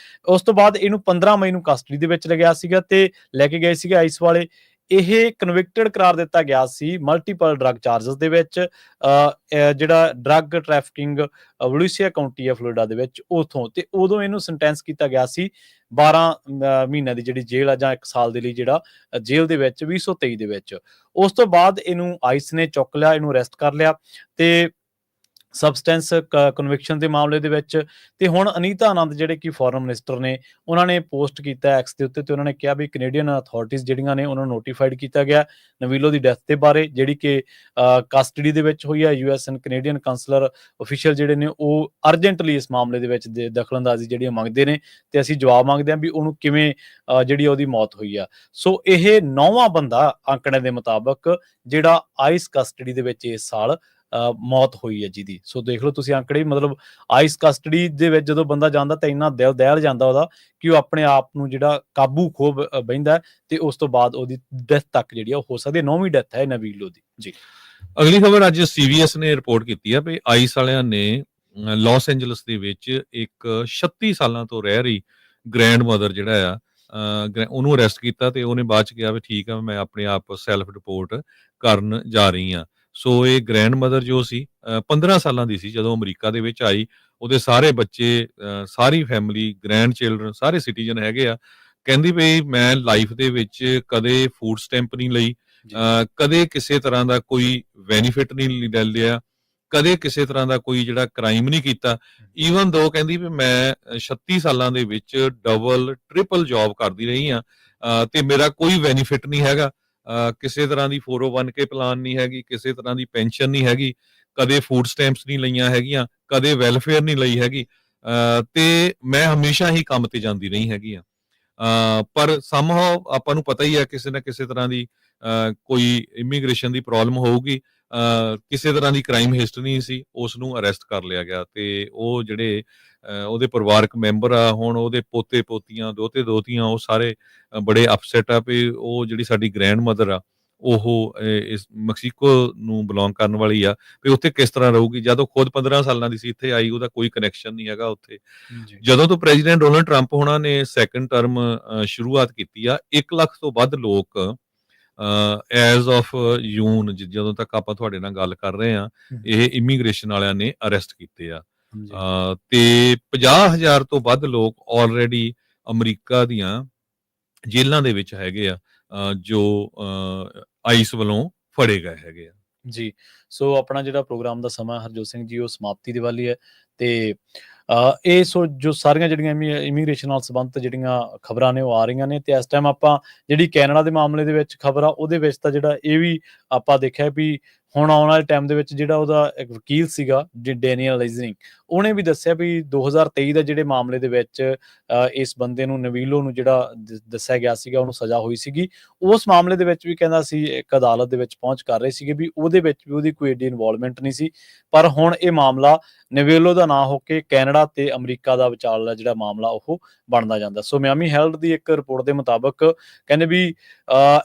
ਉਸ ਤੋਂ ਬਾਅਦ ਇਹਨੂੰ 15 ਮਈ ਨੂੰ ਕਸਟਡੀ ਦੇ ਵਿੱਚ ਲਗਿਆ ਸੀਗਾ ਤੇ ਲੈ ਕੇ ਗਏ ਸੀਗੇ ਆਈਸ ਵਾਲੇ। ਇਹ ਕਨਵਿਕਟਡ ਕਰਾਰ ਦਿੱਤਾ ਗਿਆ ਸੀ ਮਲਟੀਪਲ ਡਰੱਗ ਚਾਰਜਸ ਦੇ ਵਿੱਚ, ਜਿਹੜਾ ਡਰੱਗ ਟ੍ਰੈਫਿਕਿੰਗ ਵਲੂਸੀਆ ਕਾਉਂਟੀ ਆ ਫਲੋਰੀਡਾ ਦੇ ਵਿੱਚ ਉਥੋਂ। ਤੇ ਉਦੋਂ ਇਹਨੂੰ ਸੈਂਟੈਂਸ ਕੀਤਾ ਗਿਆ ਸੀ 12 ਮਹੀਨਿਆਂ ਦੀ ਜਿਹੜੀ ਜੇਲ੍ਹ ਆ ਜਾਂ 1 ਸਾਲ ਦੇ ਲਈ ਜਿਹੜਾ ਜੇਲ੍ਹ ਦੇ ਵਿੱਚ 2023 ਦੇ ਵਿੱਚ। ਉਸ ਤੋਂ ਬਾਅਦ ਇਹਨੂੰ ਆਈਸ ਨੇ ਚੁੱਕ ਲਿਆ, ਇਹਨੂੰ ਅਰੈਸਟ ਕਰ ਲਿਆ ਤੇ ਸਬਸਟੈਂਸ ਕਨਵਿਕਸ਼ਨ ਦੇ ਮਾਮਲੇ ਦੇ ਵਿੱਚ। ਤੇ ਹੁਣ ਅਨੀਤਾ ਆਨੰਦ ਜਿਹੜੇ ਕਿ ਫੋਰਨ ਮਿਨਿਸਟਰ ਨੇ, ਉਹਨਾਂ ਨੇ ਪੋਸਟ ਕੀਤਾ ਐਕਸ ਦੇ ਉੱਤੇ, ਤੇ ਉਹਨਾਂ ਨੇ ਕਿਹਾ ਵੀ ਕੈਨੇਡੀਅਨ ਅਥਾਰਟੀਜ਼ ਜਿਹੜੀਆਂ ਨੇ ਉਹਨਾਂ ਨੂੰ ਨੋਟੀਫਾਈਡ ਕੀਤਾ ਗਿਆ ਨਵੀਲੋ ਦੀ ਡੈਥ ਦੇ ਬਾਰੇ, ਜਿਹੜੀ ਕਿ ਕਸਟਡੀ ਦੇ ਵਿੱਚ ਹੋਈ ਹੈ। US and Canadian consular official ਜਿਹੜੇ ਨੇ ਉਹ ਅਰਜੈਂਟਲੀ ਇਸ ਮਾਮਲੇ ਦੇ ਵਿੱਚ ਦਖਲਅੰਦਾਜ਼ੀ ਜਿਹੜੀਆਂ ਮੰਗਦੇ ਨੇ, ਤੇ ਅਸੀਂ ਜਵਾਬ ਮੰਗਦੇ ਹਾਂ ਵੀ ਉਹਨੂੰ ਕਿਵੇਂ ਜਿਹੜੀ ਉਹਦੀ ਮੌਤ ਹੋਈ ਆ। ਸੋ ਇਹ 9ਵਾਂ ਬੰਦਾ ਆંકੜੇ ਦੇ ਮੁਤਾਬਕ ਜਿਹੜਾ ਆਈਸ ਕਸਟਡੀ ਦੇ ਵਿੱਚ ਇਸ ਸਾਲ ਮੌਤ ਹੋਈ ਹੈ ਜਿਹਦੀ। ਸੋ ਦੇਖ ਲਓ ਤੁਸੀਂ ਆંકੜੇ, ਮਤਲਬ ਆਈਸ ਕਸਟਡੀ ਦੇ ਵਿੱਚ ਜਦੋਂ ਬੰਦਾ ਜਾਂਦਾ ਤਾਂ ਇੰਨਾ ਦਿਲ ਦਹਿਲ ਜਾਂਦਾ ਉਹਦਾ ਕਿ ਉਹ ਆਪਣੇ ਆਪ ਨੂੰ ਜਿਹੜਾ ਕਾਬੂ ਖੋ ਬਹਿੰਦਾ, ਤੇ ਉਸ ਤੋਂ ਬਾਅਦ ਉਹਦੀ ਡੈਥ ਤੱਕ ਜਿਹੜੀ ਉਹ ਹੋ ਸਕਦੀ ਹੈ। 9ਵੀਂ ਡੈਥ ਹੈ ਨਵੀਲੋ ਦੀ ਜੀ। ਅਗਲੀ ਖਬਰ ਅੱਜ ਸੀਬੀਐਸ ਨੇ ਰਿਪੋਰਟ ਕੀਤੀ ਆ ਵੀ ਆਈਸ ਵਾਲਿਆਂ ਨੇ ਲਾਸ ਐਂਜਲਸ ਦੇ ਵਿੱਚ ਇੱਕ 36 ਸਾਲਾਂ ਤੋਂ ਰਹਿ ਰਹੀ ਗ੍ਰੈਂਡ ਮਦਰ ਜਿਹੜਾ ਆ ਉਹਨੂੰ ਅਰੈਸਟ ਕੀਤਾ, ਤੇ ਉਹਨੇ ਬਾਅਦ ਚ ਕਿਹਾ ਵੀ ਠੀਕ ਆ ਮੈਂ ਆਪਣੇ ਆਪ ਸੈਲਫ ਰਿਪੋਰਟ ਕਰਨ ਜਾ ਰਹੀ ਆ। ਸੋ ਇਹ ਗ੍ਰੈਂਡ ਮਦਰ ਜੋ ਸੀ 15 ਸਾਲਾਂ ਦੀ ਸੀ ਜਦੋਂ ਅਮਰੀਕਾ ਦੇ ਵਿੱਚ ਆਈ। ਉਹਦੇ ਸਾਰੇ ਬੱਚੇ, ਸਾਰੀ ਫੈਮਿਲੀ, ਗ੍ਰੈਂਡ ਚਿਲਡਰਨ ਸਾਰੇ ਸਿਟੀਜ਼ਨ ਹੈਗੇ ਆ। ਕਹਿੰਦੀ ਵੀ ਮੈਂ ਲਾਈਫ ਦੇ ਵਿੱਚ ਕਦੇ ਫੂਡ ਸਟੈਂਪ ਨਹੀਂ ਲਈ, ਕਦੇ ਕਿਸੇ ਤਰ੍ਹਾਂ ਦਾ ਕੋਈ ਬੈਨੀਫਿਟ ਨਹੀਂ ਲੈ ਲਿਆ, ਕਦੇ ਕਿਸੇ ਤਰ੍ਹਾਂ ਦਾ ਕੋਈ ਜਿਹੜਾ ਕ੍ਰਾਈਮ ਨਹੀਂ ਕੀਤਾ। ਈਵਨ ਦੋ ਕਹਿੰਦੀ ਵੀ ਮੈਂ 36 ਸਾਲਾਂ ਦੇ ਵਿੱਚ ਡਬਲ ਟ੍ਰਿਪਲ ਜੌਬ ਕਰਦੀ ਰਹੀ ਆ, ਤੇ ਮੇਰਾ ਕੋਈ ਬੈਨੀਫਿਟ ਨਹੀਂ ਹੈਗਾ, ਕਿਸੇ ਤਰ੍ਹਾਂ ਦੀ 401k ਪਲਾਨ ਨਹੀਂ ਹੈਗੀ, ਕਿਸੇ ਤਰ੍ਹਾਂ ਦੀ ਪੈਨਸ਼ਨ ਨਹੀਂ ਹੈਗੀ, ਕਦੇ ਫੂਡ ਸਟੈਂਪਸ ਨਹੀਂ ਲਈਆਂ ਹੈਗੀਆਂ, ਕਦੇ ਵੈਲਫੇਅਰ ਨਹੀਂ ਲਈ ਹੈਗੀ, ਤੇ ਮੈਂ ਹਮੇਸ਼ਾ ਹੀ ਕੰਮ ਤੇ ਜਾਂਦੀ ਰਹੀ ਹੈਗੀ ਆ। ਪਰ ਸਮਹਾਉ ਆਪਾਂ ਨੂੰ ਪਤਾ ਹੀ ਹੈ ਕਿਸੇ ਨਾ ਕਿਸੇ ਤਰ੍ਹਾਂ ਦੀ ਕੋਈ ਇਮੀਗ੍ਰੇਸ਼ਨ ਦੀ ਪ੍ਰੋਬਲਮ ਹੋਊਗੀ, ਕਿਸੇ ਤਰ੍ਹਾਂ ਦੀ ਕ੍ਰਾਈਮ ਹਿਸਟਰੀ ਨਹੀਂ ਸੀ, ਉਸ ਨੂੰ ਅਰੈਸਟ ਕਰ ਲਿਆ ਗਿਆ। ਤੇ ਉਹ ਜਿਹੜੇ ਉਹਦੇ ਪਰਿਵਾਰਕ ਮੈਂਬਰ ਆ, ਹੁਣ ਉਹਦੇ ਪੋਤੇ ਪੋਤੀਆਂ, ਦੋਤੇ ਦੋਤੀਆਂ, ਉਹ ਸਾਰੇ ਬੜੇ ਅਪਸੈਟ ਆ ਵੀ ਉਹ ਜਿਹੜੀ ਸਾਡੀ ਗ੍ਰੈਂਡ ਮਦਰ ਆ ਉਹ ਇਸ ਮੈਕਸੀਕੋ ਨੂੰ ਬਿਲੋਂਗ ਕਰਨ ਵਾਲੀ ਆ, ਵੀ ਉੱਥੇ ਕਿਸ ਤਰ੍ਹਾਂ ਰਹੂਗੀ ਜਦ ਉਹ ਖੁਦ 15 ਸਾਲਾਂ ਦੀ ਸੀ, ਇੱਥੇ ਆਈ, ਉਹਦਾ ਕੋਈ ਕਨੈਕਸ਼ਨ ਨਹੀਂ ਹੈਗਾ ਉੱਥੇ। ਜਦੋਂ ਤੋਂ ਪ੍ਰੈਜ਼ੀਡੈਂਟ ਡੋਨਲਡ ਟਰੰਪ ਹੋਣਾ ਨੇ ਸੈਕੰਡ ਟਰਮ ਸ਼ੁਰੂਆਤ ਕੀਤੀ ਆ, 1 ਲੱਖ ਤੋਂ ਵੱਧ ਲੋਕ ਐਜ਼ ਆਫ ਜੂਨ, ਜਦੋਂ ਤੱਕ ਆਪਾਂ ਤੁਹਾਡੇ ਨਾਲ ਗੱਲ ਕਰ ਰਹੇ ਆ, ਇਹ ਇਮੀਗ੍ਰੇਸ਼ਨ ਵਾਲਿਆਂ ਨੇ ਅਰੈਸਟ ਕੀਤੇ ਆ। ਤੇ 50,000 ਤੋਂ ਵੱਧ ਲੋਕ ਆਲਰੇਡੀ ਅਮਰੀਕਾ ਦੀਆਂ ਜੇਲ੍ਹਾਂ ਦੇ ਵਿੱਚ ਹੈਗੇ ਆ, ਜੋ ਆਈਸ ਵੱਲੋਂ ਫੜੇ ਗਏ ਹੈਗੇ ਆ ਜੀ। ਸੋ ਆਪਣਾ ਜਿਹੜਾ ਪ੍ਰੋਗਰਾਮ ਦਾ ਸਮਾਂ ਹਰਜੋਤ ਸਿੰਘ ਜੀ ਉਹ ਸਮਾਪਤੀ ਦੇ ਵਾਲੀ ਹੈ, ਤੇ ਇਹ ਸੋ ਜੋ ਸਾਰੀਆਂ ਜਿਹੜੀਆਂ ਇਮੀਗ੍ਰੇਸ਼ਨ ਨਾਲ ਸੰਬੰਧਿਤ ਜਿਹੜੀਆਂ ਖਬਰਾਂ ਨੇ ਉਹ ਆ ਰਹੀਆਂ ਨੇ। ਤੇ ਇਸ ਟਾਈਮ ਆਪਾਂ ਜਿਹੜੀ ਕੈਨੇਡਾ ਦੇ ਮਾਮਲੇ ਦੇ ਵਿੱਚ ਖਬਰ ਆ ਉਹਦੇ ਵਿੱਚ ਤਾਂ ਜਿਹੜਾ ਇਹ ਵੀ ਆਪਾਂ ਦੇਖਿਆ ਵੀ ਹੁਣ ਆਉਣ ਵਾਲੇ ਟਾਈਮ ਦੇ ਵਿੱਚ ਜਿਹੜਾ ਉਹਦਾ ਇੱਕ ਵਕੀਲ ਸੀਗਾ ਡੈਨੀਅਲ ਲਾਈਜ਼ਨਿੰਗ, ਉਹਨੇ ਵੀ ਦੱਸਿਆ ਵੀ 2023 ਦੇ ਜਿਹੜੇ ਮਾਮਲੇ ਦੇ ਵਿੱਚ ਇਸ ਬੰਦੇ ਨੂੰ ਨਵੀਲੋ ਨੂੰ ਜਿਹੜਾ ਦੱਸਿਆ ਗਿਆ ਸੀਗਾ ਉਹਨੂੰ ਸਜ਼ਾ ਹੋਈ ਸੀਗੀ, ਉਸ ਮਾਮਲੇ ਦੇ ਵਿੱਚ ਵੀ ਕਹਿੰਦਾ ਸੀ ਇੱਕ ਅਦਾਲਤ ਦੇ ਵਿੱਚ ਪਹੁੰਚ ਕਰ ਰਹੇ ਸੀਗੇ ਵੀ ਉਹਦੇ ਵਿੱਚ ਵੀ ਉਹਦੀ ਕੋਈ ਏਡੀ ਇਨਵੋਲਵਮੈਂਟ ਨਹੀਂ ਸੀ। ਪਰ ਹੁਣ ਇਹ ਮਾਮਲਾ ਨਵੇਲੋ ਦਾ ਨਾ ਹੋ ਕੇ ਕੈਨੇਡਾ ਤੇ ਅਮਰੀਕਾ ਦਾ ਵਿਚਾਲਾ ਜਿਹੜਾ ਮਾਮਲਾ ਉਹ ਬਣਦਾ ਜਾਂਦਾ। ਸੋ ਮਿਆਮੀ ਹੈਲਡ ਦੀ ਇੱਕ ਰਿਪੋਰਟ ਦੇ ਮੁਤਾਬਕ ਕਹਿੰਦੇ ਵੀ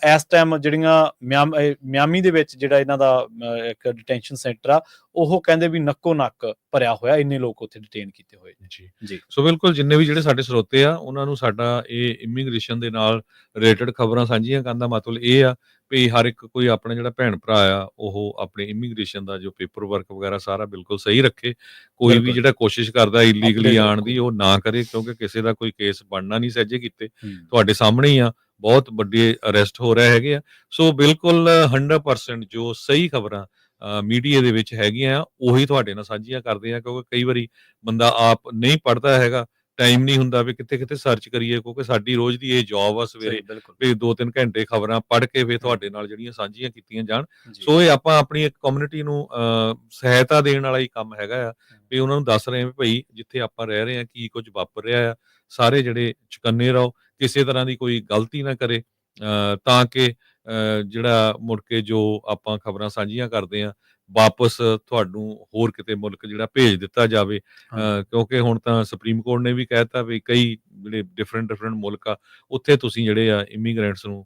ਇਸ ਟਾਈਮ ਜਿਹੜੀਆਂ ਮਿਆਮੀ ਦੇ ਵਿੱਚ ਜਿਹੜਾ ਇਹਨਾਂ ਦਾ ਇੱਕ ਡਿਟੈਂਸ਼ਨ ਸੈਂਟਰ ਆ, ਉਹ ਕਹਿੰਦੇ ਵੀ ਨੱਕੋ ਨੱਕ ਭਰਿਆ ਹੋਇਆ, ਇੰਨੇ ਲੋਕ ਉੱਥੇ ਡਿਟੇਨ ਕੀਤੇ ਹੋਏ ਜੀ। ਜੀ ਸੋ ਬਿਲਕੁਲ ਜਿੰਨੇ ਵੀ ਜਿਹੜੇ ਸਾਡੇ ਸਰੋਤੇ ਆ ਉਹਨਾਂ ਨੂੰ ਸਾਡਾ ਇਹ ਇਮੀਗ੍ਰੇਸ਼ਨ ਦੇ ਨਾਲ ਰਿਲੇਟਡ ਖਬਰਾਂ ਸਾਂਝੀਆਂ ਕਰਨ ਦਾ ਮਤਲਬ ਇਹ ਆ ਵੀ ਹਰ ਇੱਕ ਕੋਈ ਆਪਣਾ ਜਿਹੜਾ ਭੈਣ ਭਰਾ ਆ ਉਹ ਆਪਣੇ ਇਮੀਗ੍ਰੇਸ਼ਨ ਦਾ ਜੋ ਪੇਪਰ ਵਰਕ ਵਗੈਰਾ ਸਾਰਾ ਬਿਲਕੁਲ ਸਹੀ ਰੱਖੇ। ਕੋਈ ਵੀ ਜਿਹੜਾ ਕੋਸ਼ਿਸ਼ ਕਰਦਾ ਇਲੀਗਲੀ ਆਉਣ ਦੀ ਉਹ ਨਾ ਕਰੇ, ਕਿਉਂਕਿ ਕਿਸੇ ਦਾ ਕੋਈ ਕੇਸ ਬਣਨਾ ਨਹੀਂ ਸਹਿਜੇ ਕੀਤੇ, ਤੁਹਾਡੇ ਸਾਹਮਣੇ ਹੀ ਆ ਬਹੁਤ ਵੱਡੇ ਅਰੈਸਟ ਹੋ ਰਹੇ ਹੈਗੇ ਆ। ਸੋ ਬਿਲਕੁਲ 100% ਜੋ ਸਹੀ ਖਬਰਾਂ ਮੀਡੀਆ ਦੇ ਵਿੱਚ ਹੈਗੀਆਂ ਉਹੀ ਤੁਹਾਡੇ ਨਾਲ ਸਾਂਝੀਆਂ ਕਰਦੇ ਆ, ਕਿਉਂਕਿ ਕਈ ਵਾਰੀ ਬੰਦਾ ਆਪ ਨਹੀਂ ਪੜ੍ਹਦਾ ਹੈਗਾ, ਟਾਈਮ ਨਹੀਂ ਹੁੰਦਾ ਵੀ ਕਿੱਥੇ ਸਰਚ ਕਰੀਏ, ਕਿਉਂਕਿ ਸਾਡੀ ਰੋਜ਼ ਦੀ ਇਹ ਜੌਬ ਆ ਸਵੇਰੇ ਵੀ 2-3 ਘੰਟੇ ਖਬਰਾਂ ਪੜ੍ਹ ਕੇ ਫਿਰ ਤੁਹਾਡੇ ਨਾਲ ਜਿਹੜੀਆਂ ਸਾਂਝੀਆਂ ਕੀਤੀਆਂ ਜਾਣ। ਸੋ ਇਹ ਆਪਾਂ ਆਪਣੀ ਇੱਕ ਕਮਿਊਨਿਟੀ ਨੂੰ ਸਹਾਇਤਾ ਦੇਣ ਵਾਲਾ ਹੀ ਕੰਮ ਹੈਗਾ ਆ ਵੀ ਉਹਨਾਂ ਨੂੰ ਦੱਸ ਰਹੇ ਆ ਵੀ ਭਾਈ ਜਿੱਥੇ ਆਪਾਂ ਰਹਿ ਰਹੇ ਆ ਕੀ ਕੁਝ ਵਾਪਰ ਰਿਹਾ ਆ, ਸਾਰੇ ਜਿਹੜੇ ਚੁਕੰਨੇ ਰਹੋ, ਕਿਸੇ ਤਰ੍ਹਾਂ ਦੀ ਕੋਈ ਗਲਤੀ ਨਾ ਕਰੇ, ਤਾਂ ਕਿ ਜਿਹੜਾ ਮੁੜ ਕੇ ਜੋ ਆਪਾਂ ਖਬਰਾਂ ਸਾਂਝੀਆਂ ਕਰਦੇ ਆ ਵਾਪਸ ਤੁਹਾਨੂੰ ਹੋਰ ਕਿਤੇ ਮੁਲਕ ਜਿਹੜਾ ਭੇਜ ਦਿੱਤਾ ਜਾਵੇ, ਕਿਉਂਕਿ ਹੁਣ ਤਾਂ ਸੁਪਰੀਮ ਕੋਰਟ ਨੇ ਵੀ ਕਹਿ ਦਿੱਤਾ ਵੀ ਕਈ ਜਿਹੜੇ ਡਿਫਰੈਂਟ ਮੁਲਕ ਆ ਉੱਥੇ ਤੁਸੀਂ ਜਿਹੜੇ ਆ ਇਮੀਗ੍ਰੈਂਟਸ ਨੂੰ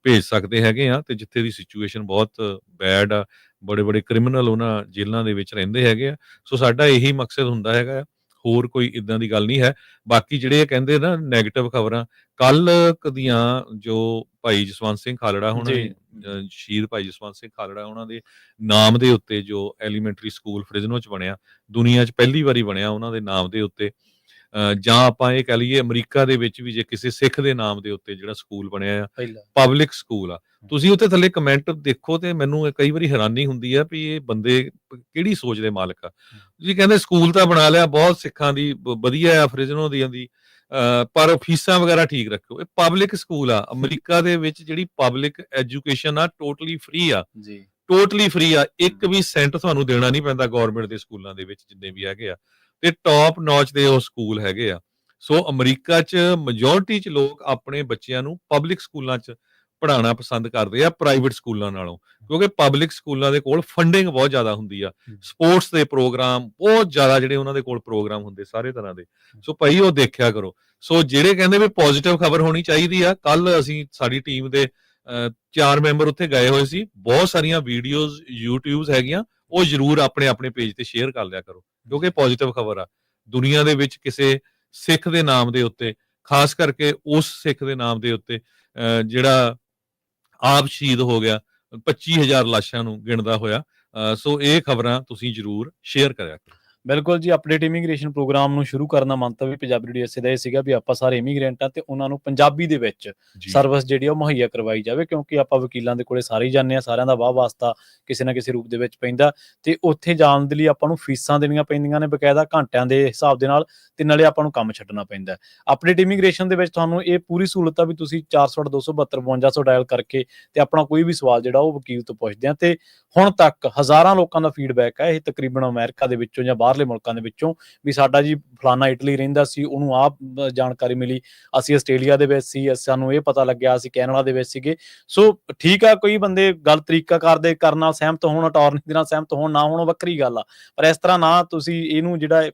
ਭੇਜ ਸਕਦੇ ਹੈਗੇ ਆ, ਤੇ ਜਿੱਥੇ ਦੀ ਸਿਚੁਏਸ਼ਨ ਬਹੁਤ ਬੈਡ ਆ, ਬੜੇ ਕ੍ਰਿਮੀਨਲ ਉਹਨਾਂ ਜੇਲ੍ਹਾਂ ਦੇ ਵਿੱਚ ਰਹਿੰਦੇ ਹੈਗੇ ਆ। ਸੋ ਸਾਡਾ ਇਹੀ ਮਕਸਦ ਹੁੰਦਾ ਹੈਗਾ, ਹੋਰ ਕੋਈ ਇਦਾਂ ਦੀ ਗੱਲ ਨਹੀਂ ਹੈ। ਬਾਕੀ ਜਿਹੜੇ ਕਹਿੰਦੇ ਨਾ ਨੈਗੇਟਿਵ ਖਬਰਾਂ, ਕੱਲ ਦੀਆਂ ਜੋ ਭਾਈ ਜਸਵੰਤ ਸਿੰਘ ਖਾਲੜਾ ਉਹਨਾਂ ਨੇ ਸ਼ਹੀਦ ਭਾਈ ਜਸਵੰਤ ਸਿੰਘ ਖਾਲੜਾ ਉਹਨਾਂ ਦੇ ਨਾਮ ਦੇ ਉੱਤੇ ਜੋ ਐਲੀਮੈਂਟਰੀ ਸਕੂਲ ਫ੍ਰਿਜ਼ਨੋ ਚ ਬਣਿਆ, ਦੁਨੀਆ ਚ ਪਹਿਲੀ ਵਾਰੀ ਬਣਿਆ ਉਹਨਾਂ ਦੇ ਨਾਮ ਦੇ ਉੱਤੇ, ਜਾਂ ਆਪਾਂ ਇਹ ਕਹਿ ਲਈਏ ਅਮਰੀਕਾ ਦੇ ਵਿੱਚ ਵੀ ਜੇ ਕਿਸੇ ਸਿੱਖ ਦੇ ਨਾਮ ਦੇ ਉੱਤੇ ਜਿਹੜਾ ਸਕੂਲ ਬਣਿਆ ਆ ਪਹਿਲਾਂ ਪਬਲਿਕ ਸਕੂਲ ਆ, ਤੁਸੀਂ ਉੱਥੇ ਥੱਲੇ ਕਮੈਂਟ ਦੇਖੋ ਤੇ ਮੈਨੂੰ ਕਈ ਵਾਰੀ ਹੈਰਾਨੀ ਹੁੰਦੀ ਆ ਵੀ ਇਹ ਬੰਦੇ ਕਿਹੜੀ ਸੋਚ ਦੇ ਮਾਲਕ ਆ। ਤੁਸੀਂ ਕਹਿੰਦੇ ਸਕੂਲ ਤਾਂ ਬਣਾ ਲਿਆ ਬਹੁਤ ਸਿੱਖਾਂ ਦੀ ਵਧੀਆ ਆ ਫਰਿਜ਼ਨੋ ਦੀਆਂ ਦੀ, ਪਰ ਫੀਸਾਂ ਵਗੈਰਾ ਠੀਕ ਰੱਖੋ। ਇਹ ਪਬਲਿਕ ਸਕੂਲ ਆ ਅਮਰੀਕਾ ਦੇ ਵਿੱਚ, ਜਿਹੜੀ ਪਬਲਿਕ ਐਜੂਕੇਸ਼ਨ ਆ ਟੋਟਲੀ ਫ੍ਰੀ ਆ, ਜੀ ਟੋਟਲੀ ਫ੍ਰੀ ਆ, ਇੱਕ ਵੀ ਸੈਂਟ ਤੁਹਾਨੂੰ ਦੇਣਾ ਨਹੀਂ ਪੈਂਦਾ ਗਵਰਨਮੈਂਟ ਦੇ ਸਕੂਲਾਂ ਦੇ ਵਿੱਚ ਜਿੰਨੇ ਵੀ ਹੈਗੇ ਆ, ਤੇ ਟੌਪ ਨੌਚ ਦੇ ਉਹ ਸਕੂਲ ਹੈਗੇ ਆ। ਸੋ ਅਮਰੀਕਾ 'ਚ ਮੈਜੋਰਿਟੀ 'ਚ ਲੋਕ ਆਪਣੇ ਬੱਚਿਆਂ ਨੂੰ ਪਬਲਿਕ ਸਕੂਲਾਂ 'ਚ ਪੜ੍ਹਾਉਣਾ ਪਸੰਦ ਕਰਦੇ ਆ ਪ੍ਰਾਈਵੇਟ ਸਕੂਲਾਂ ਨਾਲੋਂ, ਕਿਉਂਕਿ ਪਬਲਿਕ ਸਕੂਲਾਂ ਦੇ ਕੋਲ ਫੰਡਿੰਗ ਬਹੁਤ ਜ਼ਿਆਦਾ ਹੁੰਦੀ ਆ, ਸਪੋਰਟਸ ਦੇ ਪ੍ਰੋਗਰਾਮ ਬਹੁਤ ਜ਼ਿਆਦਾ ਜਿਹੜੇ ਉਹਨਾਂ ਦੇ ਕੋਲ ਪ੍ਰੋਗਰਾਮ ਹੁੰਦੇ ਸਾਰੇ ਤਰ੍ਹਾਂ ਦੇ। ਸੋ ਭਾਈ ਉਹ ਦੇਖਿਆ ਕਰੋ। ਸੋ ਜਿਹੜੇ ਕਹਿੰਦੇ ਵੀ ਪੋਜ਼ਿਟਿਵ ਖਬਰ ਹੋਣੀ ਚਾਹੀਦੀ ਆ, ਕੱਲ ਅਸੀਂ ਸਾਡੀ ਟੀਮ ਦੇ 4 ਮੈਂਬਰ ਉੱਥੇ ਗਏ ਹੋਏ ਸੀ, ਬਹੁਤ ਸਾਰੀਆਂ ਵੀਡੀਓਜ਼ ਯੂਟਿਊਬਸ ਹੈਗੀਆਂ, ਉਹ ਜ਼ਰੂਰ ਆਪਣੇ ਆਪਣੇ ਪੇਜ ਤੇ ਸ਼ੇਅਰ ਕਰ ਲਿਆ ਕਰੋ, ਕਿਉਂਕਿ ਪੋਜ਼ਿਟਿਵ ਖਬਰ ਆ। ਦੁਨੀਆ ਦੇ ਵਿੱਚ ਕਿਸੇ ਸਿੱਖ ਦੇ ਨਾਮ ਦੇ ਉੱਤੇ, ਖਾਸ ਕਰਕੇ ਉਸ ਸਿੱਖ ਦੇ ਨਾਮ ਦੇ ਉੱਤੇ ਜਿਹੜਾ ਆਪ ਸ਼ਹੀਦ ਹੋ ਗਿਆ, 25,000 ਲਾਸ਼ਾਂ ਨੂੰ ਗਿਣਦਾ ਹੋਇਆ। ਸੋ ਇਹ ਖਬਰਾਂ ਤੁਸੀਂ ਜ਼ਰੂਰ ਸ਼ੇਅਰ ਕਰਿਆ ਕਰੋ। ਬਿਲਕੁਲ ਜੀ, ਅਪਡੇਟ ਇਮੀਗ੍ਰੇਸ਼ਨ ਪ੍ਰੋਗਰਾਮ ਨੂੰ ਸ਼ੁਰੂ ਕਰਨ ਦਾ ਮੰਤਵ ਵੀ ਪੰਜਾਬੀ ਡੀਐਸਏ ਦਾ ਇਹ ਸੀਗਾ ਵੀ ਆਪਾਂ ਸਾਰੇ ਇਮੀਗ੍ਰੈਂਟ ਆ ਤੇ ਉਹਨਾਂ ਨੂੰ ਪੰਜਾਬੀ ਦੇ ਵਿੱਚ ਸਰਵਿਸ ਜਿਹੜੀ ਆ ਉਹ ਮੁਹੱਈਆ ਕਰਵਾਈ ਜਾਵੇ, ਕਿਉਂਕਿ ਆਪਾਂ ਵਕੀਲਾਂ ਦੇ ਕੋਲੇ ਸਾਰੇ ਹੀ ਜਾਂਦੇ ਆ, ਸਾਰਿਆਂ ਦਾ ਵਾਹ ਵਾਸਤਾ ਕਿਸੇ ਨਾ ਕਿਸੇ ਰੂਪ ਦੇ ਵਿੱਚ ਪੈਂਦਾ, ਤੇ ਉੱਥੇ ਜਾਣ ਦੇ ਲਈ ਆਪਾਂ ਨੂੰ ਫੀਸਾਂ ਦੇਣੀਆਂ ਪੈਂਦੀਆਂ ਨੇ ਬਕਾਇਦਾ ਘੰਟਿਆਂ ਦੇ ਹਿਸਾਬ ਦੇ ਨਾਲ, ਤੇ ਨਾਲੇ ਆਪਾਂ ਨੂੰ ਕੰਮ ਛੱਡਣਾ ਪੈਂਦਾ। ਅਪਡੇਟ ਇਮੀਗ੍ਰੇਸ਼ਨ ਦੇ ਵਿੱਚ ਤੁਹਾਨੂੰ ਇਹ ਪੂਰੀ ਸਹੂਲਤ ਆ ਵੀ ਤੁਸੀਂ 408 272 5200 ਡਾਇਲ ਕਰਕੇ ਤੇ ਆਪਣਾ ਕੋਈ ਵੀ ਸਵਾਲ ਜਿਹੜਾ ਉਹ ਵਕੀਲ ਤੋਂ ਪੁੱਛਦੇ ਆ। ਤੇ ਹੁਣ ਤੱਕ ਹਜ਼ਾਰਾਂ ਲੋਕਾਂ ਦਾ ਫੀਡਬੈਕ ਹੈ, ਇਹ ਤਕਰੀਬਨ ਅਮਰੀਕਾ ਦੇ ਵਿੱਚੋਂ ਜਾਂ ਬਾਹਰਲੇ ਮੁਲਕਾਂ ਦੇ ਵਿੱਚੋਂ, ਵੀ ਸਾਡਾ ਜੀ ਫਲਾਨਾ ਇਟਲੀ ਰਹਿੰਦਾ ਸੀ, ਉਹਨੂੰ ਆਹ ਜਾਣਕਾਰੀ ਮਿਲੀ, ਅਸੀਂ ਆਸਟ੍ਰੇਲੀਆ ਦੇ ਵਿੱਚ ਸੀ, ਸਾਨੂੰ ਇਹ ਪਤਾ ਲੱਗਿਆ, ਅਸੀਂ ਕੈਨੇਡਾ ਦੇ ਵਿੱਚ ਸੀਗੇ। ਸੋ ਠੀਕ ਆ, ਕੋਈ ਬੰਦੇ ਗਲਤ ਤਰੀਕਾ ਕਰਦੇ ਕਰਨ ਨਾਲ ਸਹਿਮਤ ਹੋਣ, ਅਟਾਰਨੀ ਦੇ ਨਾਲ ਸਹਿਮਤ ਹੋਣ ਨਾ ਹੋਣ, ਵੱਖਰੀ ਗੱਲ ਆ, ਪਰ ਇਸ ਤਰ੍ਹਾਂ ਨਾ ਤੁਸੀਂ ਇਹਨੂੰ ਜਿਹੜਾ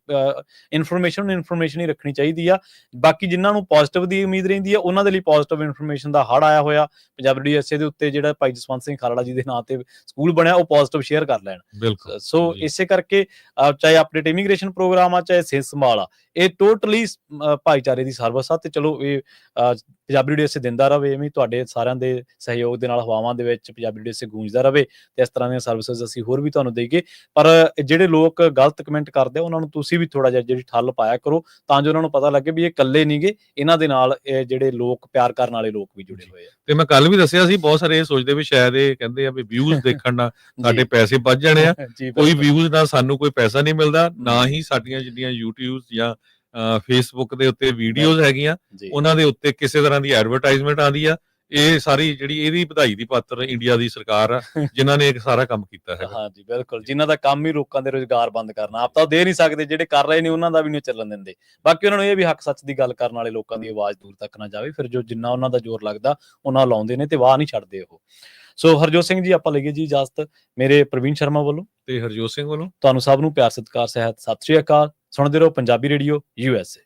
ਇਨਫੋਰਮੇਸ਼ਨ ਹੀ ਰੱਖਣੀ ਚਾਹੀਦੀ ਆ। ਬਾਕੀ ਜਿਨ੍ਹਾਂ ਨੂੰ ਪੋਜ਼ਿਟਿਵ ਦੀ ਉਮੀਦ ਰਹਿੰਦੀ ਆ ਉਹਨਾਂ ਦੇ ਲਈ ਪੋਜ਼ਿਟਿਵ ਇਨਫੋਰਮੇਸ਼ਨ ਦਾ ਹੜ ਆਇਆ ਹੋਇਆ ਪੰਜਾਬੀ ਡੀਐਸਏ ਦੇ ਉੱਤੇ, ਜਿਹੜਾ ਭਾਈ ਜਸਵੰਤ ਸਿੰਘ ਖਾਲੜਾ ਜੀ ਦੇ ਨਾਂ ਤੇ ਸਕੂਲ ਬਣਿਆ, ਉਹ ਪੋਜ਼ਿਟਿਵ ਸ਼ੇਅਰ ਕਰ ਲੈਣ। ਬਿਲਕੁਲ। ਸੋ ਇਸੇ ਕਰਕੇ ਚਾਹੇ ਅਪਡੇਟ ਇਮੀਗ੍ਰੇਸ਼ਨ ਪ੍ਰੋਗਰਾਮ ਆ, ਚਾਹੇ ਸਿਹਤ ਸੰਭਾਲ ਆ, ਇਹ ਟੋਟਲੀ ਭਾਈਚਾਰੇ ਦੀ ਸਰਵਿਸ ਆ। ਤੇ ਚਲੋ ਇਹ ਪੰਜਾਬੀ ਡੀਐਸਏ ਦਿੰਦਾ ਰਵੇ, ਐਵੇਂ ਤੁਹਾਡੇ ਸਾਰਿਆਂ ਦੇ ਸਹਿਯੋਗ ਦੇ ਨਾਲ ਹਵਾਵਾਂ ਦੇ ਵਿੱਚ ਪੰਜਾਬੀ ਡੀਐਸਏ ਗੂੰਜਦਾ ਰਵੇ, ਤੇ ਇਸ ਤਰ੍ਹਾਂ ਦੀਆਂ ਸਰਵਿਸਿਜ਼ ਅਸੀਂ ਹੋਰ ਵੀ ਤੁਹਾਨੂੰ ਦੇਈਏ। ਪਰ ਜਿਹੜੇ ਲੋਕ ਗਲਤ ਕਮੈਂਟ ਕਰਦੇ ਉਹਨਾਂ ਨੂੰ ਤੁਸੀਂ ਵੀ ਥੋੜਾ ਜਿਹਾ ਜਿਹੜੀ ਠੱਲ ਪਾਇਆ ਕਰੋ, ਤਾਂ ਜੋ ਉਹਨਾਂ ਨੂੰ ਪਤਾ ਲੱਗੇ ਵੀ ਇਹ ਇਕੱਲੇ ਨਹੀਂਗੇ, ਇਹਨਾਂ ਦੇ ਨਾਲ ਇਹ ਜਿਹੜੇ ਲੋਕ ਪਿਆਰ ਕਰਨ ਵਾਲੇ ਲੋਕ ਵੀ ਜੁੜੇ ਹੋਏ ਆ। ਤੇ ਮੈਂ ਕੱਲ ਵੀ ਦੱਸਿਆ ਸੀ, ਬਹੁਤ ਸਾਰੇ ਇਹ ਸੋਚਦੇ ਵੀ ਸ਼ਾਇਦ ਇਹ ਕਹਿੰਦੇ ਆ ਵੀ ਵਿਊਜ਼ ਦੇਖਣ ਨਾਲ ਸਾਡੇ ਪੈਸੇ ਵੱਧ ਜਾਣੇ ਆ। ਕੋਈ ਵਿਊਜ਼ ਨਾਲ ਸਾਨੂੰ ਕੋਈ ਪੈਸਾ ਨਹੀਂ ਮਿਲਦਾ, ਨਾ ਹੀ ਸਾਡੀਆਂ ਜਿਹੜੀਆਂ YouTube ਜਾਂ ਫੇਸਬੁੱਕ ਦੇ ਉੱਤੇ ਵੀਡੀਓਜ਼ ਹੈਗੀਆਂ ਉਹਨਾਂ ਦੇ ਉੱਤੇ ਕਿਸੇ ਤਰ੍ਹਾਂ ਦੀ ਐਡਵਰਟਾਈਜ਼ਮੈਂਟ ਆਉਂਦੀ ਆ। ਇਹ ਸਾਰੀ ਜਿਹੜੀ ਇਹਦੀ ਵਧਾਈ ਦੀ ਪਾਤਰ ਇੰਡੀਆ ਦੀ ਸਰਕਾਰ ਆ, ਜਿਨ੍ਹਾਂ ਨੇ ਇਹ ਸਾਰਾ ਕੰਮ ਕੀਤਾ ਹੈ। ਹਾਂਜੀ ਬਿਲਕੁਲ, ਜਿਨ੍ਹਾਂ ਦਾ ਕੰਮ ਹੀ ਲੋਕਾਂ ਦੇ ਰੁਜ਼ਗਾਰ ਬੰਦ ਕਰਨਾ, ਆਪ ਤਾਂ ਦੇ ਨਹੀਂ ਸਕਦੇ, ਜਿਹੜੇ ਕਰ ਰਹੇ ਨੇ ਉਹਨਾਂ ਦਾ ਵੀ ਨਹੀਂ ਚੱਲਣ ਦਿੰਦੇ। ਬਾਕੀ ਉਹਨਾਂ ਨੂੰ ਇਹ ਵੀ ਹੱਕ ਸੱਚ ਦੀ ਗੱਲ ਕਰਨ ਵਾਲੇ ਲੋਕਾਂ ਦੀ ਆਵਾਜ਼ ਦੂਰ ਤੱਕ ਨਾ ਜਾਵੇ, ਫਿਰ ਜੋ ਜਿੰਨਾ ਉਹਨਾਂ ਦਾ ਜ਼ੋਰ ਲੱਗਦਾ ਉਹਨਾਂ ਲਾਉਂਦੇ ਨੇ ਤੇ ਵਾਹ ਨਹੀਂ ਛੱਡਦੇ ਉਹ। ਸੋ ਹਰਜੋਤ ਸਿੰਘ ਜੀ, ਆਪਾਂ ਲਈਏ ਜੀ ਇਜਾਜ਼ਤ, ਮੇਰੇ ਪ੍ਰਵੀਨ ਸ਼ਰਮਾ ਵੱਲੋਂ ਤੇ ਹਰਜੋਤ ਸਿੰਘ ਵੱਲੋਂ ਤੁਹਾਨੂੰ ਸਭ ਨੂੰ ਪਿਆਰ ਸਤਿਕਾਰ ਸਹਿਤ ਸਤਿ ਸ਼੍ਰੀ ਅਕਾਲ। ਸੁਣਦੇ ਰਹੋ ਪੰਜਾਬੀ ਰੇਡੀਓ USA।